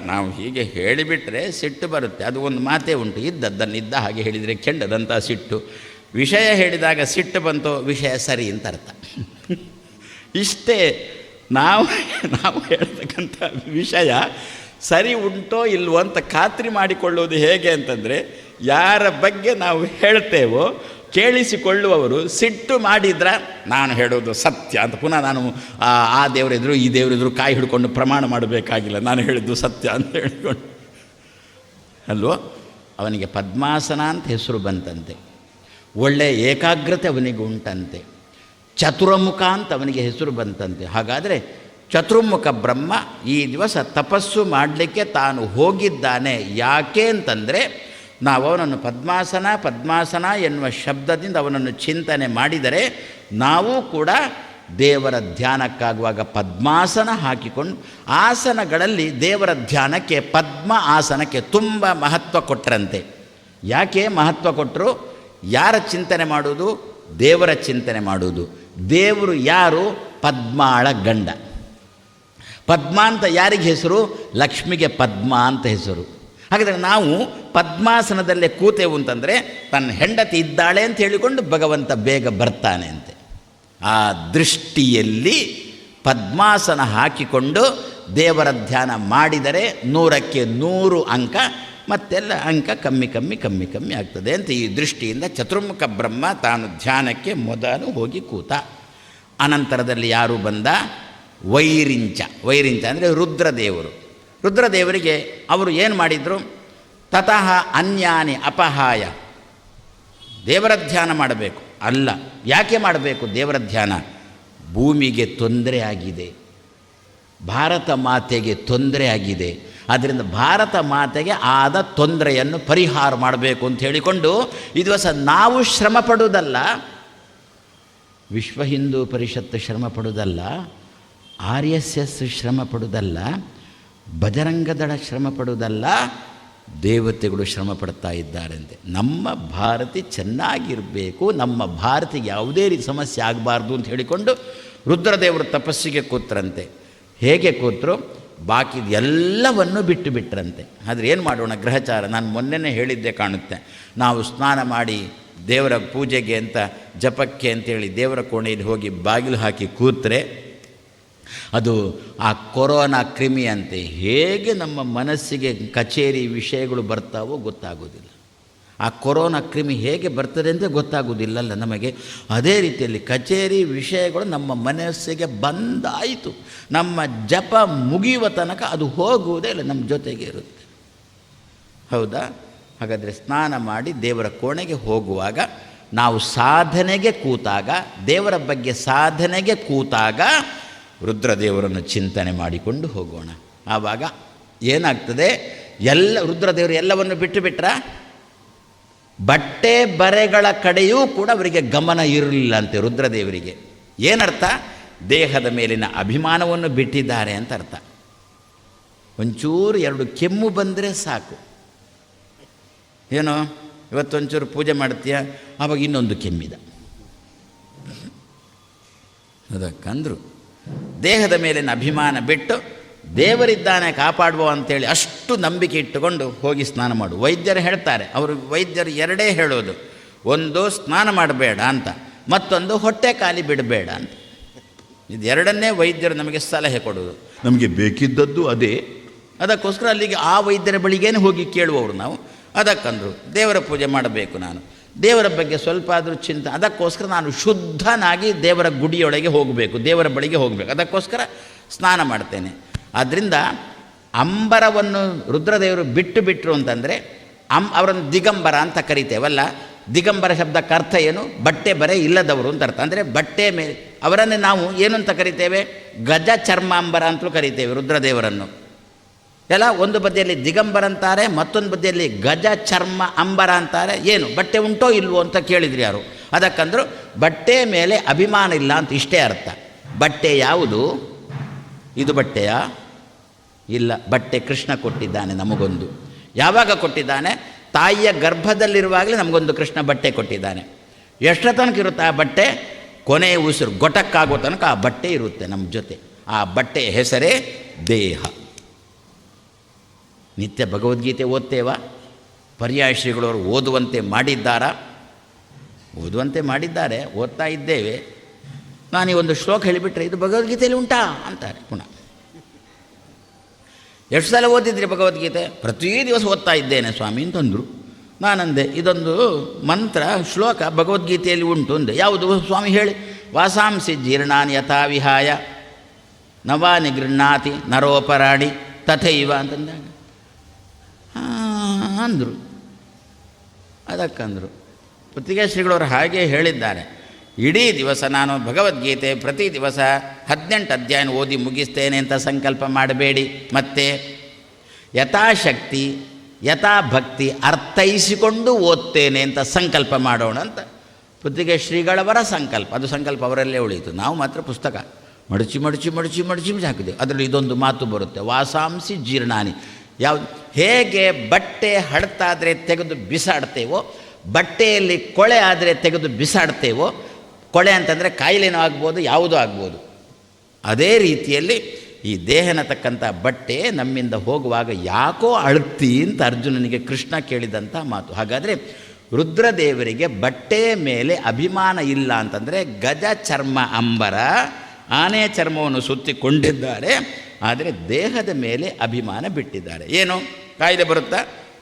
ನಾವು ಹೀಗೆ ಹೇಳಿಬಿಟ್ರೆ ಸಿಟ್ಟು ಬರುತ್ತೆ. ಅದು ಒಂದು ಮಾತೇ ಉಂಟು, ಇದ್ದದ್ದನ್ನಿದ್ದ ಹಾಗೆ ಹೇಳಿದರೆ ಕೆಂಡದಂಥ ಸಿಟ್ಟು. ವಿಷಯ ಹೇಳಿದಾಗ ಸಿಟ್ಟು ಬಂತು, ವಿಷಯ ಸರಿ ಅಂತ ಅರ್ಥ. ಇಷ್ಟೇ ನಾವು ಹೇಳ್ತಕ್ಕಂಥ ವಿಷಯ ಸರಿ ಉಂಟೋ ಇಲ್ವೋ ಅಂತ ಖಾತ್ರಿ ಮಾಡಿಕೊಳ್ಳುವುದು ಹೇಗೆ ಅಂತಂದರೆ, ಯಾರ ಬಗ್ಗೆ ನಾವು ಹೇಳ್ತೇವೋ ಕೇಳಿಸಿಕೊಳ್ಳುವವರು ಸಿಟ್ಟು ಮಾಡಿದ್ರೆ ನಾನು ಹೇಳೋದು ಸತ್ಯ ಅಂತ ಪುನಃ ನಾನು ಆ ದೇವರಿದ್ರು ಈ ದೇವರಿದ್ರು ಕಾಯಿ ಹಿಡ್ಕೊಂಡು ಪ್ರಮಾಣ ಮಾಡಬೇಕಾಗಿಲ್ಲ, ನಾನು ಹೇಳಿದ್ದು ಸತ್ಯ ಅಂತ ಹೇಳಿಕೊಂಡು ಅಲ್ವೋ. ಅವನಿಗೆ ಪದ್ಮಾಸನ ಅಂತ ಹೆಸರು ಬಂತಂತೆ, ಒಳ್ಳೆಯ ಏಕಾಗ್ರತೆ ಅವನಿಗೆ ಉಂಟಂತೆ, ಚತುರ್ಮುಖ ಅಂತ ಅವನಿಗೆ ಹೆಸರು ಬಂತಂತೆ. ಹಾಗಾದರೆ ಚತುರ್ಮುಖ ಬ್ರಹ್ಮ ಈ ದಿವಸ ತಪಸ್ಸು ಮಾಡಲಿಕ್ಕೆ ತಾನು ಹೋಗಿದ್ದಾನೆ. ಯಾಕೆ ಅಂತಂದರೆ, ನಾವು ಅವನನ್ನು ಪದ್ಮಾಸನ ಎನ್ನುವ ಶಬ್ದದಿಂದ ಅವನನ್ನು ಚಿಂತನೆ ಮಾಡಿದರೆ, ನಾವು ಕೂಡ ದೇವರ ಧ್ಯಾನಕ್ಕಾಗುವಾಗ ಪದ್ಮಾಸನ ಹಾಕಿಕೊಂಡು, ಆಸನಗಳಲ್ಲಿ ದೇವರ ಧ್ಯಾನಕ್ಕೆ ಪದ್ಮ ಆಸನಕ್ಕೆ ತುಂಬ ಮಹತ್ವ ಕೊಟ್ಟರಂತೆ. ಯಾಕೆ ಮಹತ್ವ ಕೊಟ್ಟರು? ಯಾರ ಚಿಂತನೆ ಮಾಡುವುದು? ದೇವರ ಚಿಂತನೆ ಮಾಡುವುದು. ದೇವರು ಯಾರು? ಪದ್ಮಾಳ ಗಂಡ. ಪದ್ಮ ಅಂತ ಯಾರಿಗೆ ಹೆಸರು? ಲಕ್ಷ್ಮಿಗೆ ಪದ್ಮ ಅಂತ ಹೆಸರು. ಹಾಗಾದರೆ ನಾವು ಪದ್ಮಾಸನದಲ್ಲೇ ಕೂತೆವು ಅಂತಂದರೆ ತನ್ನ ಹೆಂಡತಿ ಇದ್ದಾಳೆ ಅಂತ ಹೇಳಿಕೊಂಡು ಭಗವಂತ ಬೇಗ ಬರ್ತಾನೆ ಅಂತೆ. ಆ ದೃಷ್ಟಿಯಲ್ಲಿ ಪದ್ಮಾಸನ ಹಾಕಿಕೊಂಡು ದೇವರ ಧ್ಯಾನ ಮಾಡಿದರೆ 100ಕ್ಕೆ 100 ಅಂಕ, ಮತ್ತೆಲ್ಲ ಅಂಕ ಕಮ್ಮಿ ಆಗ್ತದೆ ಅಂತ ಈ ದೃಷ್ಟಿಯಿಂದ ಚತುರ್ಮುಖ ಬ್ರಹ್ಮ ತಾನು ಧ್ಯಾನಕ್ಕೆ ಮೊದಲು ಹೋಗಿ ಕೂತ. ಅನಂತರದಲ್ಲಿ ಯಾರು ಬಂದ? ವೈರಿಂಚ ಅಂದರೆ ರುದ್ರದೇವರಿಗೆ ಅವರು ಏನು ಮಾಡಿದರು? ತತಃ ಅನ್ಯಾನಿ ಅಪಹಾಯ. ದೇವರ ಧ್ಯಾನ ಮಾಡಬೇಕು ಅಲ್ಲ. ಯಾಕೆ ಮಾಡಬೇಕು ದೇವರ ಧ್ಯಾನ? ಭೂಮಿಗೆ ತೊಂದರೆ ಆಗಿದೆ, ಭಾರತ ಮಾತೆಗೆ ತೊಂದರೆ ಆಗಿದೆ. ಆದ್ದರಿಂದ ಭಾರತ ಮಾತೆಗೆ ಆದ ತೊಂದರೆಯನ್ನು ಪರಿಹಾರ ಮಾಡಬೇಕು ಅಂತ ಹೇಳಿಕೊಂಡು ಈ ದಿವಸ ನಾವು ಶ್ರಮ ಪಡುವುದಲ್ಲ, ವಿಶ್ವ ಹಿಂದೂ ಪರಿಷತ್ತು ಶ್ರಮ ಪಡುವುದಲ್ಲ, RSS ಶ್ರಮ ಪಡುವುದಲ್ಲ, ಬಜರಂಗದಳ ಶ್ರಮ ಪಡುವುದಲ್ಲ, ದೇವತೆಗಳು ಶ್ರಮ ಪಡ್ತಾ ಇದ್ದಾರಂತೆ. ನಮ್ಮ ಭಾರತಿ ಚೆನ್ನಾಗಿರಬೇಕು, ನಮ್ಮ ಭಾರತಿಗೆ ಯಾವುದೇ ರೀತಿ ಸಮಸ್ಯೆ ಆಗಬಾರ್ದು ಅಂತ ಹೇಳಿಕೊಂಡು ರುದ್ರದೇವರು ತಪಸ್ಸಿಗೆ ಕೂತ್ರಂತೆ. ಹೇಗೆ ಕೂತರು? ಬಾಕಿ ಎಲ್ಲವನ್ನು ಬಿಟ್ಟರಂತೆ. ಆದರೆ ಏನು ಮಾಡೋಣ, ಗ್ರಹಚಾರ. ನಾನು ಮೊನ್ನೆನೇ ಹೇಳಿದ್ದೆ ಕಾಣುತ್ತೆ, ನಾವು ಸ್ನಾನ ಮಾಡಿ ದೇವರ ಪೂಜೆಗೆ ಅಂತ ಜಪಕ್ಕೆ ಅಂತೇಳಿ ದೇವರ ಕೋಣೆಯಲ್ಲಿ ಹೋಗಿ ಬಾಗಿಲು ಹಾಕಿ ಕೂತ್ರೆ ಅದು ಆ ಕೊರೋನಾ ಕ್ರಿಮಿಯಂತೆ ಹೇಗೆ ನಮ್ಮ ಮನಸ್ಸಿಗೆ ಕಚೇರಿ ವಿಷಯಗಳು ಬರ್ತಾವೋ ಗೊತ್ತಾಗೋದಿಲ್ಲ. ಆ ಕೊರೋನಾ ಕ್ರಿಮಿ ಹೇಗೆ ಬರ್ತದೆ ಅಂತ ಗೊತ್ತಾಗೋದಿಲ್ಲಲ್ಲ ನಮಗೆ. ಅದೇ ರೀತಿಯಲ್ಲಿ ಕಚೇರಿ ವಿಷಯಗಳು ನಮ್ಮ ಮನಸ್ಸಿಗೆ ಬಂದಾಯಿತು, ನಮ್ಮ ಜಪ ಮುಗಿಯುವ ತನಕ ಅದು ಹೋಗುವುದೇ ಇಲ್ಲ, ನಮ್ಮ ಜೊತೆಗೆ ಇರುತ್ತೆ. ಹೌದಾ? ಹಾಗಾದರೆ ಸ್ನಾನ ಮಾಡಿ ದೇವರ ಕೋಣೆಗೆ ಹೋಗುವಾಗ, ನಾವು ಸಾಧನೆಗೆ ಕೂತಾಗ, ದೇವರ ಬಗ್ಗೆ ಸಾಧನೆಗೆ ಕೂತಾಗ ರುದ್ರದೇವರನ್ನು ಚಿಂತನೆ ಮಾಡಿಕೊಂಡು ಹೋಗೋಣ. ಆವಾಗ ಏನಾಗ್ತದೆ? ರುದ್ರದೇವರು ಎಲ್ಲವನ್ನು ಬಿಟ್ಟುಬಿಟ್ರ, ಬಟ್ಟೆ ಬರೆಗಳ ಕಡೆಯೂ ಕೂಡ ಅವರಿಗೆ ಗಮನ ಇರಲಿಲ್ಲ ಅಂತೆ ರುದ್ರದೇವರಿಗೆ. ಏನರ್ಥ? ದೇಹದ ಮೇಲಿನ ಅಭಿಮಾನವನ್ನು ಬಿಟ್ಟಿದ್ದಾರೆ ಅಂತ ಅರ್ಥ. ಒಂಚೂರು 2 ಕೆಮ್ಮು ಬಂದರೆ ಸಾಕು, ಏನೋ ಇವತ್ತೊಂಚೂರು ಪೂಜೆ ಮಾಡ್ತೀಯ, ಆವಾಗ ಇನ್ನೊಂದು ಕೆಮ್ಮಿದ. ಅದಕ್ಕಂದರು ದೇಹದ ಮೇಲಿನ ಅಭಿಮಾನ ಬಿಟ್ಟು ದೇವರಿದ್ದಾನೆ ಕಾಪಾಡುವ ಅಂತೇಳಿ ಅಷ್ಟು ನಂಬಿಕೆ ಇಟ್ಟುಕೊಂಡು ಹೋಗಿ ಸ್ನಾನ ಮಾಡು. ವೈದ್ಯರು ಹೇಳ್ತಾರೆ, ವೈದ್ಯರು ಎರಡೇ ಹೇಳೋದು, ಒಂದು ಸ್ನಾನ ಮಾಡಬೇಡ ಅಂತ, ಮತ್ತೊಂದು ಹೊಟ್ಟೆ ಖಾಲಿ ಬಿಡಬೇಡ ಅಂತ. ಇದು ಎರಡನ್ನೇ ವೈದ್ಯರು ನಮಗೆ ಸಲಹೆ ಕೊಡೋದು. ನಮಗೆ ಬೇಕಿದ್ದದ್ದು ಅದೇ. ಅದಕ್ಕೋಸ್ಕರ ಅಲ್ಲಿಗೆ ಆ ವೈದ್ಯರ ಬಳಿಗೇನೆ ಹೋಗಿ ಕೇಳುವವರು ನಾವು. ಅದಕ್ಕಂದರು ದೇವರ ಪೂಜೆ ಮಾಡಬೇಕು, ನಾನು ದೇವರ ಬಗ್ಗೆ ಸ್ವಲ್ಪ ಆದರೂ ಅದಕ್ಕೋಸ್ಕರ ನಾನು ಶುದ್ಧನಾಗಿ ದೇವರ ಗುಡಿಯೊಳಗೆ ಹೋಗಬೇಕು, ದೇವರ ಬಳಿಗೆ ಹೋಗಬೇಕು. ಅದಕ್ಕೋಸ್ಕರ ಸ್ನಾನ ಮಾಡ್ತೇನೆ. ಆದ್ದರಿಂದ ಅಂಬರವನ್ನು ರುದ್ರದೇವರು ಬಿಟ್ಟರು ಅಂತಂದರೆ ಅವರನ್ನು ದಿಗಂಬರ ಅಂತ ಕರಿತೇವಲ್ಲ. ದಿಗಂಬರ ಶಬ್ದಕ್ಕೆ ಅರ್ಥ ಏನು? ಬಟ್ಟೆ ಬರೆ ಇಲ್ಲದವರು ಅಂತ ಅರ್ಥ. ಅಂದರೆ ಬಟ್ಟೆ ಮೇಲೆ ಅವರನ್ನು ನಾವು ಏನು ಅಂತ ಕರಿತೇವೆ? ಗಜ ಚರ್ಮಾಂಬರ ಅಂತಲೂ ಕರಿತೇವೆ ರುದ್ರದೇವರನ್ನು. ಎಲ್ಲ ಒಂದು ಬದಿಯಲ್ಲಿ ದಿಗಂಬರ ಅಂತಾರೆ, ಮತ್ತೊಂದು ಬದಿಯಲ್ಲಿ ಗಜ ಚರ್ಮ ಅಂಬರ ಅಂತಾರೆ. ಏನು ಬಟ್ಟೆ ಉಂಟೋ ಇಲ್ವೋ ಅಂತ ಕೇಳಿದ್ರು ಯಾರು. ಅದಕ್ಕಂದ್ರು ಬಟ್ಟೆ ಮೇಲೆ ಅಭಿಮಾನ ಇಲ್ಲ ಅಂತ ಇಷ್ಟೇ ಅರ್ಥ. ಬಟ್ಟೆ ಯಾವುದು? ಇದು ಬಟ್ಟೆಯಾ? ಇಲ್ಲ, ಬಟ್ಟೆ ಕೃಷ್ಣ ಕೊಟ್ಟಿದ್ದಾನೆ ನಮಗೊಂದು. ಯಾವಾಗ ಕೊಟ್ಟಿದ್ದಾನೆ? ತಾಯಿಯ ಗರ್ಭದಲ್ಲಿರುವಾಗಲೇ ನಮಗೊಂದು ಕೃಷ್ಣ ಬಟ್ಟೆ ಕೊಟ್ಟಿದ್ದಾನೆ. ಎಷ್ಟರ ತನಕ ಇರುತ್ತೆ ಆ ಬಟ್ಟೆ? ಕೊನೆಯ ಉಸಿರು ಗೊಟಕ್ಕಾಗೋ ತನಕ ಆ ಬಟ್ಟೆ ಇರುತ್ತೆ ನಮ್ಮ ಜೊತೆ. ಆ ಬಟ್ಟೆಯ ಹೆಸರೇ ದೇಹ. ನಿತ್ಯ ಭಗವದ್ಗೀತೆ ಓದ್ತೇವಾ? ಪರ್ಯಾಯ ಶ್ರೀಗಳವರು ಓದುವಂತೆ ಮಾಡಿದ್ದಾರಾ? ಓದುವಂತೆ ಮಾಡಿದ್ದಾರೆ, ಓದ್ತಾ ಇದ್ದೇವೆ. ನಾನು ಈ ಒಂದು ಶ್ಲೋಕ ಹೇಳಿಬಿಟ್ರೆ ಇದು ಭಗವದ್ಗೀತೆಯಲ್ಲಿ ಉಂಟಾ ಅಂತಾರೆ. ಪುನಃ ಎಷ್ಟು ಸಲ ಓದಿದ್ರಿ ಭಗವದ್ಗೀತೆ? ಪ್ರತಿ ದಿವಸ ಓದ್ತಾ ಇದ್ದೇನೆ ಸ್ವಾಮಿ ಅಂತಂದರು. ನಾನಂದೆ ಇದೊಂದು ಮಂತ್ರ ಶ್ಲೋಕ ಭಗವದ್ಗೀತೆಯಲ್ಲಿ ಉಂಟು ಅಂದೆ. ಯಾವುದು ಸ್ವಾಮಿ ಹೇಳಿ? ವಾಸಾಂಸಿ ಜೀರ್ಣಾನಿ ಯಥಾ ವಿಹಾಯ ನವಾನಿ ಗೃಹ್ಣಾತಿ ನರೋಪರಾಣಿ ತಥೈವ ಅಂತಂದಾಗ ಅಂದರು. ಅದಕ್ಕಂದರು ಪುತ್ತಿಗೆ ಶ್ರೀಗಳವರು ಹಾಗೆ ಹೇಳಿದ್ದಾರೆ. ಇಡೀ ದಿವಸ ನಾನು ಭಗವದ್ಗೀತೆ ಪ್ರತಿ ದಿವಸ 18 ಅಧ್ಯಾಯ ಓದಿ ಮುಗಿಸ್ತೇನೆ ಅಂತ ಸಂಕಲ್ಪ ಮಾಡಬೇಡಿ. ಮತ್ತು ಯಥಾಶಕ್ತಿ ಯಥಾಭಕ್ತಿ ಅರ್ಥೈಸಿಕೊಂಡು ಓದ್ತೇನೆ ಅಂತ ಸಂಕಲ್ಪ ಮಾಡೋಣ ಅಂತ ಪುತ್ತಿಗೆ ಶ್ರೀಗಳವರ ಸಂಕಲ್ಪ. ಅದು ಸಂಕಲ್ಪ ಅವರಲ್ಲೇ ಉಳಿಯಿತು. ನಾವು ಮಾತ್ರ ಪುಸ್ತಕ ಮಡಚಿ ಮಡಚಿ ಮಡಚಿ ಮಡಚಿ ಹಾಕಿದೆವು. ಅದರಲ್ಲಿ ಇದೊಂದು ಮಾತು ಬರುತ್ತೆ, ವಾಸಾಂಸಿ ಜೀರ್ಣಾನಿ. ಯಾವುದು? ಹೇಗೆ ಬಟ್ಟೆ ಹಡ್ತಾದರೆ ತೆಗೆದು ಬಿಸಾಡ್ತೇವೋ, ಬಟ್ಟೆಯಲ್ಲಿ ಕೊಳೆ ಆದರೆ ತೆಗೆದು ಬಿಸಾಡ್ತೇವೋ, ಕೊಳೆ ಅಂತಂದರೆ ಕಾಯಿಲೆನೂ ಆಗ್ಬೋದು, ಯಾವುದೂ ಆಗ್ಬೋದು. ಅದೇ ರೀತಿಯಲ್ಲಿ ಈ ದೇಹನತಕ್ಕಂಥ ಬಟ್ಟೆ ನಮ್ಮಿಂದ ಹೋಗುವಾಗ ಯಾಕೋ ಅಳುತ್ತಿ ಅಂತ ಅರ್ಜುನನಿಗೆ ಕೃಷ್ಣ ಕೇಳಿದಂಥ ಮಾತು. ಹಾಗಾದರೆ ರುದ್ರದೇವರಿಗೆ ಬಟ್ಟೆಯ ಮೇಲೆ ಅಭಿಮಾನ ಇಲ್ಲ ಅಂತಂದರೆ ಗಜ ಚರ್ಮ ಅಂಬರ ಆನೆ ಚರ್ಮವನ್ನು ಸುತ್ತಿಕೊಂಡಿದ್ದಾರೆ, ಆದರೆ ದೇಹದ ಮೇಲೆ ಅಭಿಮಾನ ಬಿಟ್ಟಿದ್ದಾರೆ. ಏನು? ಕಾಯಿಲೆ ಬರುತ್ತಾ,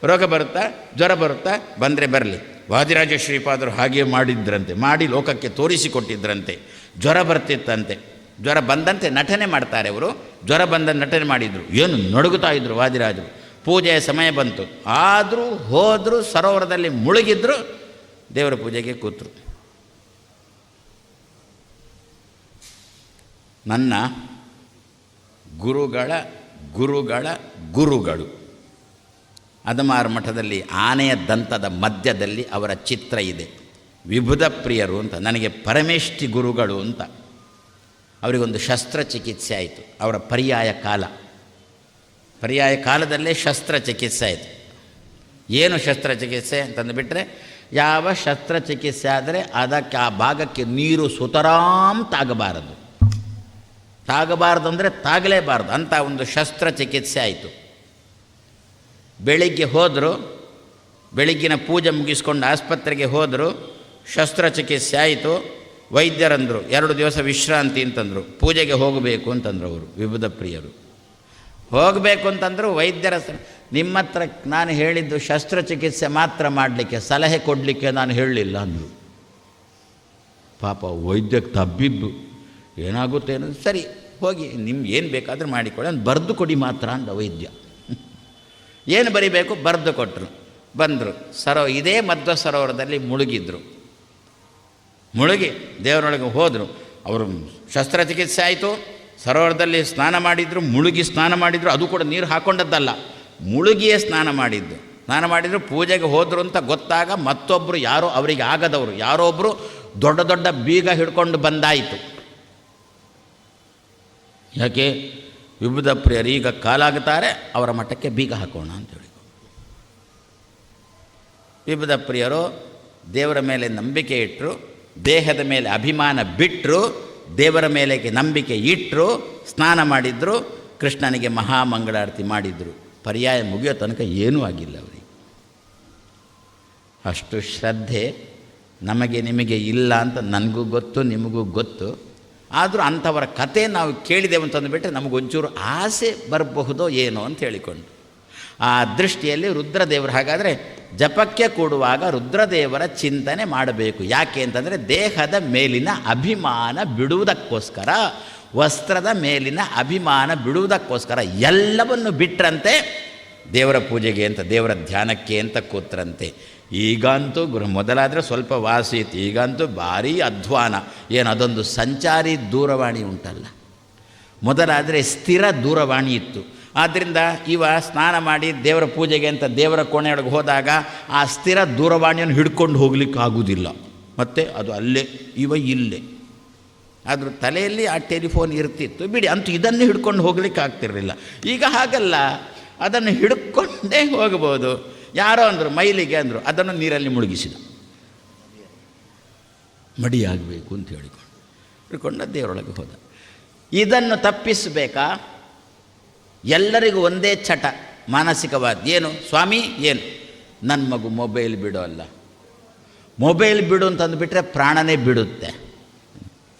ರೋಗ ಬರುತ್ತಾ, ಜ್ವರ ಬರುತ್ತಾ, ಬಂದರೆ ಬರಲಿ. ವಾದಿರಾಜ ಶ್ರೀಪಾದರು ಹಾಗೆ ಮಾಡಿದ್ರಂತೆ, ಮಾಡಿ ಲೋಕಕ್ಕೆ ತೋರಿಸಿಕೊಟ್ಟಿದ್ರಂತೆ. ಜ್ವರ ಬರ್ತಿತ್ತಂತೆ, ಜ್ವರ ಬಂದಂತೆ ನಟನೆ ಮಾಡ್ತಾರೆ ಅವರು. ಜ್ವರ ಬಂದ ನಟನೆ ಮಾಡಿದರು, ಏನು ನಡುಗುತ್ತಾ ಇದ್ದರು ವಾದಿರಾಜರು. ಪೂಜೆಯ ಸಮಯ ಬಂತು, ಆದರೂ ಹೋದರು, ಸರೋವರದಲ್ಲಿ ಮುಳುಗಿದ್ರು, ದೇವರ ಪೂಜೆಗೆ ಕೂತರು. ನನ್ನ ಗುರುಗಳ ಗುರುಗಳ ಗುರುಗಳು ಅದಮಾರು ಮಠದಲ್ಲಿ ಆನೆಯ ದಂತದ ಮಧ್ಯದಲ್ಲಿ ಅವರ ಚಿತ್ರ ಇದೆ. ವಿಭುಧ ಪ್ರಿಯರು ಅಂತ, ನನಗೆ ಪರಮೇಷ್ಠಿ ಗುರುಗಳು ಅಂತ. ಅವರಿಗೊಂದು ಶಸ್ತ್ರಚಿಕಿತ್ಸೆ ಆಯಿತು. ಅವರ ಪರ್ಯಾಯ ಕಾಲದಲ್ಲೇ ಶಸ್ತ್ರಚಿಕಿತ್ಸೆ ಆಯಿತು. ಏನು ಶಸ್ತ್ರಚಿಕಿತ್ಸೆ ಅಂತಂದುಬಿಟ್ರೆ, ಯಾವ ಶಸ್ತ್ರಚಿಕಿತ್ಸೆ ಆದರೆ ಅದಕ್ಕೆ ಆ ಭಾಗಕ್ಕೆ ನೀರು ಸುತರಾಮ್ ತಾಗಬಾರದು ಅಂದರೆ ತಾಗಲೇಬಾರದು ಅಂತ ಒಂದು ಶಸ್ತ್ರಚಿಕಿತ್ಸೆ ಆಯಿತು. ಬೆಳಿಗ್ಗೆ ಹೋದರು, ಬೆಳಿಗ್ಗಿನ ಪೂಜೆ ಮುಗಿಸ್ಕೊಂಡು ಆಸ್ಪತ್ರೆಗೆ ಹೋದರು, ಶಸ್ತ್ರಚಿಕಿತ್ಸೆ ಆಯಿತು. ವೈದ್ಯರಂದರು 2 ದಿವಸ ವಿಶ್ರಾಂತಿ ಅಂತಂದರು. ಪೂಜೆಗೆ ಹೋಗಬೇಕು ಅಂತಂದರು ಅವರು, ವಿಭುಧ ಪ್ರಿಯರು. ಹೋಗಬೇಕು ಅಂತಂದರು. ವೈದ್ಯರ ನಿಮ್ಮ ಹತ್ರ ನಾನು ಹೇಳಿದ್ದು ಶಸ್ತ್ರಚಿಕಿತ್ಸೆ ಮಾತ್ರ ಮಾಡಲಿಕ್ಕೆ, ಸಲಹೆ ಕೊಡಲಿಕ್ಕೆ ನಾನು ಹೇಳಲಿಲ್ಲ ಅಂದರು. ಪಾಪ ವೈದ್ಯಕ್ಕೆ ತಬ್ಬಿದ್ದು, ಏನಾಗುತ್ತೆ ಅನ್ನೋದು. ಸರಿ ಹೋಗಿ ನಿಮ್ಗೆ ಏನು ಬೇಕಾದರೂ ಮಾಡಿಕೊಳ್ಳಿ, ಅಂತ ಬರೆದು ಕೊಡಿ ಮಾತ್ರ ಅಂದ ವೈದ್ಯ. ಏನು ಬರಿಬೇಕು ಬರೆದು ಕೊಟ್ಟರು. ಬಂದರು, ಇದೇ ಮಧ್ವ ಸರೋವರದಲ್ಲಿ ಮುಳುಗಿದ್ರು. ಮುಳುಗಿ ದೇವರೊಳಗೆ ಹೋದರು. ಅವರು ಶಸ್ತ್ರಚಿಕಿತ್ಸೆ ಆಯಿತು, ಸರೋವರದಲ್ಲಿ ಸ್ನಾನ ಮಾಡಿದರು, ಮುಳುಗಿ ಸ್ನಾನ ಮಾಡಿದರು. ಅದು ಕೂಡ ನೀರು ಹಾಕ್ಕೊಂಡದ್ದಲ್ಲ, ಮುಳುಗಿಯೇ ಸ್ನಾನ ಮಾಡಿದರು. ಪೂಜೆಗೆ ಹೋದರು ಅಂತ ಗೊತ್ತಾಗ ಮತ್ತೊಬ್ಬರು ಯಾರೋ ಅವರಿಗೆ ಆಗದವರು ಯಾರೋ ಒಬ್ಬರು ದೊಡ್ಡ ದೊಡ್ಡ ಬೀಗ ಹಿಡ್ಕೊಂಡು ಬಂದಾಯಿತು. ಯಾಕೆ? ವಿಭುಧ ಪ್ರಿಯರು ಈಗ ಕಾಲಾಗುತ್ತಾರೆ, ಅವರ ಮಠಕ್ಕೆ ಬೀಗ ಹಾಕೋಣ ಅಂತೇಳಿ. ವಿಭುಧ ಪ್ರಿಯರು ದೇವರ ಮೇಲೆ ನಂಬಿಕೆ ಇಟ್ಟರು, ದೇಹದ ಮೇಲೆ ಅಭಿಮಾನ ಬಿಟ್ಟರು, ದೇವರ ಮೇಲೆ ನಂಬಿಕೆ ಇಟ್ಟರು, ಸ್ನಾನ ಮಾಡಿದರು, ಕೃಷ್ಣನಿಗೆ ಮಹಾಮಂಗಳಾರತಿ ಮಾಡಿದರು. ಪರ್ಯಾಯ ಮುಗಿಯೋ ತನಕ ಏನೂ ಆಗಿಲ್ಲ ಅವರಿಗೆ. ಅಷ್ಟು ಶ್ರದ್ಧೆ ನಮಗೆ ನಿಮಗೆ ಇಲ್ಲ ಅಂತ ನನಗೂ ಗೊತ್ತು, ನಿಮಗೂ ಗೊತ್ತು. ಆದರೂ ಅಂಥವರ ಕತೆ ನಾವು ಕೇಳಿದೆವು ಅಂತಂದುಬಿಟ್ರೆ ನಮಗೊಂಚೂರು ಆಸೆ ಬರಬಹುದೋ ಏನೋ ಅಂತ ಹೇಳಿಕೊಂಡು ಆ ದೃಷ್ಟಿಯಲ್ಲಿ ರುದ್ರದೇವರು ಹಾಗಾದರೆ ಜಪಕ್ಕೆ ಕೂಡುವಾಗ ರುದ್ರದೇವರ ಚಿಂತನೆ ಮಾಡಬೇಕು. ಯಾಕೆ ಅಂತಂದರೆ ದೇಹದ ಮೇಲಿನ ಅಭಿಮಾನ ಬಿಡುವುದಕ್ಕೋಸ್ಕರ, ವಸ್ತ್ರದ ಮೇಲಿನ ಅಭಿಮಾನ ಬಿಡುವುದಕ್ಕೋಸ್ಕರ ಎಲ್ಲವನ್ನು ಬಿಟ್ಟರಂತೆ ದೇವರ ಪೂಜೆಗೆ ಅಂತ, ದೇವರ ಧ್ಯಾನಕ್ಕೆ ಅಂತ ಕೂತ್ರಂತೆ. ಈಗಂತೂ ಮೊದಲಾದರೆ ಸ್ವಲ್ಪ ವಾಸಿ ಇತ್ತು, ಈಗಂತೂ ಭಾರೀ ಅಧ್ವಾನ. ಏನು ಅದೊಂದು ಸಂಚಾರಿ ದೂರವಾಣಿ ಉಂಟಲ್ಲ, ಮೊದಲಾದರೆ ಸ್ಥಿರ ದೂರವಾಣಿ ಇತ್ತು. ಆದ್ದರಿಂದ ಇವ ಸ್ನಾನ ಮಾಡಿ ದೇವರ ಪೂಜೆಗೆ ಅಂತ ದೇವರ ಕೋಣೆಯೊಳಗೆ ಹೋದಾಗ ಆ ಸ್ಥಿರ ದೂರವಾಣಿಯನ್ನು ಹಿಡ್ಕೊಂಡು ಹೋಗ್ಲಿಕ್ಕೆ ಆಗುವುದಿಲ್ಲ, ಮತ್ತು ಅದು ಅಲ್ಲೇ ಇವ ಇಲ್ಲೇ. ಆದರೂ ತಲೆಯಲ್ಲಿ ಆ ಟೆಲಿಫೋನ್ ಇರ್ತಿತ್ತು ಬಿಡಿ, ಅಂತೂ ಇದನ್ನು ಹಿಡ್ಕೊಂಡು ಹೋಗ್ಲಿಕ್ಕೆ ಆಗ್ತಿರಲಿಲ್ಲ. ಈಗ ಹಾಗಲ್ಲ, ಅದನ್ನು ಹಿಡ್ಕೊಂಡೇ ಹೋಗ್ಬೋದು. ಯಾರೋ ಅಂದರು ಮೈಲಿಗೆ ಅಂದರು, ಅದನ್ನು ನೀರಲ್ಲಿ ಮುಳುಗಿಸಿದ, ಮಡಿಯಾಗಬೇಕು ಅಂತ ಹಿಡ್ಕೊಂಡು ದೇವರೊಳಗೆ ಹೋದ. ಇದನ್ನು ತಪ್ಪಿಸಬೇಕಾ? ಎಲ್ಲರಿಗೂ ಒಂದೇ ಚಟ ಮಾನಸಿಕವಾದ. ಏನು ಸ್ವಾಮಿ, ಏನು ನನ್ನ ಮಗು ಮೊಬೈಲ್ ಬಿಡೋ ಅಲ್ಲ, ಮೊಬೈಲ್ ಬಿಡು ಅಂತಂದುಬಿಟ್ರೆ ಪ್ರಾಣನೇ ಬಿಡುತ್ತೆ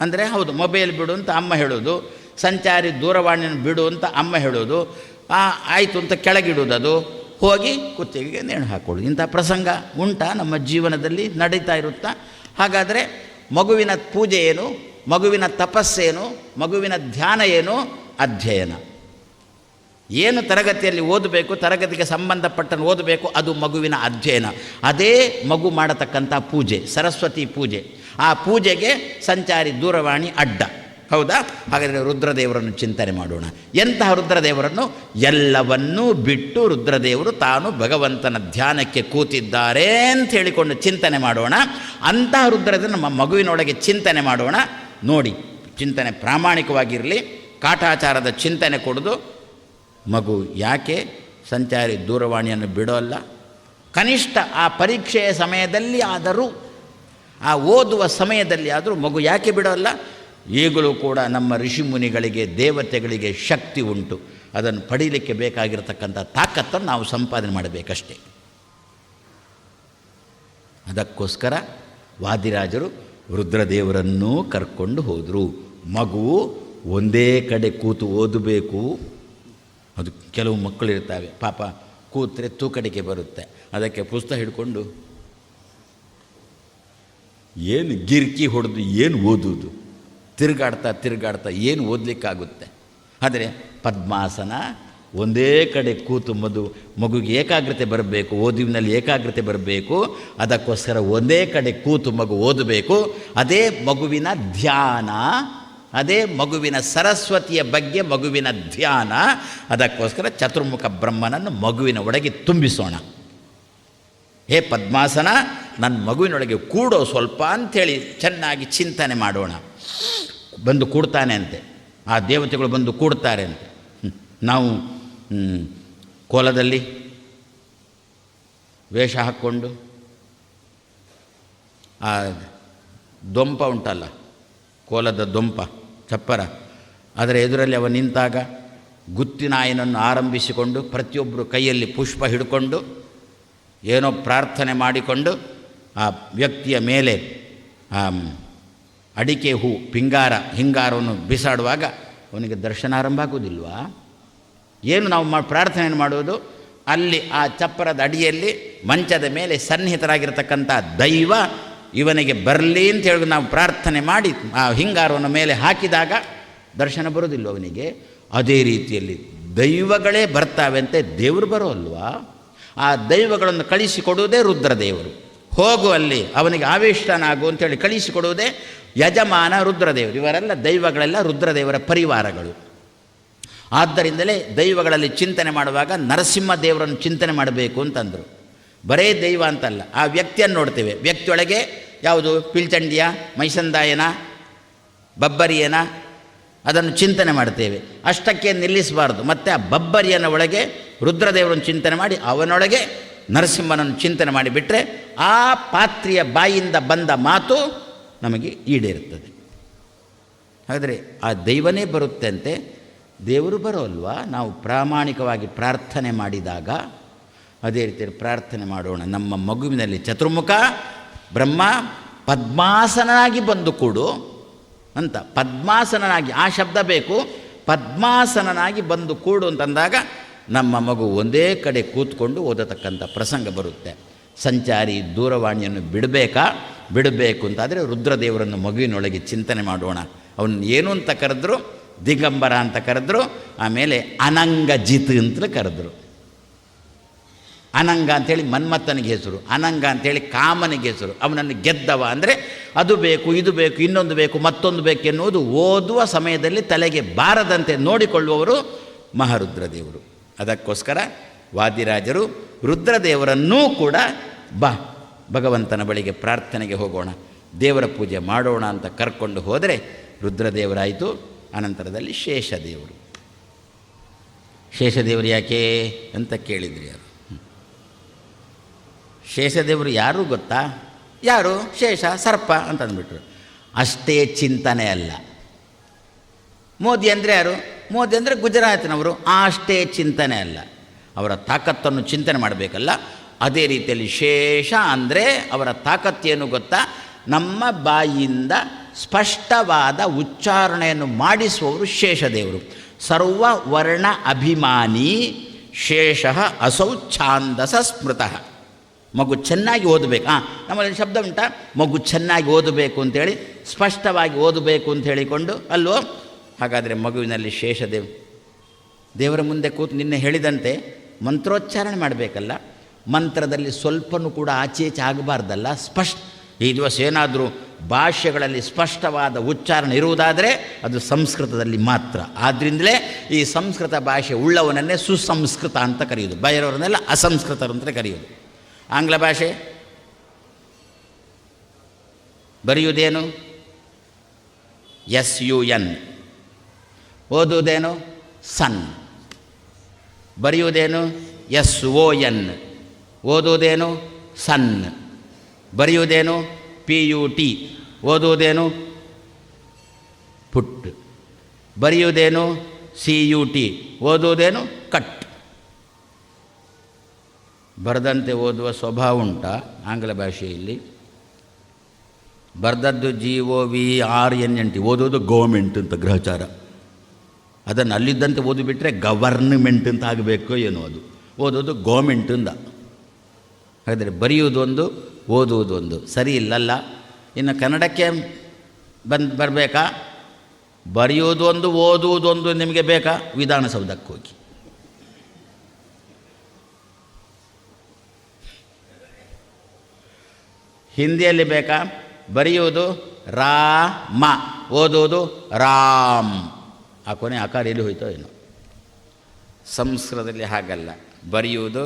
ಅಂದರೆ ಹೌದು, ಮೊಬೈಲ್ ಬಿಡು ಅಂತ ಅಮ್ಮ ಹೇಳೋದು, ಸಂಚಾರಿ ದೂರವಾಣಿಯನ್ನು ಬಿಡು ಅಂತ ಅಮ್ಮ ಹೇಳೋದು, ಆಯಿತು ಅಂತ ಕೆಳಗಿಡುವುದು, ಅದು ಹೋಗಿ ಕುತ್ತಿಗೆಗೆ ನೇಣು ಹಾಕೊಳ್ಳೋದು. ಇಂಥ ಪ್ರಸಂಗ ಉಂಟಾ ನಮ್ಮ ಜೀವನದಲ್ಲಿ, ನಡೀತಾ ಇರುತ್ತಾ? ಹಾಗಾದರೆ ಮಗುವಿನ ಪೂಜೆ ಏನು, ಮಗುವಿನ ತಪಸ್ಸೇನು, ಮಗುವಿನ ಧ್ಯಾನ ಏನು? ಅಧ್ಯಯನ. ಏನು ತರಗತಿಯಲ್ಲಿ ಓದಬೇಕು, ತರಗತಿಗೆ ಸಂಬಂಧಪಟ್ಟನ್ನು ಓದಬೇಕು, ಅದು ಮಗುವಿನ ಅಧ್ಯಯನ. ಅದೇ ಮಗು ಮಾಡತಕ್ಕಂಥ ಪೂಜೆ, ಸರಸ್ವತಿ ಪೂಜೆ. ಆ ಪೂಜೆಗೆ ಸಂಚಾರಿ ದೂರವಾಣಿ ಅಡ್ಡ, ಹೌದಾ? ಹಾಗಾದರೆ ರುದ್ರದೇವರನ್ನು ಚಿಂತನೆ ಮಾಡೋಣ. ಎಂತಹ ರುದ್ರದೇವರನ್ನು? ಎಲ್ಲವನ್ನೂ ಬಿಟ್ಟು ರುದ್ರದೇವರು ತಾನು ಭಗವಂತನ ಧ್ಯಾನಕ್ಕೆ ಕೂತಿದ್ದಾರೆ ಅಂತ ಹೇಳಿಕೊಂಡು ಚಿಂತನೆ ಮಾಡೋಣ. ಅಂತಹ ರುದ್ರದೇವರು ನಮ್ಮ ಮಗುವಿನೊಳಗೆ ಚಿಂತನೆ ಮಾಡೋಣ. ನೋಡಿ, ಚಿಂತನೆ ಪ್ರಾಮಾಣಿಕವಾಗಿರಲಿ, ಕಾಟಾಚಾರದ ಚಿಂತನೆ ಕೊಡೋದು. ಮಗು ಯಾಕೆ ಸಂಚಾರಿ ದೂರವಾಣಿಯನ್ನು ಬಿಡೋಲ್ಲ? ಕನಿಷ್ಠ ಆ ಪರೀಕ್ಷೆಯ ಸಮಯದಲ್ಲಿ ಆದರೂ, ಆ ಓದುವ ಸಮಯದಲ್ಲಿ ಆದರೂ ಮಗು ಯಾಕೆ ಬಿಡೋಲ್ಲ? ಈಗಲೂ ಕೂಡ ನಮ್ಮ ಋಷಿಮುನಿಗಳಿಗೆ, ದೇವತೆಗಳಿಗೆ ಶಕ್ತಿ ಉಂಟು. ಅದನ್ನು ಪಡೀಲಿಕ್ಕೆ ಬೇಕಾಗಿರತಕ್ಕಂಥ ತಾಕತ್ತನ್ನು ನಾವು ಸಂಪಾದನೆ ಮಾಡಬೇಕಷ್ಟೇ. ಅದಕ್ಕೋಸ್ಕರ ವಾದಿರಾಜರು ರುದ್ರದೇವರನ್ನೂ ಕರ್ಕೊಂಡು ಹೋದರು. ಮಗು ಒಂದೇ ಕಡೆ ಕೂತು ಓದಬೇಕು. ಅದು ಕೆಲವು ಮಕ್ಕಳಿರ್ತಾವೆ ಪಾಪ, ಕೂತ್ರೆ ತೂಕಡಿಕೆ ಬರುತ್ತೆ, ಅದಕ್ಕೆ ಪುಸ್ತಕ ಹಿಡ್ಕೊಂಡು ಏನು ಗಿರ್ಕಿ ಹೊಡೆದು ಏನು ಓದುವುದು, ತಿರುಗಾಡ್ತಾ ಏನು ಓದಲಿಕ್ಕಾಗುತ್ತೆ? ಆದರೆ ಪದ್ಮಾಸನ ಒಂದೇ ಕಡೆ ಕೂತು ಮಗುಗೆ ಏಕಾಗ್ರತೆ ಬರಬೇಕು, ಓದುವಿನಲ್ಲಿ ಏಕಾಗ್ರತೆ ಬರಬೇಕು. ಅದಕ್ಕೋಸ್ಕರ ಒಂದೇ ಕಡೆ ಕೂತು ಮಗು ಓದಬೇಕು. ಅದೇ ಮಗುವಿನ ಧ್ಯಾನ, ಅದೇ ಮಗುವಿನ ಸರಸ್ವತಿಯ ಬಗ್ಗೆ ಮಗುವಿನ ಧ್ಯಾನ. ಅದಕ್ಕೋಸ್ಕರ ಚತುರ್ಮುಖ ಬ್ರಹ್ಮನನ್ನು ಮಗುವಿನ ಒಳಗೆ ತುಂಬಿಸೋಣ. ಹೇ ಪದ್ಮಾಸನ, ನನ್ನ ಮಗುವಿನೊಳಗೆ ಕೂಡೋ ಸ್ವಲ್ಪ ಅಂಥೇಳಿ ಚೆನ್ನಾಗಿ ಚಿಂತನೆ ಮಾಡೋಣ. ಬಂದು ಕೂಡ್ತಾನೆ ಅಂತೆ, ಆ ದೇವತೆಗಳು ಬಂದು ಕೂಡ್ತಾರೆ ಅಂತೆ. ನಾವು ಕೋಲದಲ್ಲಿ ವೇಷ ಹಾಕ್ಕೊಂಡು ಆ ದೊಂಪ ಉಂಟಲ್ಲ, ಕೋಲದ ದೊಂಪ ಚಪ್ಪರ, ಅದರ ಎದುರಲ್ಲಿ ಅವ ನಿಂತಾಗ ಗುತ್ತಿನಾಯನನ್ನು ಆರಂಭಿಸಿಕೊಂಡು ಪ್ರತಿಯೊಬ್ಬರು ಕೈಯಲ್ಲಿ ಪುಷ್ಪ ಹಿಡ್ಕೊಂಡು ಏನೋ ಪ್ರಾರ್ಥನೆ ಮಾಡಿಕೊಂಡು ಆ ವ್ಯಕ್ತಿಯ ಮೇಲೆ ಅಡಿಕೆ ಹೂ ಹಿಂಗಾರವನ್ನು ಬಿಸಾಡುವಾಗ ಅವನಿಗೆ ದರ್ಶನ ಆರಂಭ ಆಗೋದಿಲ್ವಾ? ಏನು ನಾವು ಪ್ರಾರ್ಥನೆಯನ್ನು ಮಾಡುವುದು? ಅಲ್ಲಿ ಆ ಚಪ್ಪರದ ಅಡಿಯಲ್ಲಿ ಮಂಚದ ಮೇಲೆ ಸನ್ನಿಹಿತರಾಗಿರ್ತಕ್ಕಂಥ ದೈವ ಇವನಿಗೆ ಬರಲಿ ಅಂತ ಹೇಳಿ ನಾವು ಪ್ರಾರ್ಥನೆ ಮಾಡಿ ಆ ಹಿಂಗಾರವನ್ನು ಮೇಲೆ ಹಾಕಿದಾಗ ದರ್ಶನ ಬರೋದಿಲ್ಲ ಅವನಿಗೆ. ಅದೇ ರೀತಿಯಲ್ಲಿ ದೈವಗಳೇ ಬರ್ತಾವಂತೆ, ದೇವರು ಬರೋಲ್ವಾ? ಆ ದೈವಗಳನ್ನು ಕಳಿಸಿಕೊಡುವುದೇ ರುದ್ರದೇವರು. ಹೋಗು ಅಲ್ಲಿ, ಅವನಿಗೆ ಆವೇಷ್ಟನಾಗು ಅಂತೇಳಿ ಕಳಿಸಿಕೊಡುವುದೇ ಯಜಮಾನ ರುದ್ರದೇವರು. ಇವರೆಲ್ಲ ದೈವಗಳೆಲ್ಲ ರುದ್ರದೇವರ ಪರಿವಾರಗಳು. ಆದ್ದರಿಂದಲೇ ದೈವಗಳಲ್ಲಿ ಚಿಂತನೆ ಮಾಡುವಾಗ ನರಸಿಂಹ ದೇವರನ್ನು ಚಿಂತನೆ ಮಾಡಬೇಕು ಅಂತಂದರು. ಬರೇ ದೈವ ಅಂತಲ್ಲ, ಆ ವ್ಯಕ್ತಿಯನ್ನು ನೋಡ್ತೇವೆ. ವ್ಯಕ್ತಿಯೊಳಗೆ ಯಾವುದು ಪಿಳ್ಚಂಡಿಯ, ಮೈಸಂದಾಯನ, ಬಬ್ಬರಿಯನ, ಅದನ್ನು ಚಿಂತನೆ ಮಾಡ್ತೇವೆ. ಅಷ್ಟಕ್ಕೆ ನಿಲ್ಲಿಸಬಾರ್ದು. ಮತ್ತು ಆ ಬಬ್ಬರಿಯನ ಒಳಗೆ ರುದ್ರದೇವರನ್ನು ಚಿಂತನೆ ಮಾಡಿ ಅವನೊಳಗೆ ನರಸಿಂಹನನ್ನು ಚಿಂತನೆ ಮಾಡಿಬಿಟ್ರೆ ಆ ಪಾತ್ರೆಯ ಬಾಯಿಂದ ಬಂದ ಮಾತು ನಮಗೆ ಈಡೇರುತ್ತದೆ. ಹಾಗಾದರೆ ಆ ದೈವನೇ ಬರುತ್ತೆ ಅಂತೆ, ದೇವರು ಬರೋಲ್ವಾ ನಾವು ಪ್ರಾಮಾಣಿಕವಾಗಿ ಪ್ರಾರ್ಥನೆ ಮಾಡಿದಾಗ? ಅದೇ ರೀತಿ ಪ್ರಾರ್ಥನೆ ಮಾಡೋಣ. ನಮ್ಮ ಮಗುವಿನಲ್ಲಿ ಚತುರ್ಮುಖ ಬ್ರಹ್ಮ ಪದ್ಮಾಸನಾಗಿ ಬಂದು ಕೂಡು ಅಂತ, ಪದ್ಮಾಸನಾಗಿ ಆ ಶಬ್ದ ಬೇಕು, ಪದ್ಮಾಸನಾಗಿ ಬಂದು ಕೂಡು ಅಂತಂದಾಗ ನಮ್ಮ ಮಗು ಒಂದೇ ಕಡೆ ಕೂತ್ಕೊಂಡು ಓದತಕ್ಕಂಥ ಪ್ರಸಂಗ ಬರುತ್ತೆ. ಸಂಚಾರಿ ದೂರವಾಣಿಯನ್ನು ಬಿಡಬೇಕು ಅಂತಾದರೆ ರುದ್ರದೇವರನ್ನು ಮಗುವಿನೊಳಗೆ ಚಿಂತನೆ ಮಾಡೋಣ. ಅವನು ಏನು ಅಂತ ಕರೆದ್ರು, ದಿಗಂಬರ ಅಂತ ಕರೆದ್ರು, ಆಮೇಲೆ ಅನಂಗಜಿತ್ ಅಂತಲೇ ಕರೆದ್ರು. ಅನಂಗ ಅಂಥೇಳಿ ಮನ್ಮಥನಿಗೆ ಹೆಸರು, ಅನಂಗ ಅಂಥೇಳಿ ಕಾಮನಿಗೆ ಹೆಸರು. ಅವನನ್ನು ಗೆದ್ದವ ಅಂದರೆ ಅದು ಬೇಕು, ಇದು ಬೇಕು, ಇನ್ನೊಂದು ಬೇಕು, ಮತ್ತೊಂದು ಬೇಕು ಎನ್ನುವುದು ಓದುವ ಸಮಯದಲ್ಲಿ ತಲೆಗೆ ಬಾರದಂತೆ ನೋಡಿಕೊಳ್ಳುವವರು ಮಹಾರುದ್ರದೇವರು. ಅದಕ್ಕೋಸ್ಕರ ವಾದಿರಾಜರು ರುದ್ರದೇವರನ್ನೂ ಕೂಡ ಭಗವಂತನ ಬಳಿಗೆ ಪ್ರಾರ್ಥನೆಗೆ ಹೋಗೋಣ, ದೇವರ ಪೂಜೆ ಮಾಡೋಣ ಅಂತ ಕರ್ಕೊಂಡು ಹೋದರೆ ರುದ್ರದೇವರಾಯಿತು. ಅನಂತರದಲ್ಲಿ ಶೇಷದೇವರು. ಶೇಷದೇವರು ಯಾಕೆ ಅಂತ ಕೇಳಿದ್ರಿ. ಯಾರು ಶೇಷದೇವರು ಯಾರು ಗೊತ್ತಾ? ಯಾರು? ಶೇಷ ಸರ್ಪ ಅಂತ ಅಂದ್ಬಿಟ್ರು. ಅಷ್ಟೇ ಚಿಂತನೆ ಅಲ್ಲ. ಮೋದಿ ಅಂದರೆ ಯಾರು? ಮೋದಿ ಅಂದರೆ ಗುಜರಾತಿನವರು. ಅಷ್ಟೇ ಚಿಂತನೆ ಅಲ್ಲ, ಅವರ ತಾಕತ್ತನ್ನು ಚಿಂತನೆ ಮಾಡಬೇಕಲ್ಲ. ಅದೇ ರೀತಿಯಲ್ಲಿ ಶೇಷ ಅಂದರೆ ಅವರ ತಾಕತ್ತೇನು ಗೊತ್ತಾ? ನಮ್ಮ ಬಾಯಿಯಿಂದ ಸ್ಪಷ್ಟವಾದ ಉಚ್ಚಾರಣೆಯನ್ನು ಮಾಡಿಸುವವರು ಶೇಷದೇವರು. ಸರ್ವವರ್ಣ ಅಭಿಮಾನಿ ಶೇಷ ಅಸೌ ಛಾಂದಸ ಸ್ಮೃತಃ. ಮಗು ಚೆನ್ನಾಗಿ ಓದಬೇಕು. ನಮ್ಮಲ್ಲಿ ಶಬ್ದ ಉಂಟಾ? ಮಗು ಚೆನ್ನಾಗಿ ಓದಬೇಕು ಅಂತೇಳಿ, ಸ್ಪಷ್ಟವಾಗಿ ಓದಬೇಕು ಅಂತ ಹೇಳಿಕೊಂಡು ಅಲ್ವೋ? ಹಾಗಾದರೆ ಮಗುವಿನಲ್ಲಿ ದೇವರ ಮುಂದೆ ಕೂತು ನಿನ್ನೆ ಹೇಳಿದಂತೆ ಮಂತ್ರೋಚ್ಚಾರಣೆ ಮಾಡಬೇಕಲ್ಲ. ಮಂತ್ರದಲ್ಲಿ ಸ್ವಲ್ಪನೂ ಕೂಡ ಆಚೆ ಈಚೆ ಆಗಬಾರ್ದಲ್ಲ. ಈ ದಿವಸ ಏನಾದರೂ ಭಾಷೆಗಳಲ್ಲಿ ಸ್ಪಷ್ಟವಾದ ಉಚ್ಚಾರಣೆ ಇರುವುದಾದರೆ ಅದು ಸಂಸ್ಕೃತದಲ್ಲಿ ಮಾತ್ರ. ಆದ್ದರಿಂದಲೇ ಈ ಸಂಸ್ಕೃತ ಭಾಷೆ ಉಳ್ಳವನನ್ನೇ ಸುಸಂಸ್ಕೃತ ಅಂತ ಕರೆಯೋದು, ಬೇರೆಯವರನ್ನೆಲ್ಲ ಅಸಂಸ್ಕೃತರು ಅಂತ ಕರೆಯೋದು. ಆಂಗ್ಲ ಭಾಷೆ ಬರೆಯುವುದೇನು? SUN. ಓದುವುದೇನು? ಸನ್. ಬರೆಯುವುದೇನು? SON. ಓದುವುದೇನು? ಸನ್. ಬರೆಯುವುದೇನು? PUT. ಓದುವುದೇನು? ಪುಟ್. ಬರೆಯುವುದೇನು? CUT. ಓದುವುದೇನು? ಕಟ್. ಬರೆದಂತೆ ಓದುವ ಸ್ವಭಾವ ಉಂಟಾ ಆಂಗ್ಲ ಭಾಷೆಯಲ್ಲಿ? ಬರೆದದ್ದು GOVRNT, ಓದೋದು ಗೌರ್ಮೆಂಟ್ ಅಂತ ಗ್ರಹಚಾರ. ಅದನ್ನು ಅಲ್ಲಿದ್ದಂತೆ ಓದಿಬಿಟ್ರೆ ಗವರ್ನಮೆಂಟ್ ಅಂತ ಆಗಬೇಕು ಏನೋ. ಅದು ಓದೋದು ಗೌರ್ಮೆಂಟಿಂದ. ಹಾಗಾದರೆ ಬರೆಯುವುದೊಂದು, ಓದುವುದೊಂದು ಸರಿ ಇಲ್ಲಲ್ಲ. ಇನ್ನು ಕನ್ನಡಕ್ಕೆ ಬರಬೇಕಾ? ಬರೆಯುವುದೊಂದು, ಓದುವುದೊಂದು ನಿಮಗೆ ಬೇಕಾ? ವಿಧಾನಸೌಧಕ್ಕೆ ಹೋಗಿ. ಹಿಂದಿಯಲ್ಲಿ ಬೇಕಾ? ಬರೆಯುವುದು ರಾಮ, ಓದುವುದು ರಾಮ್. ಆ ಕೊನೆ ಆಕಾರ ಎಲ್ಲಿ ಹೋಯ್ತೋ ಏನೋ. ಸಂಸ್ಕೃತದಲ್ಲಿ ಹಾಗಲ್ಲ. ಬರೆಯುವುದು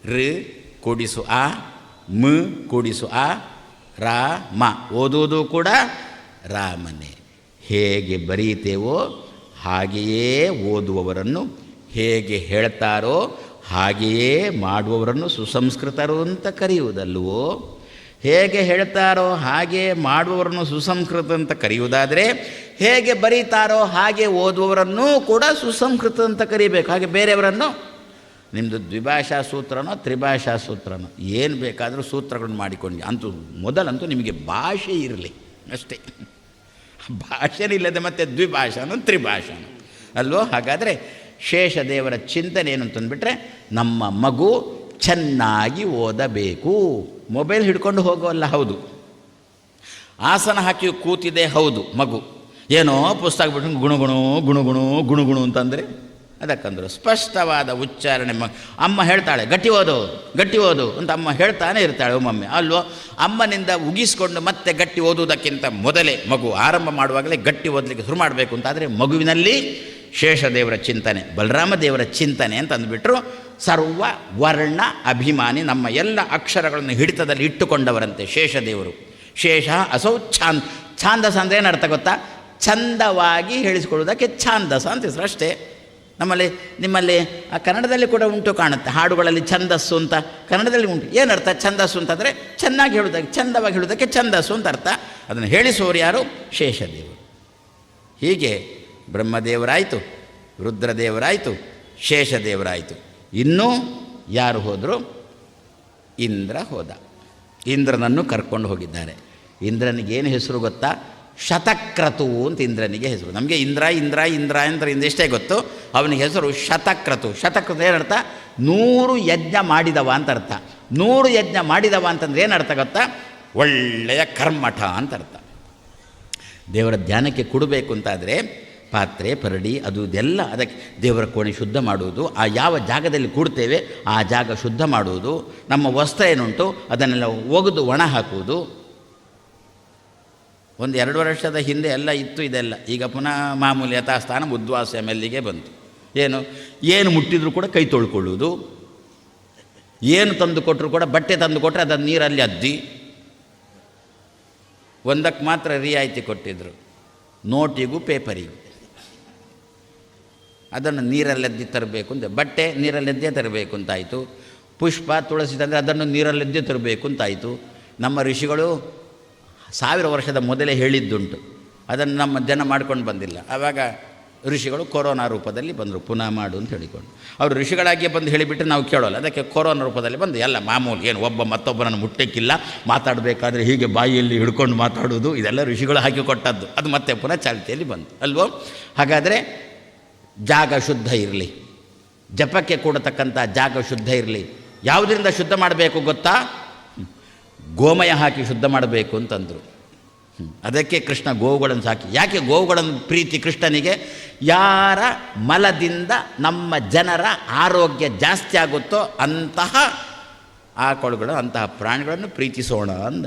ಋ ಕೂಡಿಸು ಆ, ಮ ಕೂಡಿಸು ಆ, ರಾಮ. ಓದುವುದು ಕೂಡ ರಾಮನೇ. ಹೇಗೆ ಬರೀತೇವೋ ಹಾಗೆಯೇ ಓದುವವರನ್ನು, ಹೇಗೆ ಹೇಳ್ತಾರೋ ಹಾಗೆಯೇ ಮಾಡುವವರನ್ನು ಸುಸಂಸ್ಕೃತರು ಅಂತ ಕರೆಯುವುದಲ್ವೋ? ಹೇಗೆ ಹೇಳ್ತಾರೋ ಹಾಗೆ ಮಾಡುವವರನ್ನು ಸುಸಂಸ್ಕೃತ ಅಂತ ಕರೆಯುವುದಾದರೆ, ಹೇಗೆ ಬರೀತಾರೋ ಹಾಗೆ ಓದುವವರನ್ನೂ ಕೂಡ ಸುಸಂಸ್ಕೃತ ಅಂತ ಕರೀಬೇಕು. ಹಾಗೆ ಬೇರೆಯವರನ್ನು ನಿಮ್ಮದು ದ್ವಿಭಾಷಾ ಸೂತ್ರನೋ ತ್ರಿಭಾಷಾ ಸೂತ್ರನೋ ಏನು ಬೇಕಾದರೂ ಸೂತ್ರಗಳನ್ನು ಮಾಡಿಕೊಂಡು, ಅಂತೂ ಮೊದಲಂತೂ ನಿಮಗೆ ಭಾಷೆ ಇರಲಿ ಅಷ್ಟೇ. ಭಾಷೆನಿಲ್ಲದೆ ಮತ್ತೆ ದ್ವಿಭಾಷಾನೋ ತ್ರಿಭಾಷಾನೋ ಅಲ್ವೋ? ಹಾಗಾದರೆ ಶೇಷದೇವರ ಚಿಂತನೆ ಏನು ಅಂತಂದುಬಿಟ್ರೆ, ನಮ್ಮ ಮಗು ಚೆನ್ನಾಗಿ ಓದಬೇಕು. ಮೊಬೈಲ್ ಹಿಡ್ಕೊಂಡು ಹೋಗೋಲ್ಲ, ಹೌದು. ಆಸನ ಹಾಕಿ ಕೂತಿದೆ, ಹೌದು. ಮಗು ಏನೋ ಪುಸ್ತಕ ಬಿಟ್ಟು ಗುಣಗುಣು ಗುಣಗುಣು ಗುಣಗುಣು ಅಂತಂದರೆ ಅದಕ್ಕಂದ್ರು ಸ್ಪಷ್ಟವಾದ ಉಚ್ಚಾರಣೆ. ಅಮ್ಮ ಹೇಳ್ತಾಳೆ ಗಟ್ಟಿ ಓದು ಗಟ್ಟಿ ಓದು ಅಂತ ಅಮ್ಮ ಹೇಳ್ತಾನೆ ಇರ್ತಾಳೆ ಒಮ್ಮೊಮ್ಮೆ, ಅಲ್ವೋ? ಅಮ್ಮನಿಂದ ಉಗಿಸ್ಕೊಂಡು ಮತ್ತೆ ಗಟ್ಟಿ ಓದುವುದಕ್ಕಿಂತ ಮೊದಲೇ ಮಗು ಆರಂಭ ಮಾಡುವಾಗಲೇ ಗಟ್ಟಿ ಓದಲಿಕ್ಕೆ ಶುರು ಮಾಡಬೇಕು ಅಂತಾದರೆ ಮಗುವಿನಲ್ಲಿ ಶೇಷದೇವರ ಚಿಂತನೆ, ಬಲರಾಮ ದೇವರ ಚಿಂತನೆ ಅಂತ ಅಂದುಬಿಟ್ರು. ಸರ್ವ ವರ್ಣ ಅಭಿಮಾನಿ, ನಮ್ಮ ಎಲ್ಲ ಅಕ್ಷರಗಳನ್ನು ಹಿಡಿತದಲ್ಲಿ ಇಟ್ಟುಕೊಂಡವರಂತೆ ಶೇಷದೇವರು. ಶೇಷ ಅಸೌ ಛಾಂದಸ ಅಂದರೆ ಏನು ಅರ್ಥ ಗೊತ್ತಾ? ಚಂದವಾಗಿ ಹೇಳಿಸಿಕೊಳ್ಳುವುದಕ್ಕೆ ಛಾಂದಸ ಅಂತ ಹೆಸರು ಅಷ್ಟೇ. ನಿಮ್ಮಲ್ಲಿ ಆ ಕನ್ನಡದಲ್ಲಿ ಕೂಡ ಉಂಟು ಕಾಣುತ್ತೆ, ಹಾಡುಗಳಲ್ಲಿ ಛಂದಸ್ಸು ಅಂತ ಕನ್ನಡದಲ್ಲಿ ಉಂಟು. ಏನರ್ಥ ಛಂದಸ್ಸು ಅಂತಂದರೆ ಚೆನ್ನಾಗಿ ಹೇಳೋದಕ್ಕೆ, ಚಂದವಾಗಿ ಹೇಳೋದಕ್ಕೆ ಛಂದಸ್ಸು ಅಂತ ಅರ್ಥ. ಅದನ್ನು ಹೇಳಿಸುವವರು ಯಾರು? ಶೇಷದೇವರು. ಹೀಗೆ ಬ್ರಹ್ಮದೇವರಾಯಿತು, ರುದ್ರದೇವರಾಯಿತು, ಶೇಷದೇವರಾಯಿತು. ಇನ್ನೂ ಯಾರು ಹೋದರು? ಇಂದ್ರ ಹೋದ. ಇಂದ್ರನನ್ನು ಕರ್ಕೊಂಡು ಹೋಗಿದ್ದಾರೆ. ಇಂದ್ರನಿಗೇನು ಹೆಸರು ಗೊತ್ತಾ? ಶತಕ್ರತು ಅಂತ ಇಂದ್ರನಿಗೆ ಹೆಸರು. ನಮಗೆ ಇಂದ್ರ ಇಂದ್ರ ಇಂದ್ರ ಅಂದ್ರೆ ಇಂದೆಷ್ಟೇ ಗೊತ್ತು, ಅವನಿಗೆ ಹೆಸರು ಶತಕ್ರತು. ಶತಕ್ರತು ಏನರ್ಥ? 100 ಯಜ್ಞ ಮಾಡಿದವ ಅಂತ ಅರ್ಥ. 100 ಯಜ್ಞ ಮಾಡಿದವ ಅಂತಂದ್ರೆ ಏನರ್ಥ ಗೊತ್ತಾ? ಒಳ್ಳೆಯ ಕರ್ಮಠ ಅಂತ ಅರ್ಥ. ದೇವರ ಧ್ಯಾನಕ್ಕೆ ಕೊಡಬೇಕು ಅಂತಾದರೆ ಪಾತ್ರೆ ಪರಡಿ ಅದು ಇದೆಲ್ಲ, ಅದಕ್ಕೆ ದೇವರ ಕೋಣೆ ಶುದ್ಧ ಮಾಡುವುದು, ಆ ಯಾವ ಜಾಗದಲ್ಲಿ ಕೂಡ್ತೇವೆ ಆ ಜಾಗ ಶುದ್ಧ ಮಾಡುವುದು, ನಮ್ಮ ವಸ್ತ್ರ ಏನುಂಟು ಅದನ್ನೆಲ್ಲ ಒಗೆದು ಒಣ ಹಾಕುವುದು. 1-2 ವರ್ಷದ ಹಿಂದೆ ಎಲ್ಲ ಇತ್ತು ಇದೆಲ್ಲ. ಈಗ ಪುನಃ ಮಾಮೂಲಿ ಯಥಾಸ್ಥಾನ ಉದ್ವಾಸ ಎಮ್ಮೆಲ್ಲಿಗೆ ಬಂತು. ಏನು ಮುಟ್ಟಿದರೂ ಕೂಡ ಕೈ ತೊಳ್ಕೊಳ್ಳುವುದು, ಏನು ತಂದು ಕೊಟ್ಟರು ಕೂಡ, ಬಟ್ಟೆ ತಂದು ಕೊಟ್ಟರೆ ಅದನ್ನು ನೀರಲ್ಲಿ ಅದ್ದಿ. ಒಂದಕ್ಕೆ ಮಾತ್ರ ರಿಯಾಯಿತಿ ಕೊಟ್ಟಿದ್ದರು, ನೋಟಿಗೂ ಪೇಪರಿಗೂ. ಅದನ್ನು ನೀರಲ್ಲೆದ್ದಿ ತರಬೇಕು ಅಂತ, ಬಟ್ಟೆ ನೀರಲ್ಲೆದ್ದೇ ತರಬೇಕು ಅಂತಾಯಿತು. ಪುಷ್ಪ ತುಳಸಿ ತಂದರೆ ಅದನ್ನು ನೀರಲ್ಲೆದ್ದೇ ತರಬೇಕು ಅಂತಾಯಿತು. ನಮ್ಮ ಋಷಿಗಳು 1000 ವರ್ಷದ ಮೊದಲೇ ಹೇಳಿದ್ದುಂಟು, ಅದನ್ನು ನಮ್ಮ ಜನ ಮಾಡ್ಕೊಂಡು ಬಂದಿಲ್ಲ. ಆವಾಗ ಋಷಿಗಳು ಕೊರೋನಾ ರೂಪದಲ್ಲಿ ಬಂದರು, ಪುನಃ ಮಾಡು ಅಂತ ಹೇಳಿಕೊಂಡು. ಅವರು ಋಷಿಗಳಾಗಿಯೇ ಬಂದು ಹೇಳಿಬಿಟ್ರೆ ನಾವು ಕೇಳೋಲ್ಲ. ಅದಕ್ಕೆ ಕೊರೋನಾ ರೂಪದಲ್ಲಿ ಬಂದು ಎಲ್ಲ ಮಾಮೂಲಿ, ಏನು ಒಬ್ಬ ಮತ್ತೊಬ್ಬರನ್ನು ಮುಟ್ಟಕ್ಕಿಲ್ಲ, ಮಾತಾಡಬೇಕಾದ್ರೆ ಹೀಗೆ ಬಾಯಿಯಲ್ಲಿ ಹಿಡ್ಕೊಂಡು ಮಾತಾಡೋದು, ಇದೆಲ್ಲ ಋಷಿಗಳು ಹಾಕಿಕೊಟ್ಟದ್ದು. ಅದು ಮತ್ತೆ ಪುನಃ ಚಾಲ್ತಿಯಲ್ಲಿ ಬಂತು ಅಲ್ವೋ. ಹಾಗಾದರೆ ಜಾಗ ಶುದ್ಧ ಇರಲಿ, ಜಪಕ್ಕೆ ಕೂಡತಕ್ಕಂಥ ಜಾಗ ಶುದ್ಧ ಇರಲಿ. ಯಾವುದರಿಂದ ಶುದ್ಧ ಮಾಡಬೇಕು ಗೊತ್ತಾ? ಗೋಮಯ ಹಾಕಿ ಶುದ್ಧ ಮಾಡಬೇಕು ಅಂತಂದರು. ಅದಕ್ಕೆ ಕೃಷ್ಣ ಗೋವುಗಳನ್ನು ಸಾಕಿ. ಯಾಕೆ ಗೋವುಗಳನ್ನು ಪ್ರೀತಿ ಕೃಷ್ಣನಿಗೆ? ಯಾರ ಮಲದಿಂದ ನಮ್ಮ ಜನರ ಆರೋಗ್ಯ ಜಾಸ್ತಿ ಆಗುತ್ತೋ ಅಂತಹ ಆಕಳುಗಳು, ಅಂತಹ ಪ್ರಾಣಿಗಳನ್ನು ಪ್ರೀತಿಸೋಣ ಅಂದ.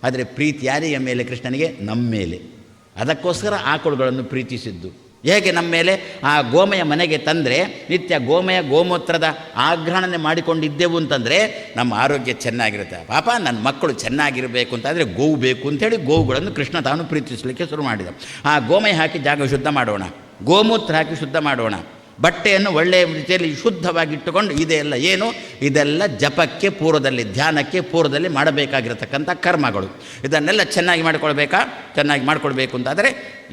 ಆದರೆ ಪ್ರೀತಿ ಯಾರಿಯ ಮೇಲೆ? ಕೃಷ್ಣನಿಗೆ ನಮ್ಮ ಮೇಲೆ. ಅದಕ್ಕೋಸ್ಕರ ಆಕಳುಗಳನ್ನು ಪ್ರೀತಿಸಿದ್ದು. ಹೇಗೆ ನಮ್ಮ ಮೇಲೆ? ಆ ಗೋಮಯ ಮನೆಗೆ ತಂದರೆ ನಿತ್ಯ ಗೋಮಯ ಗೋಮೂತ್ರದ ಆಗ್ರಹಣೆ ಮಾಡಿಕೊಂಡಿದ್ದೆವು ಅಂತಂದರೆ ನಮ್ಮ ಆರೋಗ್ಯ ಚೆನ್ನಾಗಿರುತ್ತೆ. ಪಾಪ ನನ್ನ ಮಕ್ಕಳು ಚೆನ್ನಾಗಿರಬೇಕು ಅಂತಾದರೆ ಗೋವು ಬೇಕು ಅಂಥೇಳಿ ಗೋವುಗಳನ್ನು ಕೃಷ್ಣ ತಾನು ಪ್ರೀತಿಸಲಿಕ್ಕೆ ಶುರು ಮಾಡಿದ. ಆ ಗೋಮಯ ಹಾಕಿ ಜಾಗ ಶುದ್ಧ ಮಾಡೋಣ, ಗೋಮೂತ್ರ ಹಾಕಿ ಶುದ್ಧ ಮಾಡೋಣ, ಬಟ್ಟೆಯನ್ನು ಒಳ್ಳೆಯ ರೀತಿಯಲ್ಲಿ ಶುದ್ಧವಾಗಿಟ್ಟುಕೊಂಡು ಇದೆಲ್ಲ ಏನು? ಇದೆಲ್ಲ ಜಪಕ್ಕೆ ಪೂರ್ವದಲ್ಲಿ, ಧ್ಯಾನಕ್ಕೆ ಪೂರ್ವದಲ್ಲಿ ಮಾಡಬೇಕಾಗಿರತಕ್ಕಂಥ ಕರ್ಮಗಳು. ಇದನ್ನೆಲ್ಲ ಚೆನ್ನಾಗಿ ಮಾಡಿಕೊಳ್ಬೇಕಾ? ಚೆನ್ನಾಗಿ ಮಾಡಿಕೊಳ್ಬೇಕು ಅಂತಾದರೆ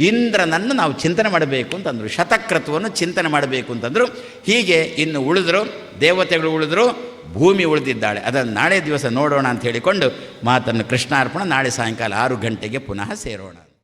ಇಂದ್ರನನ್ನು ನಾವು ಚಿಂತನೆ ಮಾಡಬೇಕು ಅಂತಂದರು. ಶತಕ್ರತುವನ್ನು ಚಿಂತನೆ ಮಾಡಬೇಕು ಅಂತಂದರು. ಹೀಗೆ ಇನ್ನು ಉಳಿದ್ರು ದೇವತೆಗಳು, ಉಳಿದ್ರು ಭೂಮಿ ಉಳಿದಿದ್ದಾಳೆ. ಅದನ್ನು ನಾಳೆ ದಿವಸ ನೋಡೋಣ ಅಂತ ಹೇಳಿಕೊಂಡು ಮಾತನ್ನು ಕೃಷ್ಣಾರ್ಪಣ. ನಾಳೆ ಸಾಯಂಕಾಲ 6 ಗಂಟೆಗೆ ಪುನಃ ಸೇರೋಣ.